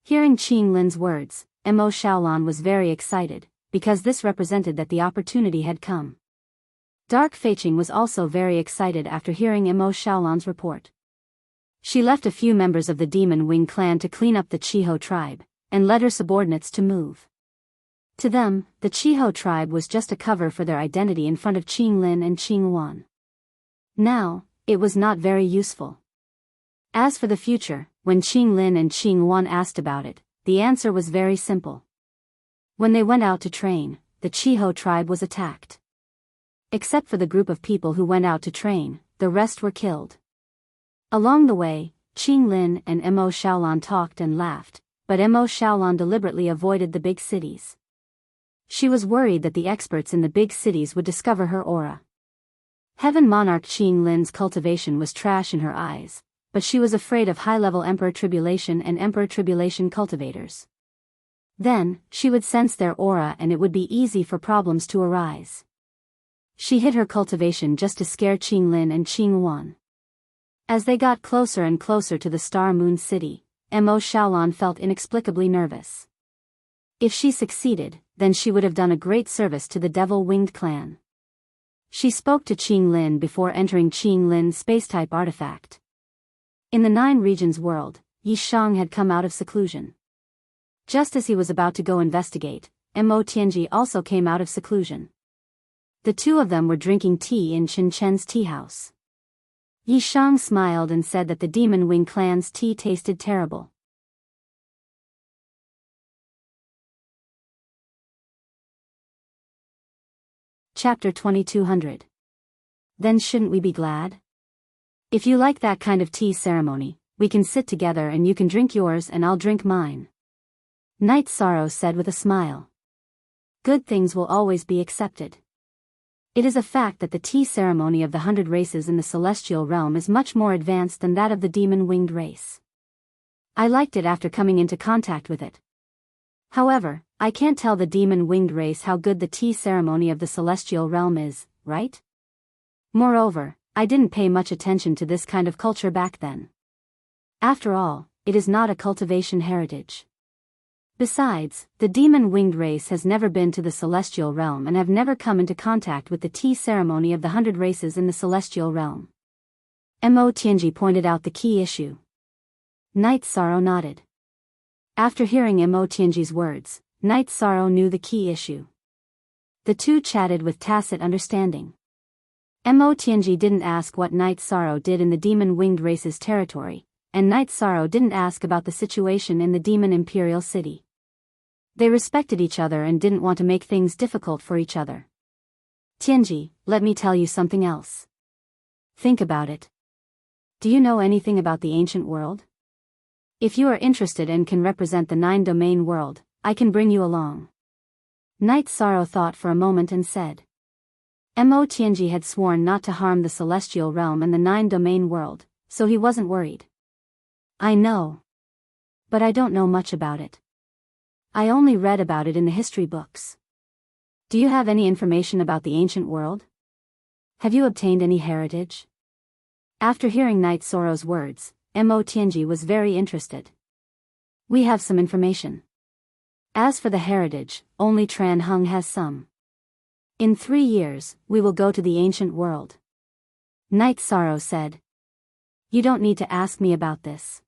Hearing Qing Lin's words, Mo Shaolan was very excited, because this represented that the opportunity had come. Dark Feiqing was also very excited after hearing Mo Shaolan's report. She left a few members of the Demon Wing clan to clean up the Chiho tribe, and led her subordinates to move. To them, the Chiho tribe was just a cover for their identity in front of Qing Lin and Qing Wan. Now, it was not very useful. As for the future, when Qing Lin and Qing Wan asked about it, the answer was very simple. When they went out to train, the Chiho tribe was attacked. Except for the group of people who went out to train, the rest were killed. Along the way, Qing Lin and Mo Shaolan talked and laughed, but Mo Shaolan deliberately avoided the big cities. She was worried that the experts in the big cities would discover her aura. Heaven Monarch Qing Lin's cultivation was trash in her eyes, but she was afraid of high-level Emperor Tribulation and Emperor Tribulation cultivators. Then, she would sense their aura and it would be easy for problems to arise. She hid her cultivation just to scare Qing Lin and Qing Wan. As they got closer and closer to the Star Moon City, Mo Shaolan felt inexplicably nervous. If she succeeded, then she would have done a great service to the Devil-Winged clan. She spoke to Qing Lin before entering Qing Lin's space-type artifact. In the 9 Regions world, Yi Shang had come out of seclusion. Just as he was about to go investigate, Mo Tianji also came out of seclusion. The two of them were drinking tea in Chen Chen's tea house. Yi Shang smiled and said that the Demon Wing clan's tea tasted terrible. Chapter 2200. Then shouldn't we be glad? If you like that kind of tea ceremony, we can sit together and you can drink yours and I'll drink mine. Night Sorrow said with a smile. Good things will always be accepted. It is a fact that the tea ceremony of the 100 races in the celestial realm is much more advanced than that of the demon-winged race. I liked it after coming into contact with it. However, I can't tell the demon-winged race how good the tea ceremony of the celestial realm is, right? Moreover, I didn't pay much attention to this kind of culture back then. After all, it is not a cultivation heritage. Besides, the demon-winged race has never been to the celestial realm and have never come into contact with the tea ceremony of the 100 races in the celestial realm. Mo Tianji pointed out the key issue. Night Sorrow nodded. After hearing Mo Tianji's words, Night Sorrow knew the key issue. The two chatted with tacit understanding. Mo Tianji didn't ask what Night Sorrow did in the demon-winged race's territory, and Night Sorrow didn't ask about the situation in the demon imperial city. They respected each other and didn't want to make things difficult for each other. Tianji, let me tell you something else. Think about it. Do you know anything about the ancient world? If you are interested and can represent the 9-domain world, I can bring you along. Night Sorrow thought for a moment and said. Mo Tianji had sworn not to harm the celestial realm and the 9-domain world, so he wasn't worried. I know. But I don't know much about it. I only read about it in the history books. Do you have any information about the ancient world? Have you obtained any heritage? After hearing Night Sorrow's words, Mo Tianji was very interested. We have some information. As for the heritage, only Tran Hung has some. In 3 years, we will go to the ancient world. Night Sorrow said. You don't need to ask me about this.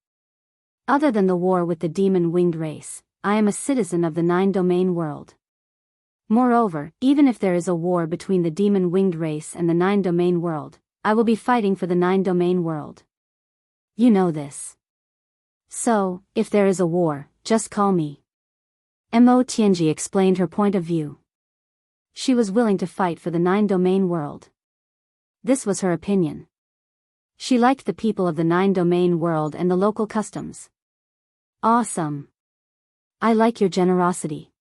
Other than the war with the demon-winged race, I am a citizen of the 9-domain world. Moreover, even if there is a war between the demon-winged race and the 9-domain world, I will be fighting for the 9-domain world. You know this. So, if there is a war, just call me. Mo Tianji explained her point of view. She was willing to fight for the 9-domain world. This was her opinion. She liked the people of the 9-domain world and the local customs. Awesome. I like your generosity.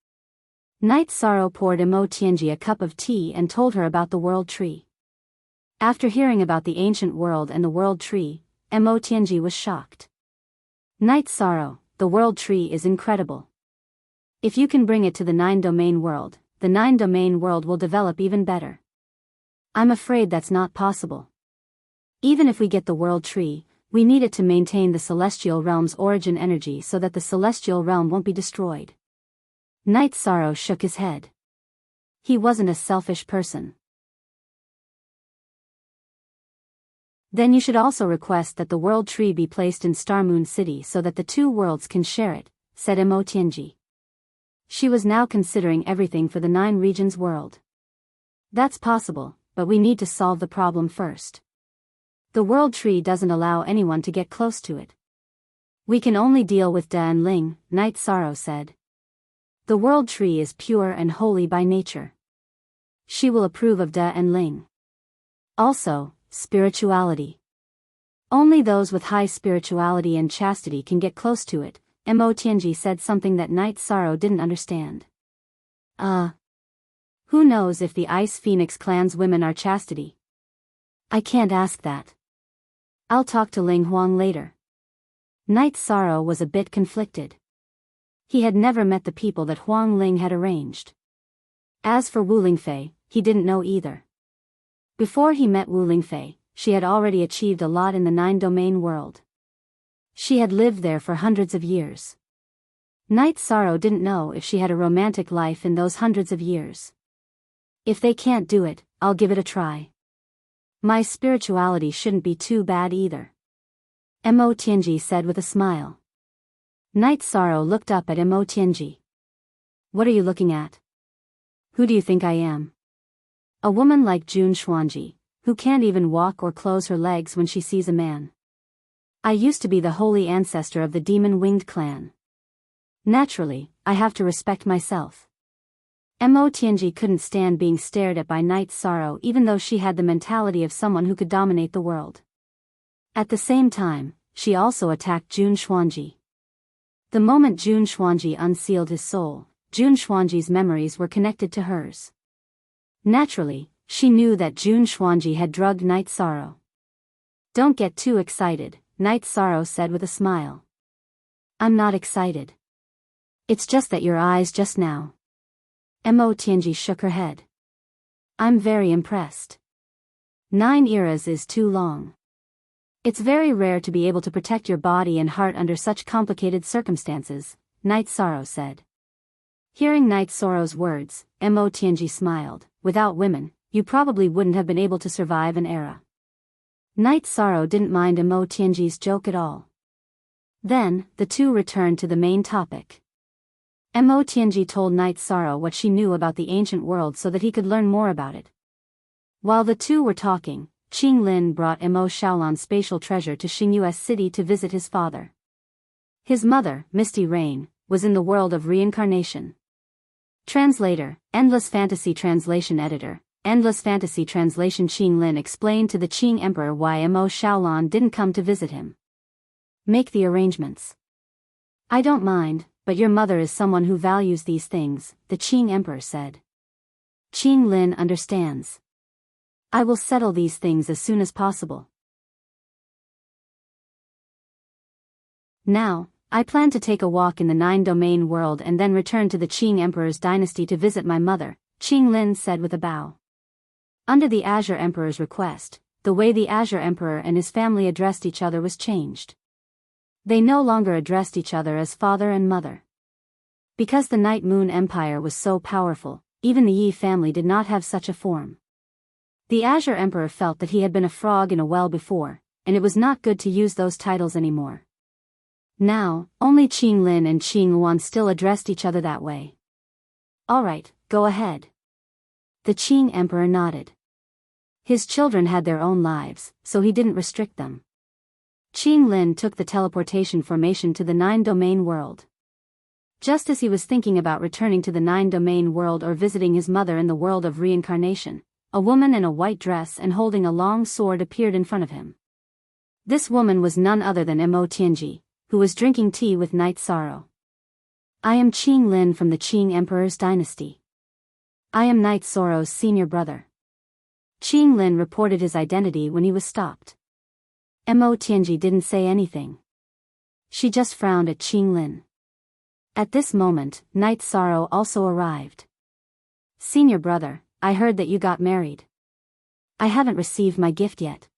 Night Sorrow poured Mo Tianji a cup of tea and told her about the world tree. After hearing about the ancient world and the world tree, Mo Tianji was shocked. Night Sorrow, the world tree is incredible. If you can bring it to the 9-domain world, the 9-domain world will develop even better. I'm afraid that's not possible. Even if we get the world tree, we need it to maintain the celestial realm's origin energy so that the celestial realm won't be destroyed. Night Sorrow shook his head. He wasn't a selfish person. Then you should also request that the world tree be placed in Star Moon City so that the 2 worlds can share it, said Mo Tianji. She was now considering everything for the 9 regions world. That's possible, but we need to solve the problem first. The world tree doesn't allow anyone to get close to it. We can only deal with Da and Ling, Night Sorrow said. The world tree is pure and holy by nature. She will approve of Da and Ling. Also, spirituality. Only those with high spirituality and chastity can get close to it. Mo Tianji said something that Night Sorrow didn't understand. Who knows if the Ice Phoenix clan's women are chastity? I can't ask that. I'll talk to Ling Huang later. Night Sorrow was a bit conflicted. He had never met the people that Huang Ling had arranged. As for Wu Lingfei, he didn't know either. Before he met Wu Lingfei, she had already achieved a lot in the 9-domain world. She had lived there for hundreds of years. Night Sorrow didn't know if she had a romantic life in those hundreds of years. If they can't do it, I'll give it a try. My spirituality shouldn't be too bad either. Mo Tianji said with a smile. Night Sorrow looked up at Mo Tianji. What are you looking at? Who do you think I am? A woman like Jun Xuanji, who can't even walk or close her legs when she sees a man. I used to be the holy ancestor of the demon-winged clan. Naturally, I have to respect myself. Mo Tianji couldn't stand being stared at by Night Sorrow even though she had the mentality of someone who could dominate the world. At the same time, she also attacked Jun Xuanji. The moment Jun Xuanji unsealed his soul, Jun Xuanji's memories were connected to hers. Naturally, she knew that Jun Xuanji had drugged Night Sorrow. "Don't get too excited," Night Sorrow said with a smile. "I'm not excited. It's just that your eyes just now." Mo Tianji shook her head. "I'm very impressed. 9 eras is too long. It's very rare to be able to protect your body and heart under such complicated circumstances," Night Sorrow said. Hearing Night Sorrow's words, Mo Tianji smiled. "Without women, you probably wouldn't have been able to survive an era." Night Sorrow didn't mind Mo Tianji's joke at all. Then, the two returned to the main topic. Mo Tianji told Night Sorrow what she knew about the ancient world so that he could learn more about it. While the two were talking, Qing Lin brought Mo Shaolan's spatial treasure to Xingyu's city to visit his father. His mother, Misty Rain, was in the world of reincarnation. Translator, Endless Fantasy Translation Editor, Endless Fantasy Translation. Qing Lin explained to the Qing Emperor why Mo Shaolan didn't come to visit him. "Make the arrangements. I don't mind, but your mother is someone who values these things," the Qing Emperor said. Qing Lin understands. "I will settle these things as soon as possible. Now, I plan to take a walk in the 9-domain world and then return to the Qing Emperor's dynasty to visit my mother," Qing Lin said with a bow. Under the Azure Emperor's request, the way the Azure Emperor and his family addressed each other was changed. They no longer addressed each other as father and mother. Because the Night Moon Empire was so powerful, even the Yi family did not have such a form. The Azure Emperor felt that he had been a frog in a well before, and it was not good to use those titles anymore. Now, only Qing Lin and Qing Luan still addressed each other that way. "All right, go ahead." The Qing Emperor nodded. His children had their own lives, so he didn't restrict them. Qing Lin took the teleportation formation to the 9-domain world. Just as he was thinking about returning to the 9-domain world or visiting his mother in the world of reincarnation, a woman in a white dress and holding a long sword appeared in front of him. This woman was none other than Mo Tianji, who was drinking tea with Night Sorrow. "I am Qing Lin from the Qing Emperor's dynasty. I am Night Sorrow's senior brother." Qing Lin reported his identity when he was stopped. Mo Tianji didn't say anything. She just frowned at Qing Lin. At this moment, Night Sorrow also arrived. "Senior brother, I heard that you got married. I haven't received my gift yet.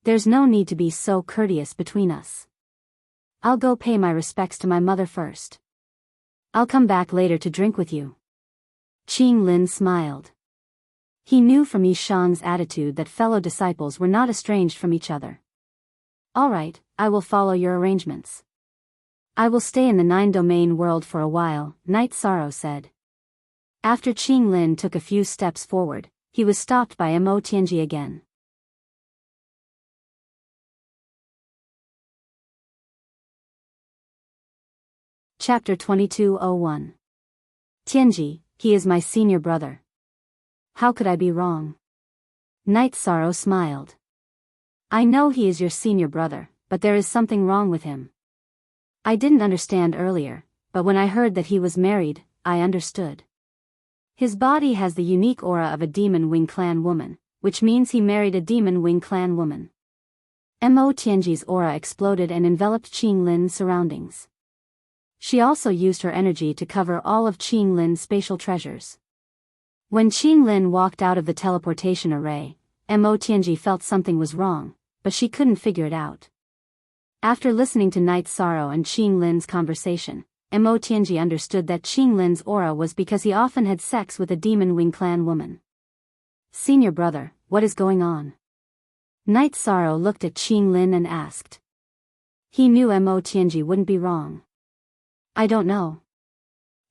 There's no need to be so courteous between us. I'll go pay my respects to my mother first. I'll come back later to drink with you." Qing Lin smiled. He knew from Yi Shang's attitude that fellow disciples were not estranged from each other. "All right, I will follow your arrangements. I will stay in the 9-domain world for a while," Night Sorrow said. After Qing Lin took a few steps forward, he was stopped by Mo Tianji again. Chapter 2201. "Tianji, he is my senior brother. How could I be wrong?" Night Sorrow smiled. "I know he is your senior brother, but there is something wrong with him. I didn't understand earlier, but when I heard that he was married, I understood. His body has the unique aura of a Demon Wing Clan woman, which means he married a Demon Wing Clan woman." Mo Tianji's aura exploded and enveloped Qing Lin's surroundings. She also used her energy to cover all of Qing Lin's spatial treasures. When Qing Lin walked out of the teleportation array, Mo Tianji felt something was wrong, but she couldn't figure it out. After listening to Night Sorrow and Qing Lin's conversation, Mo Tianji understood that Qing Lin's aura was because he often had sex with a Demon Wing Clan woman. "Senior brother, what is going on?" Night Sorrow looked at Qing Lin and asked. He knew Mo Tianji wouldn't be wrong. "I don't know."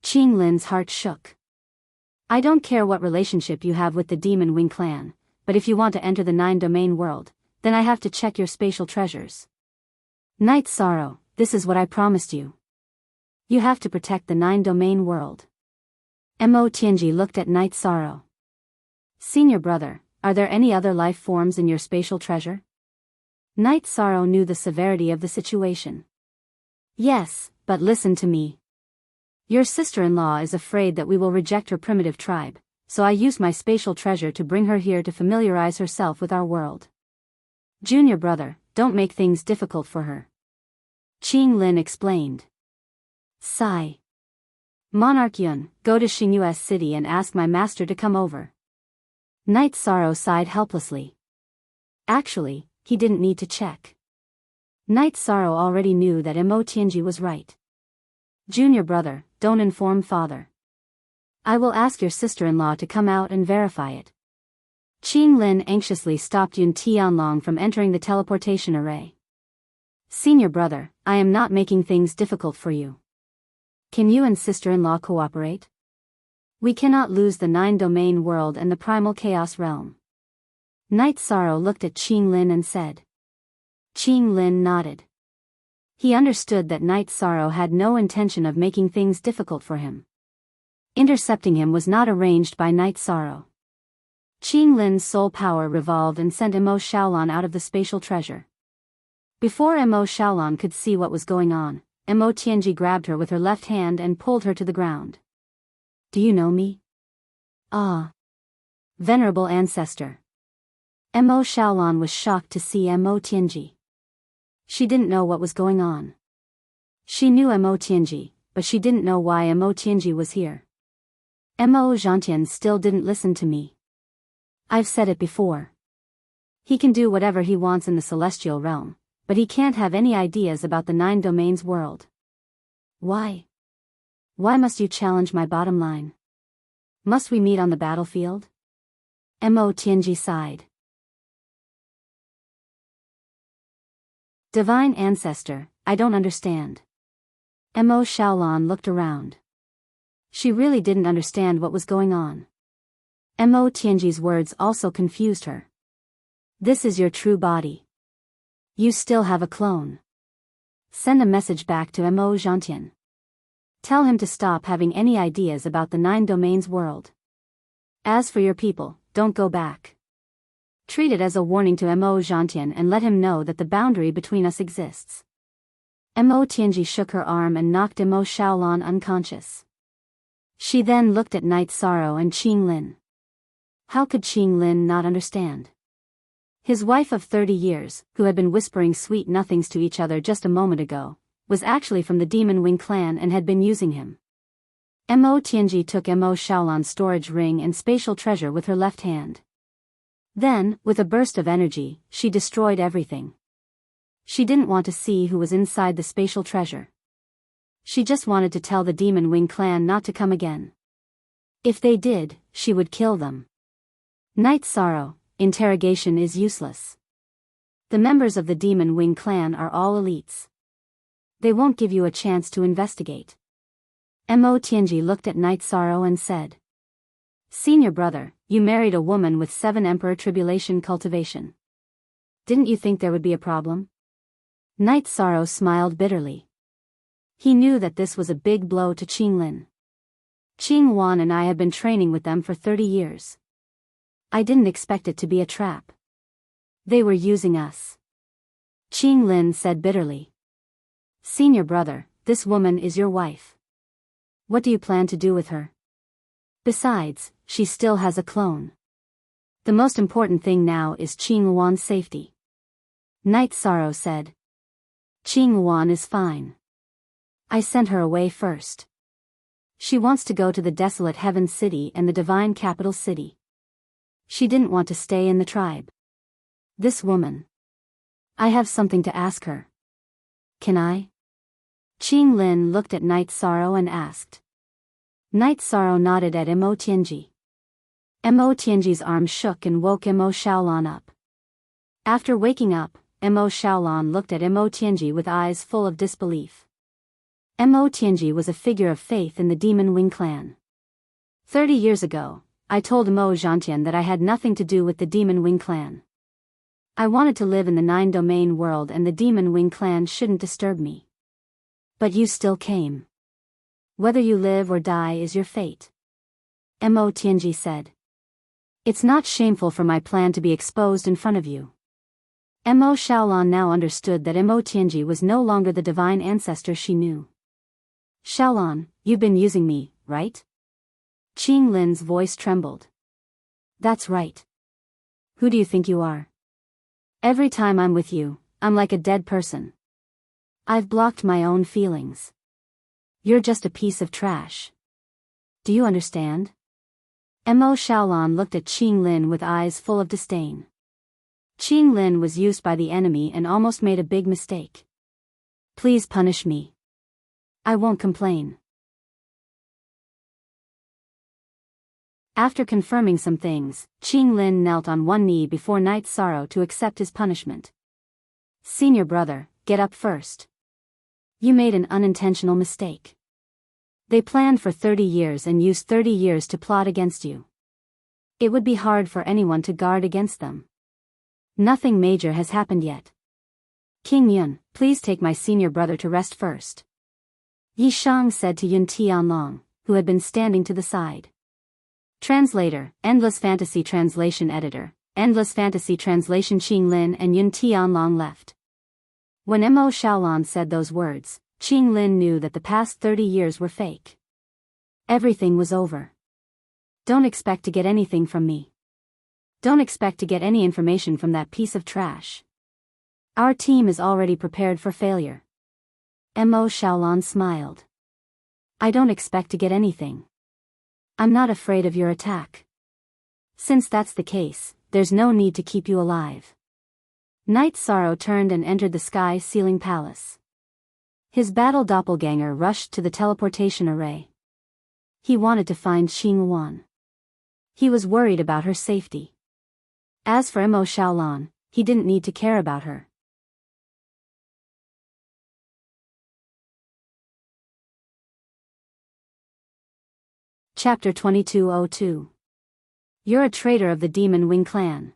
Qing Lin's heart shook. "I don't care what relationship you have with the Demon Wing Clan, but if you want to enter the 9-domain world, then I have to check your spatial treasures." "Night Sorrow, this is what I promised you. You have to protect the 9-domain world." Mo Tianji looked at Night Sorrow. "Senior brother, are there any other life forms in your spatial treasure?" Night Sorrow knew the severity of the situation. Yes, but listen to me. Your sister-in-law is afraid that we will reject her primitive tribe, so I used my spatial treasure to bring her here to familiarize herself with our world. Junior brother, don't make things difficult for her. Qing Lin explained. Sigh. Monarch Yun, go to Xingyu's city and ask my master to come over. Night Sorrow sighed helplessly. Actually, he didn't need to check. Night Sorrow already knew that Mo Tianji was right. Junior brother, don't inform father. I will ask your sister-in-law to come out and verify it. Qing Lin anxiously stopped Yun Tianlong from entering the teleportation array. Senior brother, I am not making things difficult for you. Can you and sister-in-law cooperate? We cannot lose the 9-domain world and the primal chaos realm. Night Sorrow looked at Qing Lin and said. Qing Lin nodded. He understood that Night Sorrow had no intention of making things difficult for him. Intercepting him was not arranged by Night Sorrow. Qing Lin's soul power revolved and sent Mo Shaolon out of the spatial treasure. Before Mo Shaolon could see what was going on, Mo Tianji grabbed her with her left hand and pulled her to the ground. Do you know me? Ah. Venerable ancestor. Mo Shaolon was shocked to see Mo Tianji. She didn't know what was going on. She knew Mo Tianji, but she didn't know why Mo Tianji was here. Mo Zhantian still didn't listen to me. I've said it before. He can do whatever he wants in the celestial realm, but he can't have any ideas about the 9 domains world. Why? Why must you challenge my bottom line? Must we meet on the battlefield? Mo Tianji sighed. Divine ancestor, I don't understand. Mo Shaolon looked around. She really didn't understand what was going on. Mo Tianji's words also confused her. This is your true body. You still have a clone. Send a message back to Mo Zhantian. Tell him to stop having any ideas about the 9 domains world. As for your people, don't go back. Treat it as a warning to Mo Zhantian and let him know that the boundary between us exists. Mo Tianji shook her arm and knocked Mo Shaolon unconscious. She then looked at Night Sorrow and Qing Lin. How could Qing Lin not understand? His wife of 30 years, who had been whispering sweet nothings to each other just a moment ago, was actually from the Demon Wing clan and had been using him. Mo Tianji took Mo Shaolon's storage ring and spatial treasure with her left hand. Then, with a burst of energy, she destroyed everything. She didn't want to see who was inside the spatial treasure. She just wanted to tell the Demon Wing clan not to come again. If they did, she would kill them. Night Sorrow, interrogation is useless. The members of the Demon Wing clan are all elites. They won't give you a chance to investigate. Mo Tianji looked at Night Sorrow and said. Senior brother, you married a woman with 7 Emperor Tribulation cultivation. Didn't you think there would be a problem? Night Sorrow smiled bitterly. He knew that this was a big blow to Qing Lin. Qing Wan and I have been training with them for 30 years. I didn't expect it to be a trap. They were using us. Qing Lin said bitterly. Senior brother, this woman is your wife. What do you plan to do with her? Besides, she still has a clone. The most important thing now is Qing Wan's safety. Night Sorrow said. Qing Wan is fine. I sent her away first. She wants to go to the desolate Heaven City and the divine capital city. She didn't want to stay in the tribe. This woman. I have something to ask her. Can I? Qing Lin looked at Night Sorrow and asked. Night Sorrow nodded at Mo Tianji. Mo Tianji's arm shook and woke Mo Shaolon up. After waking up, Mo Shaolon looked at Mo Tianji with eyes full of disbelief. Mo Tianji was a figure of faith in the Demon Wing clan. 30 years ago, I told Mo Zhantian that I had nothing to do with the Demon Wing clan. I wanted to live in the 9-domain world and the Demon Wing clan shouldn't disturb me. But you still came. Whether you live or die is your fate. Mo Tianji said. It's not shameful for my plan to be exposed in front of you. Mo Xiaolan now understood that Mo Tianji was no longer the divine ancestor she knew. Xiaolan, you've been using me, right? Qing Lin's voice trembled. That's right. Who do you think you are? Every time I'm with you, I'm like a dead person. I've blocked my own feelings. You're just a piece of trash. Do you understand? Mo Xiaolan looked at Qing Lin with eyes full of disdain. Qing Lin was used by the enemy and almost made a big mistake. Please punish me. I won't complain. After confirming some things, Qing Lin knelt on one knee before Night Sorrow to accept his punishment. Senior brother, get up first. You made an unintentional mistake. They planned for 30 years and used 30 years to plot against you. It would be hard for anyone to guard against them. Nothing major has happened yet. King Yun, please take my senior brother to rest first. Yi Shang said to Yun Tianlong, who had been standing to the side. Translator, Endless Fantasy Translation Editor, Endless Fantasy Translation. Qing Lin and Yun Tianlong left. When Mo Xiaolan said those words, Qing Lin knew that the past 30 years were fake. Everything was over. Don't expect to get anything from me. Don't expect to get any information from that piece of trash. Our team is already prepared for failure. Mo Xiaolan smiled. I don't expect to get anything. I'm not afraid of your attack. Since that's the case, there's no need to keep you alive. Night Sorrow turned and entered the sky ceiling palace. His battle doppelganger rushed to the teleportation array. He wanted to find Xing Wan. He was worried about her safety. As for Mo Xiaolan, he didn't need to care about her. Chapter 2202. You're a traitor of the Demon Wing clan.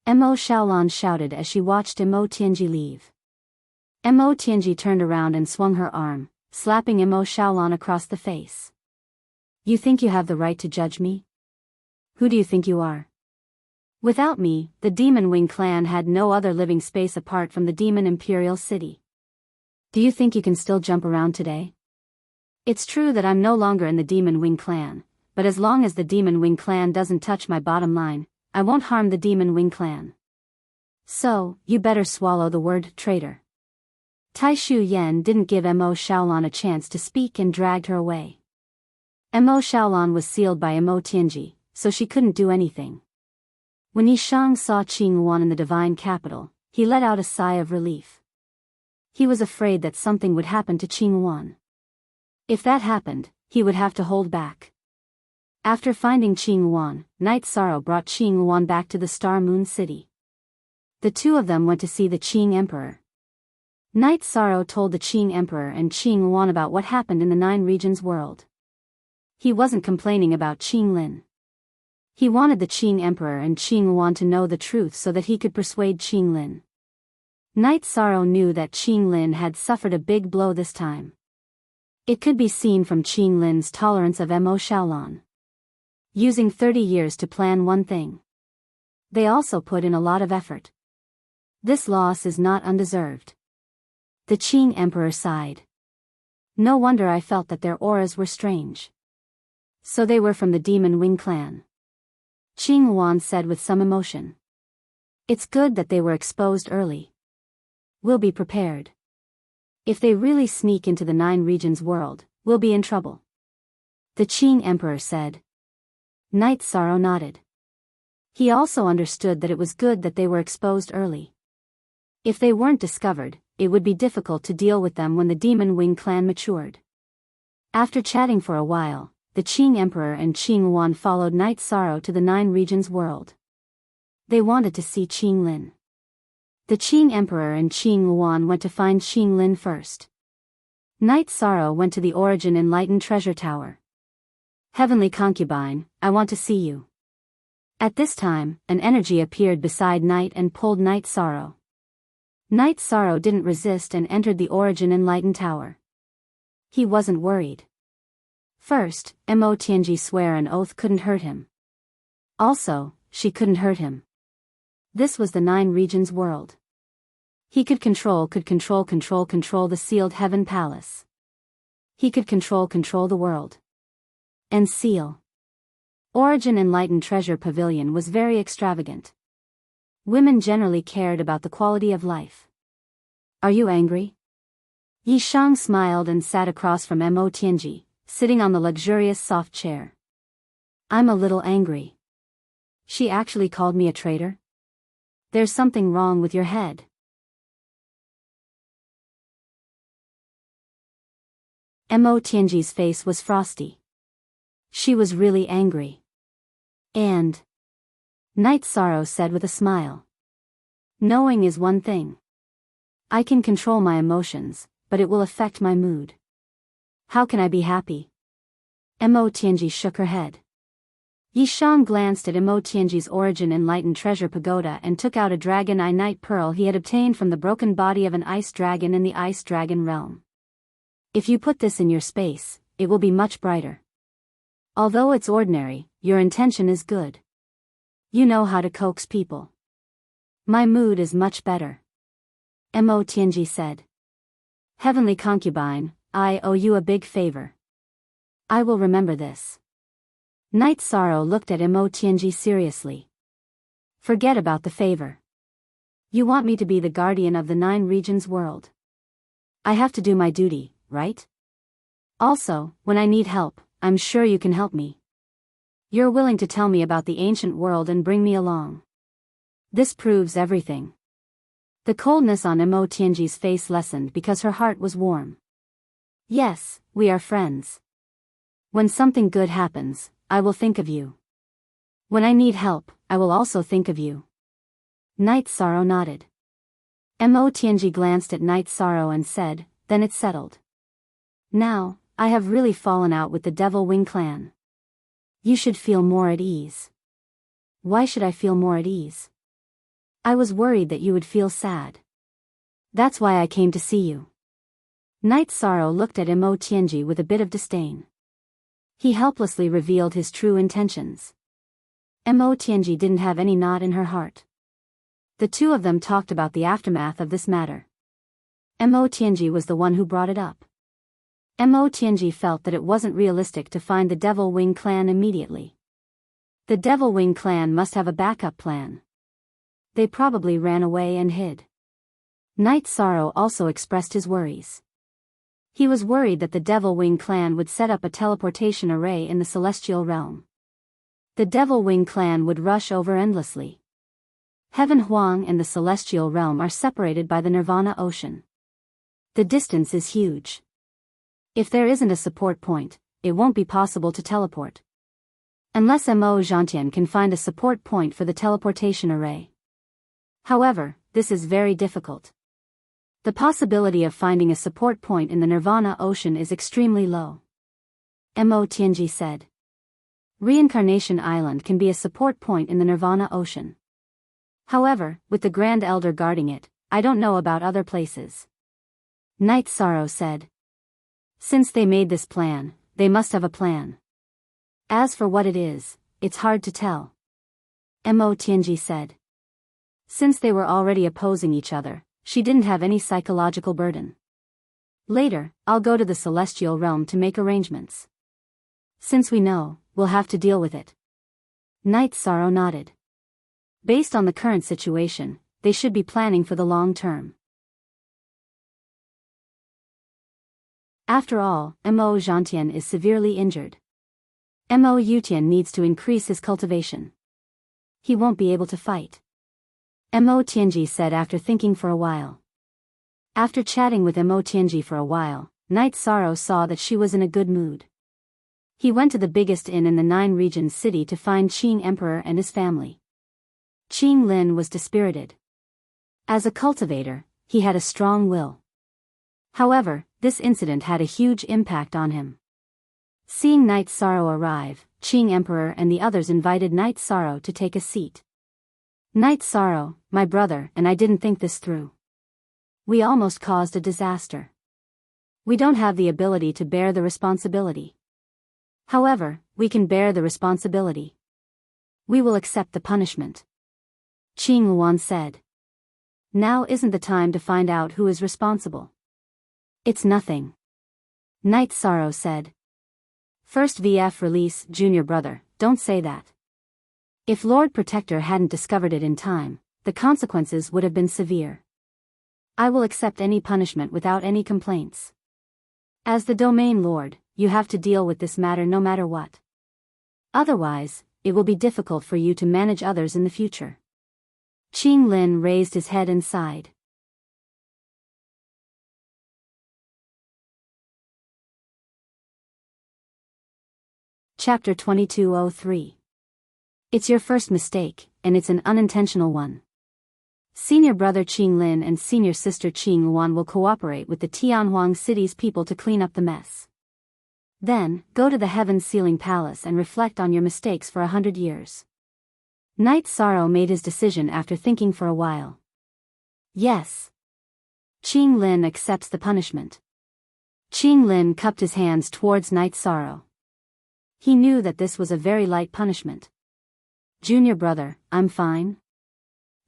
Mo Xiaolan shouted as she watched Mo Tianji leave. Mo Tianji turned around and swung her arm, slapping Mo Xiaolan across the face. You think you have the right to judge me? Who do you think you are? Without me, the Demon Wing clan had no other living space apart from the Demon Imperial City. Do you think you can still jump around today? It's true that I'm no longer in the Demon Wing clan, but as long as the Demon Wing clan doesn't touch my bottom line, I won't harm the Demon Wing clan. So, you better swallow the word traitor. Tai Shu Yen didn't give Mo Xiaolan a chance to speak and dragged her away. Mo Xiaolan was sealed by Mo Tianji, so she couldn't do anything. When Yi Shang saw Qing Wan in the divine capital, he let out a sigh of relief. He was afraid that something would happen to Qing Wan. If that happened, he would have to hold back. After finding Qing Wan, Night Sorrow brought Qing Wan back to the Star Moon City. The two of them went to see the Qing Emperor. Night Sorrow told the Qing Emperor and Qing Wan about what happened in the Nine Regions world. He wasn't complaining about Qing Lin. He wanted the Qing Emperor and Qing Wan to know the truth so that he could persuade Qing Lin. Night Sorrow knew that Qing Lin had suffered a big blow this time. It could be seen from Qing Lin's tolerance of Mo Xiaolan. Using 30 years to plan one thing. They also put in a lot of effort. This loss is not undeserved. The Qing Emperor sighed. No wonder I felt that their auras were strange. So they were from the Demon Wing clan. Qing Wan said with some emotion. It's good that they were exposed early. We'll be prepared. If they really sneak into the Nine Regions world, we'll be in trouble. The Qing Emperor said. Night Sorrow nodded. He also understood that it was good that they were exposed early. If they weren't discovered, it would be difficult to deal with them when the Demon Wing clan matured. After chatting for a while, the Qing Emperor and Qing Wan followed Night Sorrow to the Nine Regions world. They wanted to see Qing Lin. The Qing Emperor and Qing Wan went to find Qing Lin first. Night Sorrow went to the Origin Enlightened Treasure Tower. Heavenly Concubine, I want to see you. At this time, an energy appeared beside Night and pulled Night Sorrow. Night Sorrow didn't resist and entered the Origin Enlightened Tower. He wasn't worried. First, Mo Tianji swear an oath couldn't hurt him. Also, she couldn't hurt him. This was the Nine Regions world. He could control the sealed heaven palace. He could control the world. And seal. Origin Enlightened Treasure Pavilion was very extravagant. Women generally cared about the quality of life. Are you angry? Yi Shang smiled and sat across from Mo Tianji, sitting on the luxurious soft chair. I'm a little angry. She actually called me a traitor? There's something wrong with your head. Mo Tianji's face was frosty. She was really angry. And Night Sorrow said with a smile. Knowing is one thing. I can control my emotions, but it will affect my mood. How can I be happy? Mo Tianji shook her head. Yi Shang glanced at Mo Tianji's Origin Enlightened Treasure Pagoda and took out a dragon eye night pearl he had obtained from the broken body of an ice dragon in the ice dragon realm. If you put this in your space, it will be much brighter. Although it's ordinary, your intention is good. You know how to coax people. My mood is much better. Mo Tianji said. Heavenly concubine, I owe you a big favor. I will remember this. Night Sorrow looked at Mo Tianji seriously. Forget about the favor. You want me to be the guardian of the Nine Regions world. I have to do my duty, right? Also, when I need help, I'm sure you can help me. You're willing to tell me about the ancient world and bring me along. This proves everything. The coldness on Mo Tianji's face lessened because her heart was warm. Yes, we are friends. When something good happens, I will think of you. When I need help, I will also think of you. Night Sorrow nodded. Mo Tianji glanced at Night Sorrow and said, then it's settled. Now, I have really fallen out with the Devil Wing clan. You should feel more at ease. Why should I feel more at ease? I was worried that you would feel sad. That's why I came to see you. Night Sorrow looked at Mo Tianji with a bit of disdain. He helplessly revealed his true intentions. Mo Tianji didn't have any knot in her heart. The two of them talked about the aftermath of this matter. Mo Tianji was the one who brought it up. Mo Tianji felt that it wasn't realistic to find the Devil Wing clan immediately. The Devil Wing clan must have a backup plan. They probably ran away and hid. Night Sorrow also expressed his worries. He was worried that the Devil Wing clan would set up a teleportation array in the celestial realm. The Devil Wing clan would rush over endlessly. Heaven Huang and the celestial realm are separated by the Nirvana Ocean. The distance is huge. If there isn't a support point, it won't be possible to teleport. Unless Mo Zhantian can find a support point for the teleportation array. However, this is very difficult. The possibility of finding a support point in the Nirvana Ocean is extremely low. Mo Tianji said. Reincarnation Island can be a support point in the Nirvana Ocean. However, with the Grand Elder guarding it, I don't know about other places. Night Sorrow said. Since they made this plan, they must have a plan. As for what it is, it's hard to tell. Mo Tianji said. Since they were already opposing each other, she didn't have any psychological burden. Later, I'll go to the celestial realm to make arrangements. Since we know, we'll have to deal with it. Night Sorrow nodded. Based on the current situation, they should be planning for the long term. After all, Mo Zhantian is severely injured. Mo Yutian needs to increase his cultivation. He won't be able to fight. Mo Tianji said after thinking for a while. After chatting with Mo Tianji for a while, Night Sorrow saw that she was in a good mood. He went to the biggest inn in the Nine Regions city to find Qing Emperor and his family. Qing Lin was dispirited. As a cultivator, he had a strong will. However, this incident had a huge impact on him. Seeing Night Sorrow arrive, Qing Emperor and the others invited Night Sorrow to take a seat. Night Sorrow, my brother and I didn't think this through. We almost caused a disaster. We don't have the ability to bear the responsibility. However, we can bear the responsibility. We will accept the punishment. Qing Luan said. Now isn't the time to find out who is responsible. It's nothing. Night Sorrow said. First VF release, junior brother, don't say that. If Lord Protector hadn't discovered it in time, the consequences would have been severe. I will accept any punishment without any complaints. As the domain lord, you have to deal with this matter no matter what. Otherwise, it will be difficult for you to manage others in the future. Qing Lin raised his head and sighed. Chapter 2203. It's your first mistake, and it's an unintentional one. Senior brother Qing Lin and senior sister Qing Luan will cooperate with the Tianhuang city's people to clean up the mess. Then, go to the heaven-sealing palace and reflect on your mistakes for 100 years. Night Sorrow made his decision after thinking for a while. Yes. Qing Lin accepts the punishment. Qing Lin cupped his hands towards Night Sorrow. He knew that this was a very light punishment. Junior brother, I'm fine.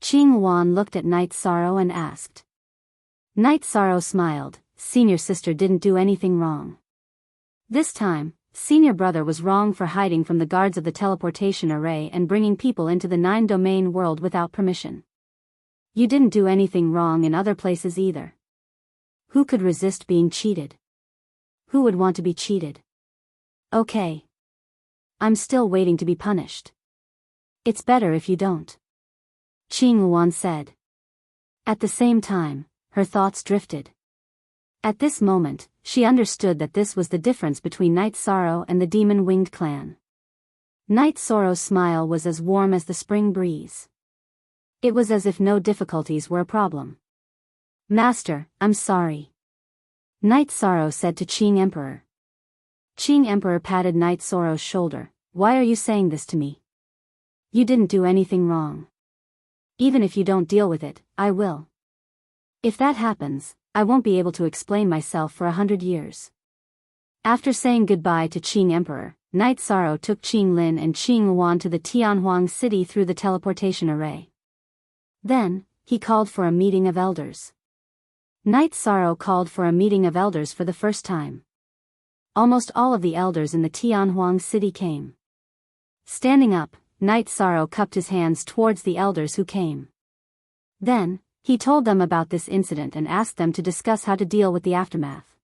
Qing Luan looked at Night Sorrow and asked. Night Sorrow smiled. Senior sister didn't do anything wrong. This time, senior brother was wrong for hiding from the guards of the teleportation array and bringing people into the 9-domain world without permission. You didn't do anything wrong in other places either. Who could resist being cheated? Who would want to be cheated? Okay. I'm still waiting to be punished. It's better if you don't. Qing Luan said. At the same time, her thoughts drifted. At this moment, she understood that this was the difference between Night Sorrow and the demon-winged clan. Night Sorrow's smile was as warm as the spring breeze. It was as if no difficulties were a problem. Master, I'm sorry. Night Sorrow said to Qing Emperor. Qing Emperor patted Night Sorrow's shoulder. Why are you saying this to me? You didn't do anything wrong. Even if you don't deal with it, I will. If that happens, I won't be able to explain myself for 100 years. After saying goodbye to Qing Emperor, Night Sorrow took Qing Lin and Qing Luan to the Tianhuang city through the teleportation array. Then, he called for a meeting of elders. Night Sorrow called for a meeting of elders for the first time. Almost all of the elders in the Tianhuang city came. Standing up, Night Sorrow cupped his hands towards the elders who came. Then, he told them about this incident and asked them to discuss how to deal with the aftermath.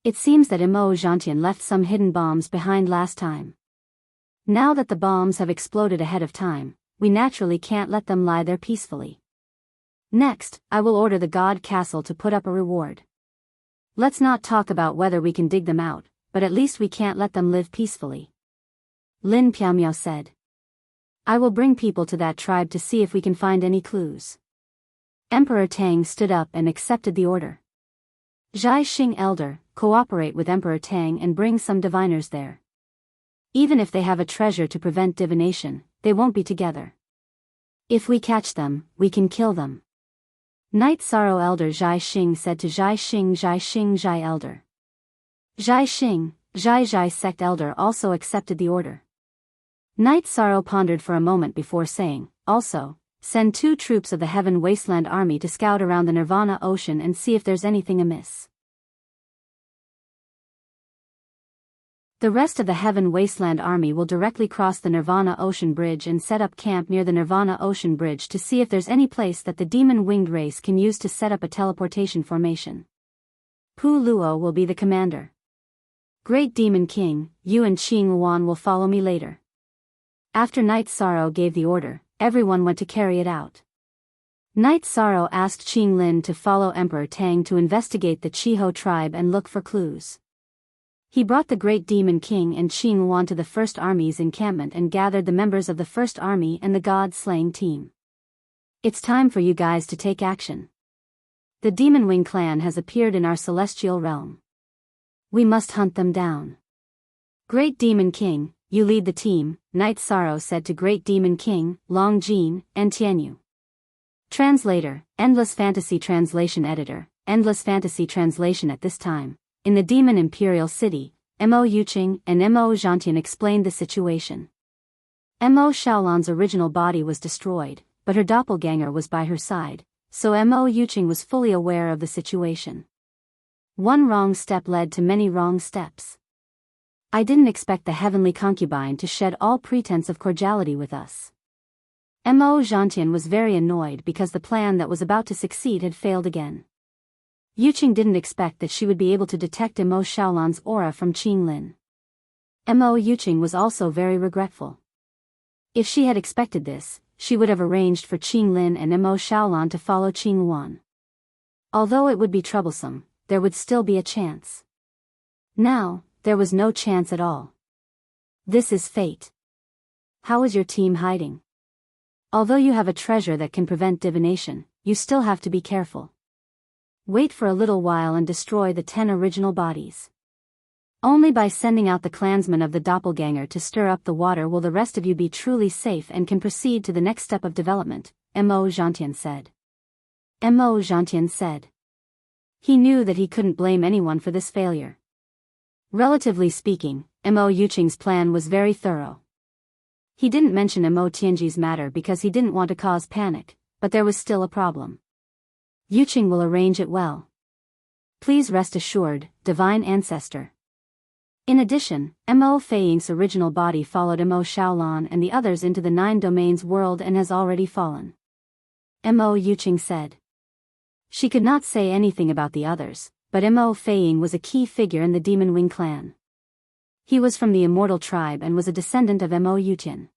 It seems that Imo Zhantian left some hidden bombs behind last time. Now that the bombs have exploded ahead of time, we naturally can't let them lie there peacefully. Next, I will order the God Castle to put up a reward. Let's not talk about whether we can dig them out, but at least we can't let them live peacefully. Lin Piaomiao said. I will bring people to that tribe to see if we can find any clues. Emperor Tang stood up and accepted the order. Zhai Xing Elder, cooperate with Emperor Tang and bring some diviners there. Even if they have a treasure to prevent divination, they won't be together. If we catch them, we can kill them. Night Sorrow Elder Zhai Xing said to Zhai Xing Zhai Elder. Zhai Xing, Zhai Sect Elder also accepted the order. Night Sorrow pondered for a moment before saying, also, send 2 troops of the Heaven Wasteland Army to scout around the Nirvana Ocean and see if there's anything amiss. The rest of the Heaven Wasteland Army will directly cross the Nirvana Ocean Bridge and set up camp near the Nirvana Ocean Bridge to see if there's any place that the demon-winged race can use to set up a teleportation formation. Pu Luo will be the commander. Great Demon King, you and Qing Luan will follow me later. After Night Sorrow gave the order, everyone went to carry it out. Night Sorrow asked Qing Lin to follow Emperor Tang to investigate the Chiho tribe and look for clues. He brought the Great Demon King and Qing Luan to the First Army's encampment and gathered the members of the First Army and the God-slaying team. It's time for you guys to take action. The Demon Wing clan has appeared in our celestial realm. We must hunt them down. Great Demon King, you lead the team, Night Sorrow said to Great Demon King, Long Jin, and Tianyu. Translator, Endless Fantasy Translation Editor, Endless Fantasy Translation. At this time, in the Demon Imperial City, Mo Yuqing and Mo Zhantian explained the situation. Mo Shaolan's original body was destroyed, but her doppelganger was by her side, so Mo Yuqing was fully aware of the situation. One wrong step led to many wrong steps. I didn't expect the heavenly concubine to shed all pretense of cordiality with us. Mo Zhantian was very annoyed because the plan that was about to succeed had failed again. Yuqing didn't expect that she would be able to detect Mo Xiaolan's aura from Qing Lin. Mo Yuqing was also very regretful. If she had expected this, she would have arranged for Qing Lin and Mo Xiaolan to follow Qing Wan. Although it would be troublesome, there would still be a chance. Now, there was no chance at all. This is fate. How is your team hiding? Although you have a treasure that can prevent divination, you still have to be careful. Wait for a little while and destroy the 10 original bodies. Only by sending out the clansmen of the doppelganger to stir up the water will the rest of you be truly safe and can proceed to the next step of development, Mo Zhantian said. Mo Zhantian said. He knew that he couldn't blame anyone for this failure. Relatively speaking, Mo Yuqing's plan was very thorough. He didn't mention Mo Tianji's matter because he didn't want to cause panic, but there was still a problem. Yuqing will arrange it well. Please rest assured, Divine Ancestor. In addition, Mo Feiying's original body followed Mo Xiaolan and the others into the 9 domains world and has already fallen. Mo Yuqing said. She could not say anything about the others, but Mo Feiying was a key figure in the Demon Wing clan. He was from the Immortal Tribe and was a descendant of Mo Yutian.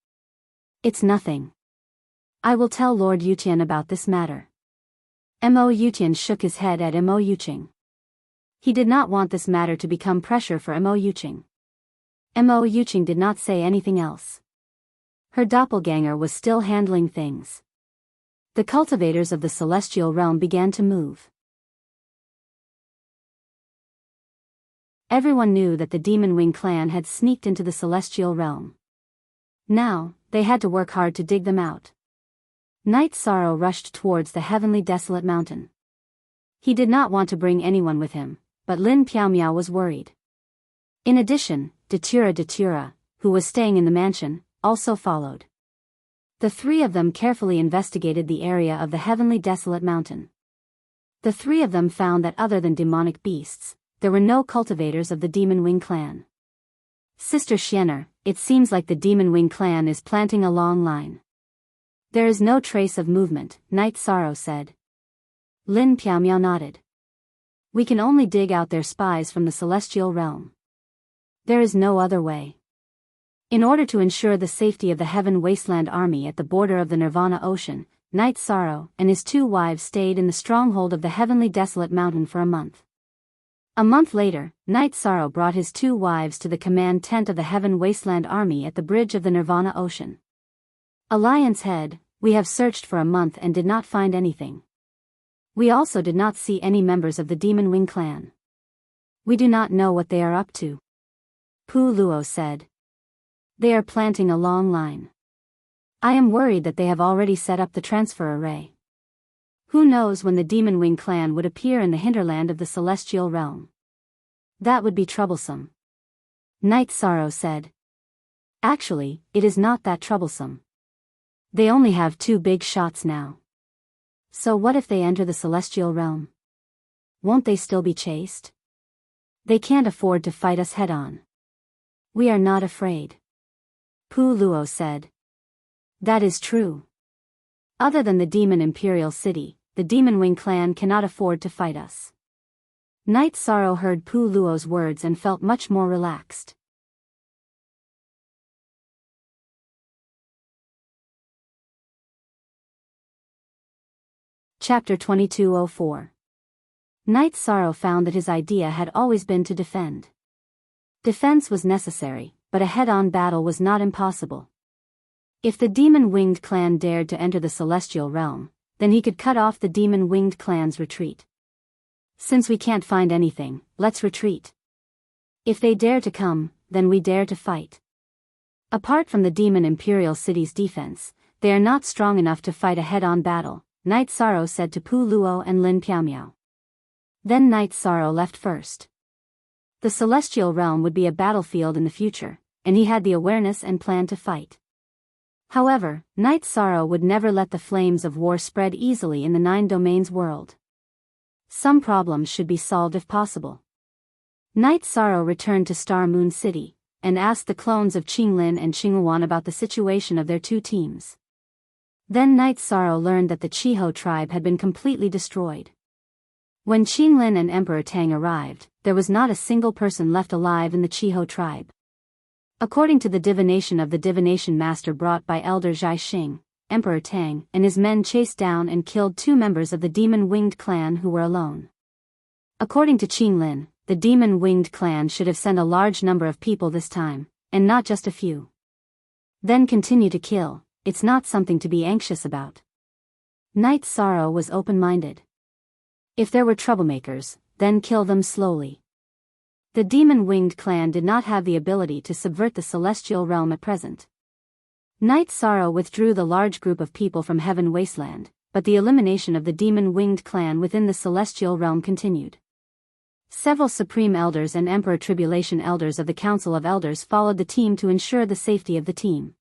It's nothing. I will tell Lord Yutian about this matter. Mo Yutian shook his head at Mo Yuqing. He did not want this matter to become pressure for Mo Yuqing. Mo Yuqing did not say anything else. Her doppelganger was still handling things. The cultivators of the celestial realm began to move. Everyone knew that the Demon Wing clan had sneaked into the celestial realm. Now, they had to work hard to dig them out. Night Sorrow rushed towards the heavenly desolate mountain. He did not want to bring anyone with him, but Lin Piaomiao was worried. In addition, Datura, who was staying in the mansion, also followed. The 3 of them carefully investigated the area of the heavenly desolate mountain. The 3 of them found that other than demonic beasts, there were no cultivators of the Demon Wing clan. Sister Xianer, it seems like the Demon Wing clan is planting a long line. There is no trace of movement, Night Sorrow said. Lin Piaomiao nodded. We can only dig out their spies from the celestial realm. There is no other way. In order to ensure the safety of the Heaven Wasteland army at the border of the Nirvana Ocean, Night Sorrow and his 2 wives stayed in the stronghold of the heavenly desolate mountain for a month. A month later, Night Sorrow brought his 2 wives to the command tent of the Heaven Wasteland army at the bridge of the Nirvana Ocean. Alliance Head, we have searched for a month and did not find anything. We also did not see any members of the Demon Wing clan. We do not know what they are up to. Pu Luo said. They are planting a long line. I am worried that they have already set up the transfer array. Who knows when the Demon Wing clan would appear in the hinterland of the celestial realm. That would be troublesome. Night Sorrow said. Actually, it is not that troublesome. They only have 2 big shots now. So what if they enter the celestial realm? Won't they still be chased? They can't afford to fight us head-on. We are not afraid. Pu Luo said. That is true. Other than the Demon Imperial City, the Demon Wing clan cannot afford to fight us. Night Sorrow heard Pu Luo's words and felt much more relaxed. Chapter 2204. Night Sorrow found that his idea had always been to defend. Defense was necessary, but a head-on battle was not impossible. If the Demon-Winged clan dared to enter the celestial realm, then he could cut off the Demon-Winged clan's retreat. Since we can't find anything, let's retreat. If they dare to come, then we dare to fight. Apart from the Demon Imperial City's defense, they are not strong enough to fight a head-on battle, Night Sorrow said to Pu Luo and Lin Piaomiao. Then Night Sorrow left first. The celestial realm would be a battlefield in the future, and he had the awareness and plan to fight. However, Night Sorrow would never let the flames of war spread easily in the Nine Domains world. Some problems should be solved if possible. Night Sorrow returned to Star Moon City, and asked the clones of Qinglin and Qingyuan about the situation of their two teams. Then Night Sorrow learned that the Chiho tribe had been completely destroyed. When Qinglin and Emperor Tang arrived, there was not a single person left alive in the Chiho tribe. According to the divination of the divination master brought by Elder Zhai Xing, Emperor Tang and his men chased down and killed 2 members of the demon-winged clan who were alone. According to Qinglin, the demon-winged clan should have sent a large number of people this time, and not just a few. Then continue to kill, it's not something to be anxious about. Night Sorrow was open-minded. If there were troublemakers, then kill them slowly. The demon-winged clan did not have the ability to subvert the celestial realm at present. Night Sorrow withdrew the large group of people from Heaven Wasteland, but the elimination of the demon-winged clan within the celestial realm continued. Several Supreme Elders and Emperor Tribulation Elders of the Council of Elders followed the team to ensure the safety of the team.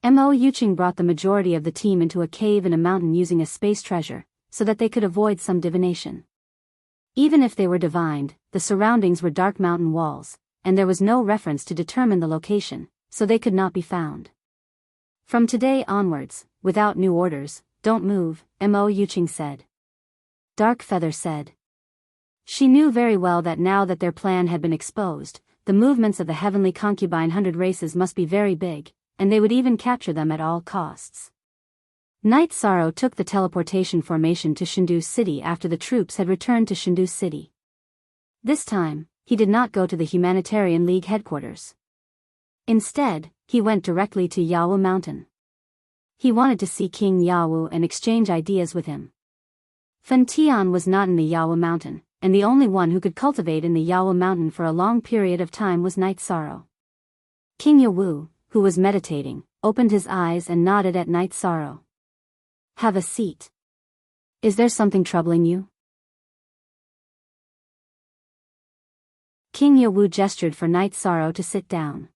Mo Yuqing brought the majority of the team into a cave in a mountain using a space treasure, so that they could avoid some divination. Even if they were divined, the surroundings were dark mountain walls, and there was no reference to determine the location, so they could not be found. From today onwards, without new orders, don't move, Mo Yuqing said. Dark Feather said. She knew very well that now that their plan had been exposed, the movements of the heavenly concubine 100 races must be very big, and they would even capture them at all costs. Night Sorrow took the teleportation formation to Shindu City after the troops had returned to Shindu City. This time, he did not go to the Humanitarian League headquarters. Instead, he went directly to Yawu Mountain. He wanted to see King Yawu and exchange ideas with him. Fen Tian was not in the Yawu Mountain, and the only one who could cultivate in the Yawu Mountain for a long period of time was Night Sorrow. King Yawu, who was meditating, opened his eyes and nodded at Night Sorrow. Have a seat. Is there something troubling you? King Yawu gestured for Night Sorrow to sit down.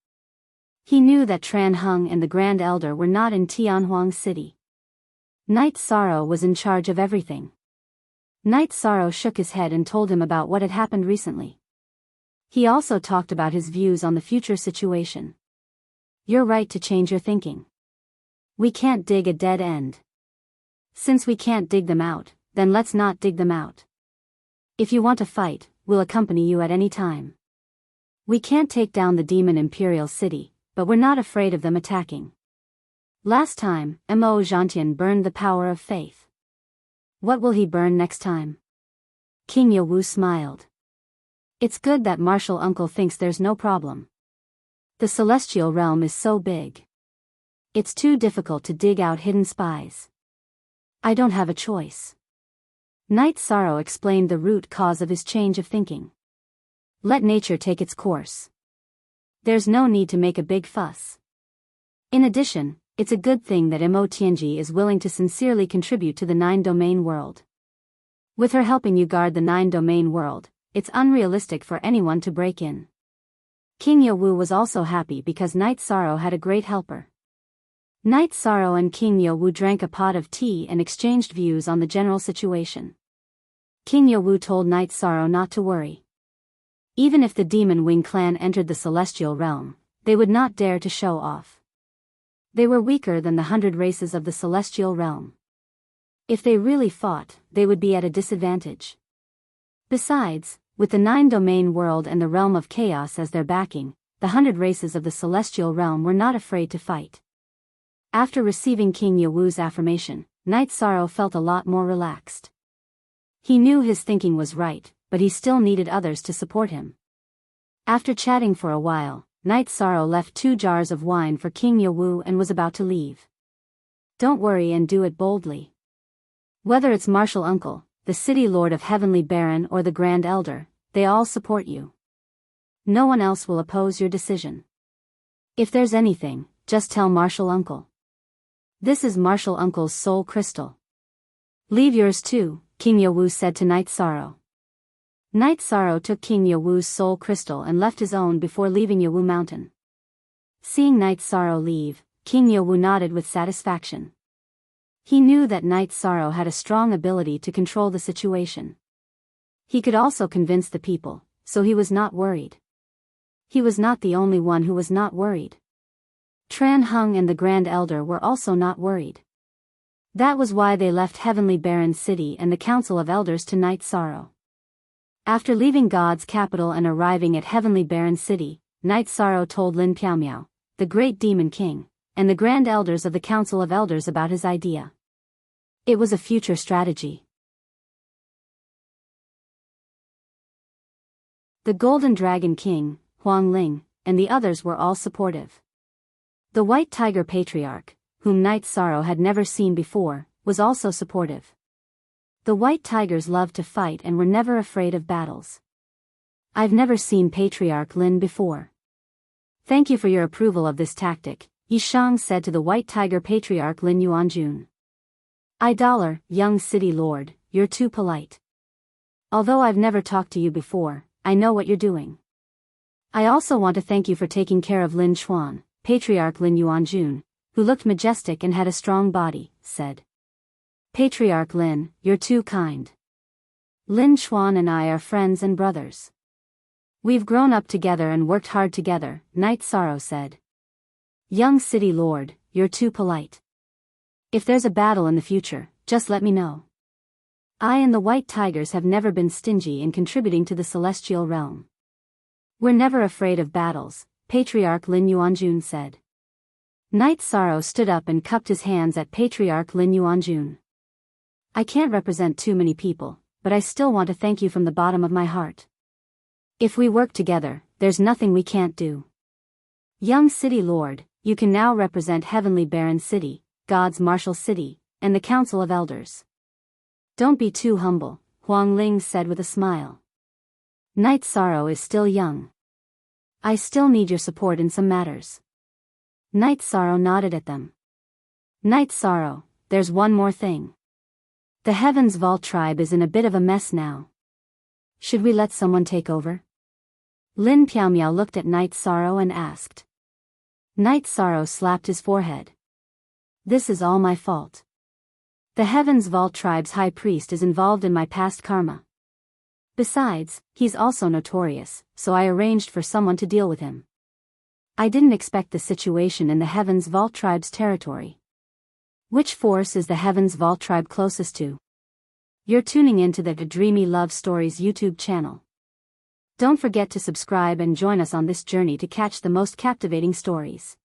He knew that Tran Hung and the Grand Elder were not in Tianhuang City. Night Sorrow was in charge of everything. Night Sorrow shook his head and told him about what had happened recently. He also talked about his views on the future situation. You're right to change your thinking. We can't dig a dead end. Since we can't dig them out, then let's not dig them out. If you want to fight, we'll accompany you at any time. We can't take down the demon Imperial City, but we're not afraid of them attacking. Last time, Mo Zhantian burned the power of faith. What will he burn next time? King Yawu smiled. It's good that Martial Uncle thinks there's no problem. The celestial realm is so big. It's too difficult to dig out hidden spies. I don't have a choice. Night Sorrow explained the root cause of his change of thinking. Let nature take its course. There's no need to make a big fuss. In addition, it's a good thing that Mo Tianji is willing to sincerely contribute to the Nine-Domain world. With her helping you guard the Nine-Domain world, it's unrealistic for anyone to break in. King Yawu was also happy because Night Sorrow had a great helper. Night Sorrow and King Yawu drank a pot of tea and exchanged views on the general situation. King Yawu told Night Sorrow not to worry. Even if the Demon Wing clan entered the celestial realm, they would not dare to show off. They were weaker than the 100 races of the celestial realm. If they really fought, they would be at a disadvantage. Besides, with the Nine-Domain world and the realm of chaos as their backing, the 100 races of the celestial realm were not afraid to fight. After receiving King Yawu's affirmation, Night Sorrow felt a lot more relaxed. He knew his thinking was right, but he still needed others to support him. After chatting for a while, Night Sorrow left 2 jars of wine for King Yawu and was about to leave. Don't worry and do it boldly. Whether it's Martial Uncle, the City Lord of Heavenly Baron or the Grand Elder, they all support you. No one else will oppose your decision. If there's anything, just tell Martial Uncle. This is Martial Uncle's soul crystal. Leave yours too, King Yawu said to Night Sorrow. Night Sorrow took King Yawu's soul crystal and left his own before leaving Yawu Mountain. Seeing Night Sorrow leave, King Yowu nodded with satisfaction. He knew that Night Sorrow had a strong ability to control the situation. He could also convince the people, so he was not worried. He was not the only one who was not worried. Tran Hung and the Grand Elder were also not worried. That was why they left Heavenly Barren City and the Council of Elders to Night Sorrow. After leaving God's capital and arriving at Heavenly Barren City, Night Sorrow told Lin Piaomiao, the Great Demon King, and the Grand Elders of the Council of Elders about his idea. It was a future strategy. The Golden Dragon King, Huang Ling, and the others were all supportive. The White Tiger Patriarch, whom Night Sorrow had never seen before, was also supportive. The White Tigers loved to fight and were never afraid of battles. I've never seen Patriarch Lin before. Thank you for your approval of this tactic, Yishang said to the White Tiger Patriarch Lin Yuanjun. Young city lord, you're too polite. Although I've never talked to you before, I know what you're doing. I also want to thank you for taking care of Lin Chuan, Patriarch Lin Yuanjun, who looked majestic and had a strong body, said. Patriarch Lin, you're too kind. Lin Chuan and I are friends and brothers. We've grown up together and worked hard together, Night Sorrow said. Young city lord, you're too polite. If there's a battle in the future, just let me know. I and the White Tigers have never been stingy in contributing to the celestial realm. We're never afraid of battles, Patriarch Lin Yuanjun said. Night Sorrow stood up and cupped his hands at Patriarch Lin Yuanjun. I can't represent too many people, but I still want to thank you from the bottom of my heart. If we work together, there's nothing we can't do. Young City Lord, you can now represent Heavenly Barren City, God's Martial City, and the Council of Elders. Don't be too humble, Huang Ling said with a smile. Night Sorrow is still young. I still need your support in some matters. Night Sorrow nodded at them. Night Sorrow, there's one more thing. The Heavens Vault tribe is in a bit of a mess now. Should we let someone take over? Lin Piaomiao looked at Night Sorrow and asked. Night Sorrow slapped his forehead. This is all my fault. The Heavens Vault tribe's high priest is involved in my past karma. Besides, he's also notorious, so I arranged for someone to deal with him. I didn't expect the situation in the Heavens Vault tribe's territory. Which force is the Heavens Vault tribe closest to? You're tuning into the Dreamy Love Stories YouTube channel. Don't forget to subscribe and join us on this journey to catch the most captivating stories.